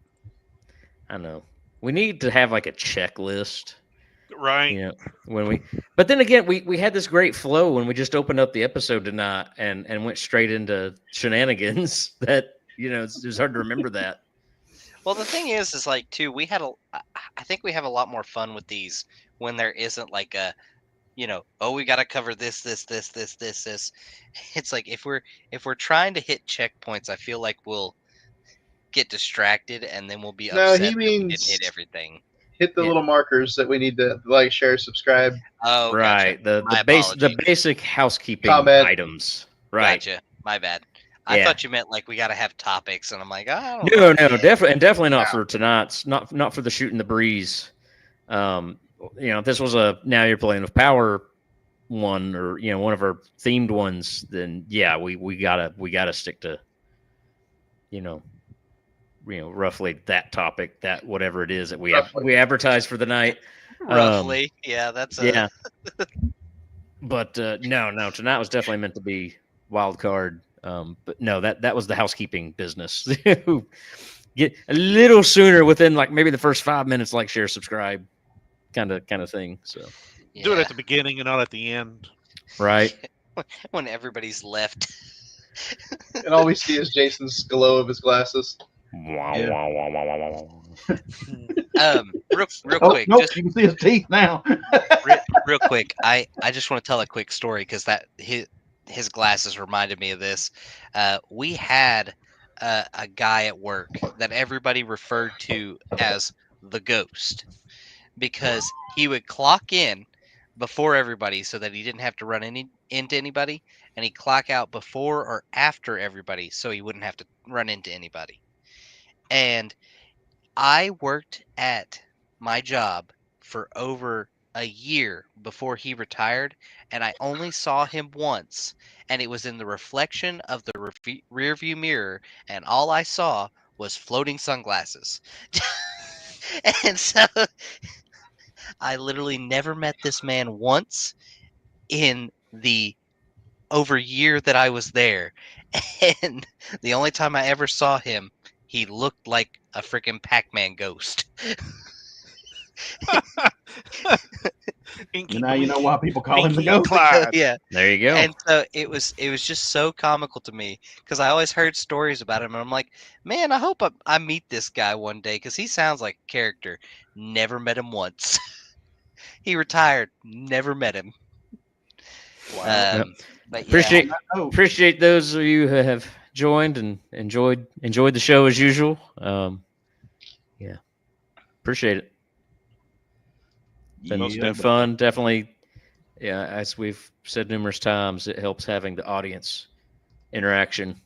I know. We need to have like a checklist. Right. You know, but then again, we had this great flow when we just opened up the episode tonight and went straight into shenanigans that, it was hard to remember that. Well, the thing is like too, I think we have a lot more fun with these when there isn't like a, we got to cover this. It's like if we're trying to hit checkpoints, I feel like we'll get distracted and then we'll be No, upset he that we means- didn't hit everything. Hit the Yeah. little markers that we need to like, share, subscribe. Oh, Right. Gotcha. My The apologies. basic housekeeping Comment. items. Right. Gotcha. My bad. I Yeah. thought you meant like we got to have topics, and I'm like, I don't No, know. definitely not for tonight's. Not for the shooting the breeze. If this was a now you're playing with power one or one of our themed ones, then yeah, we gotta stick to roughly that topic, that whatever it is that we advertise for the night. Roughly, yeah, that's Yeah. But no, tonight was definitely meant to be wild card. But no, that was the housekeeping business. Get a little sooner within like maybe the first 5 minutes, like, share, subscribe, kind of thing. So Do it yeah, at the beginning and not at the end. right. when everybody's left. And all we see is Jason's glow of his glasses. Yeah. Real Oh, quick, nope, just you can see his teeth now. real quick. I just want to tell a quick story because that his glasses reminded me of this. We had a guy at work that everybody referred to as the ghost because he would clock in before everybody so that he didn't have to run into anybody, and he'd clock out before or after everybody so he wouldn't have to run into anybody. And I worked at my job for over a year before he retired, and I only saw him once, and it was in the reflection of the rear view mirror, and all I saw was floating sunglasses. And so I literally never met this man once in the over year that I was there. And the only time I ever saw him, he looked like a freaking Pac-Man ghost. Inky Now you know Blinky, why people call him the Pinky ghost. Clyde. Yeah. There you go. And so it was just so comical to me because I always heard stories about him, and I'm like, man, I hope I meet this guy one day because he sounds like a character. Never met him once. He retired. Never met him. Wow. But yeah, Appreciate Oh, appreciate those of you who have joined and enjoyed the show as usual. Yeah, appreciate it. It's been fun. Definitely, yeah. As we've said numerous times, it helps having the audience interaction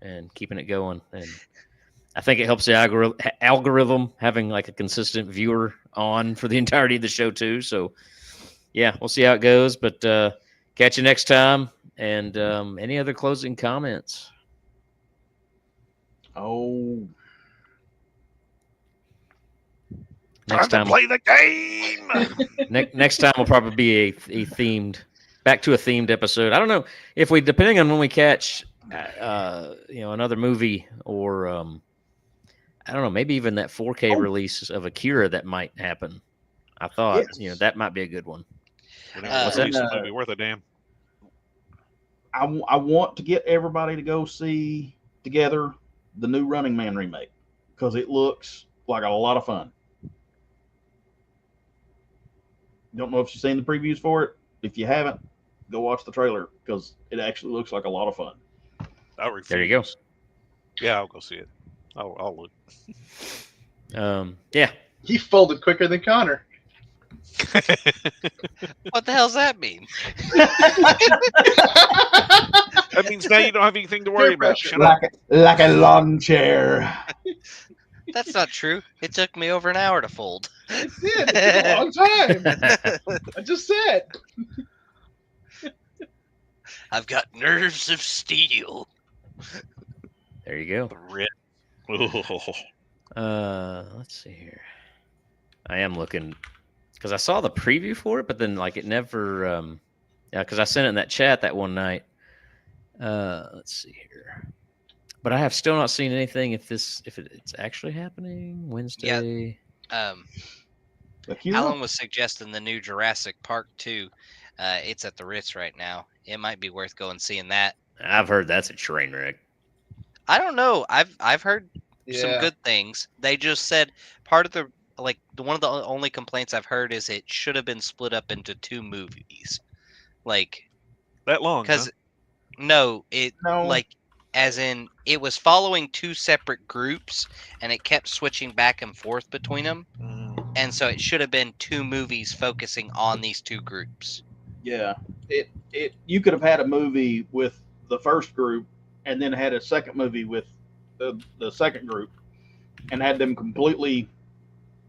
and keeping it going. And I think it helps the algorithm having like a consistent viewer on for the entirety of the show too. So yeah, we'll see how it goes. But catch you next time. And any other closing comments? Oh, Next Time time, to play the game. next time will probably be a themed, back to a themed episode. I don't know if we, depending on when we catch, another movie or I don't know, maybe even that 4K release of Akira that might happen. I thought, Yes. that might be a good one. What's Release that? a movie worth a damn. I want to get everybody to go see together the new Running Man remake because it looks like a lot of fun. Don't know if you've seen the previews for it. If you haven't, go watch the trailer because it actually looks like a lot of fun. I'll refuse. There you go. Yeah, I'll go see it. I'll look. Yeah. He folded quicker than Connor. what the hell's that mean? That means now you don't have anything to worry Peer about. pressure. Shut up. Like a lawn chair. That's not true. It took me over an hour to fold. It did. It took a long time. I just said. I've got nerves of steel. There you go. The red. Let's see here. I am looking because I saw the preview for it, but then like it never. Yeah, because I sent it in that chat that one night. Let's see here. But I have still not seen anything if it's actually happening Wednesday. Alan was suggesting the new Jurassic Park 2. It's at the Ritz right now. It might be worth going seeing that. I've heard that's a train wreck. I don't know. I've heard some Yeah. good things. They just said part of the one of the only complaints I've heard is it should have been split up into 2 movies. Like That long? because Huh? like as in it was following 2 separate groups and it kept switching back and forth between them. And so it should have been 2 movies focusing on these 2 groups. Yeah, you could have had a movie with the first group and then had a second movie with the second group and had them completely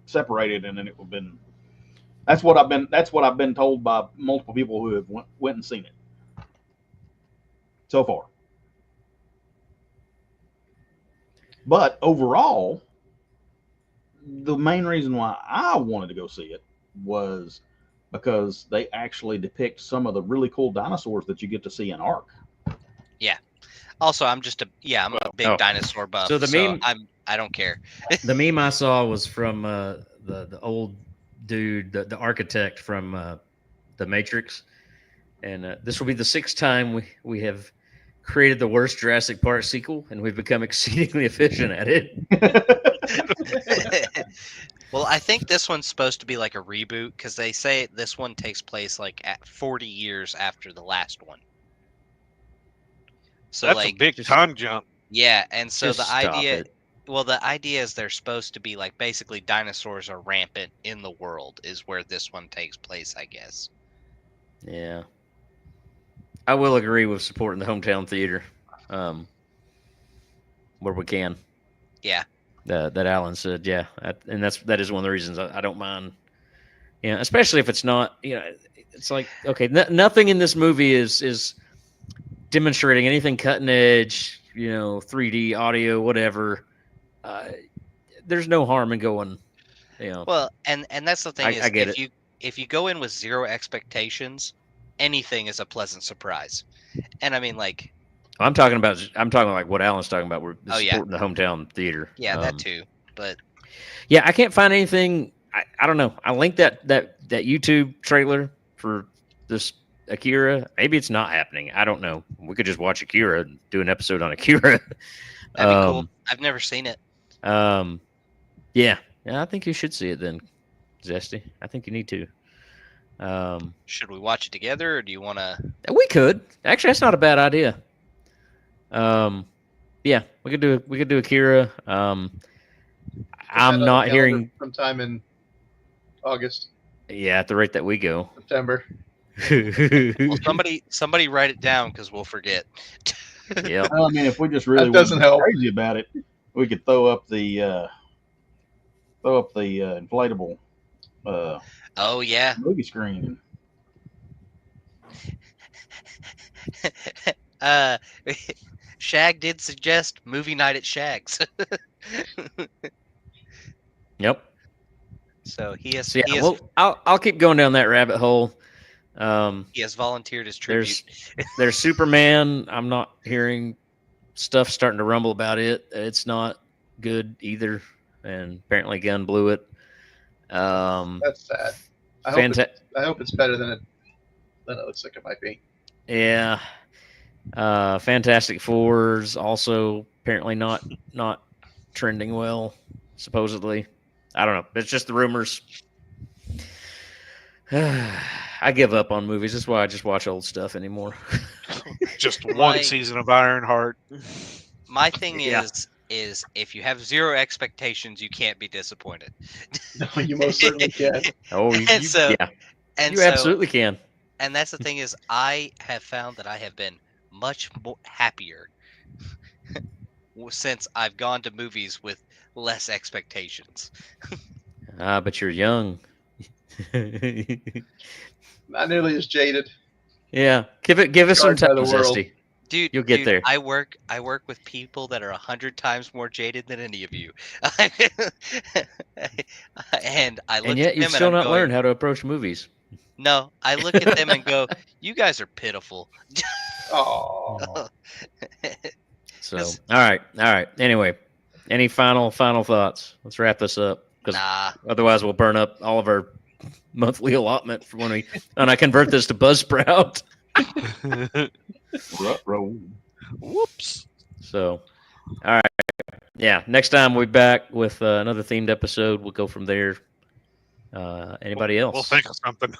separated, and then it would have been. That's what I've been told by multiple people who have went and seen it so far. But overall, the main reason why I wanted to go see it was because they actually depict some of the really cool dinosaurs that you get to see in Ark. Also, I'm a big dinosaur buff. So the meme, I don't care. the meme I saw was from the old dude, the architect from the Matrix, and this will be the 6th time we have created the worst Jurassic Park sequel, and we've become exceedingly efficient at it. Well, I think this one's supposed to be like a reboot because they say this one takes place like at 40 years after the last one. So That's like a big time jump. yeah, and so Just the stop idea it. well the idea is they're supposed to be like basically dinosaurs are rampant in the world is where this one takes place, I guess. Yeah, I will agree with supporting the hometown theater, where we can. Yeah. That Alan said, yeah, and that is one of the reasons I don't mind. Yeah, especially if it's not, it's like okay, nothing in this movie is demonstrating anything cutting edge, 3D audio, whatever. There's no harm in going, Well, and that's the thing I is get if you go in with 0 expectations, anything is a pleasant surprise. And I mean like I'm talking like what Alan's talking about. We're yeah. supporting the hometown theater. yeah, that too. But Yeah, I can't find anything. I don't know. I linked that YouTube trailer for this Akira. Maybe it's not happening. I don't know. We could just watch Akira and do an episode on Akira. that'd be cool. I've never seen it. Yeah, I think you should see it then, Zesty. I think you need to. Should we watch it together, or do you want to? We could. Actually, that's not a bad idea. Yeah, we could do Akira. I'm not hearing sometime in August, Yeah, at the rate that we go. September. Well, somebody write it down because we'll forget. Yeah. I mean, if we just really That doesn't wasn't help. crazy about it, we could throw up the inflatable Oh yeah. movie screen. Shag did suggest movie night at Shag's. Yep. So he has. So yeah, I'll keep going down that rabbit hole. He has volunteered as tribute. There's Superman. I'm not hearing stuff starting to rumble about it. It's not good either, and apparently Gunn blew it. That's sad. I hope it's better than it looks like it might be. Yeah. Fantastic Four's also apparently not trending well, supposedly. I don't know. It's just the rumors. I give up on movies. That's why I just watch old stuff anymore. Just one season of Ironheart. My thing Yeah. is if you have 0 expectations, you can't be disappointed. No, you most certainly can. Oh, And you absolutely can. And that's the thing is, I have found that I have been much more happier since I've gone to movies with less expectations. But you're young. Not nearly as jaded. Yeah, give us some Scarred by time, the world. Zesty. Dude, You'll get there. I work with people that are 100 times more jaded than any of you. And I look And at yet you've them still and I'm not going, learned how to approach movies. no, I look at them and go, you guys are pitiful. Oh, So, all right. Anyway, any final thoughts? Let's wrap this up because Nah. otherwise we'll burn up all of our monthly allotment for when I convert this to Buzzsprout. Whoops. So, all right. Yeah, next time we'll be back with another themed episode. We'll go from there. Anybody else? We'll think of something.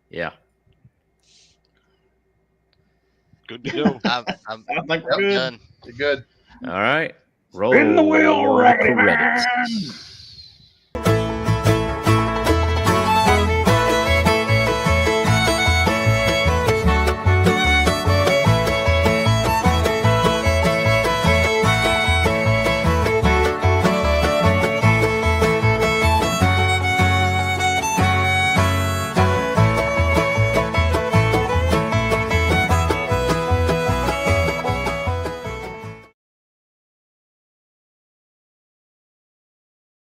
Yeah. Good to go. I'm I think we're good. done. you're good. All right. Roll Spin the wheel, the Raggedy credits. Man.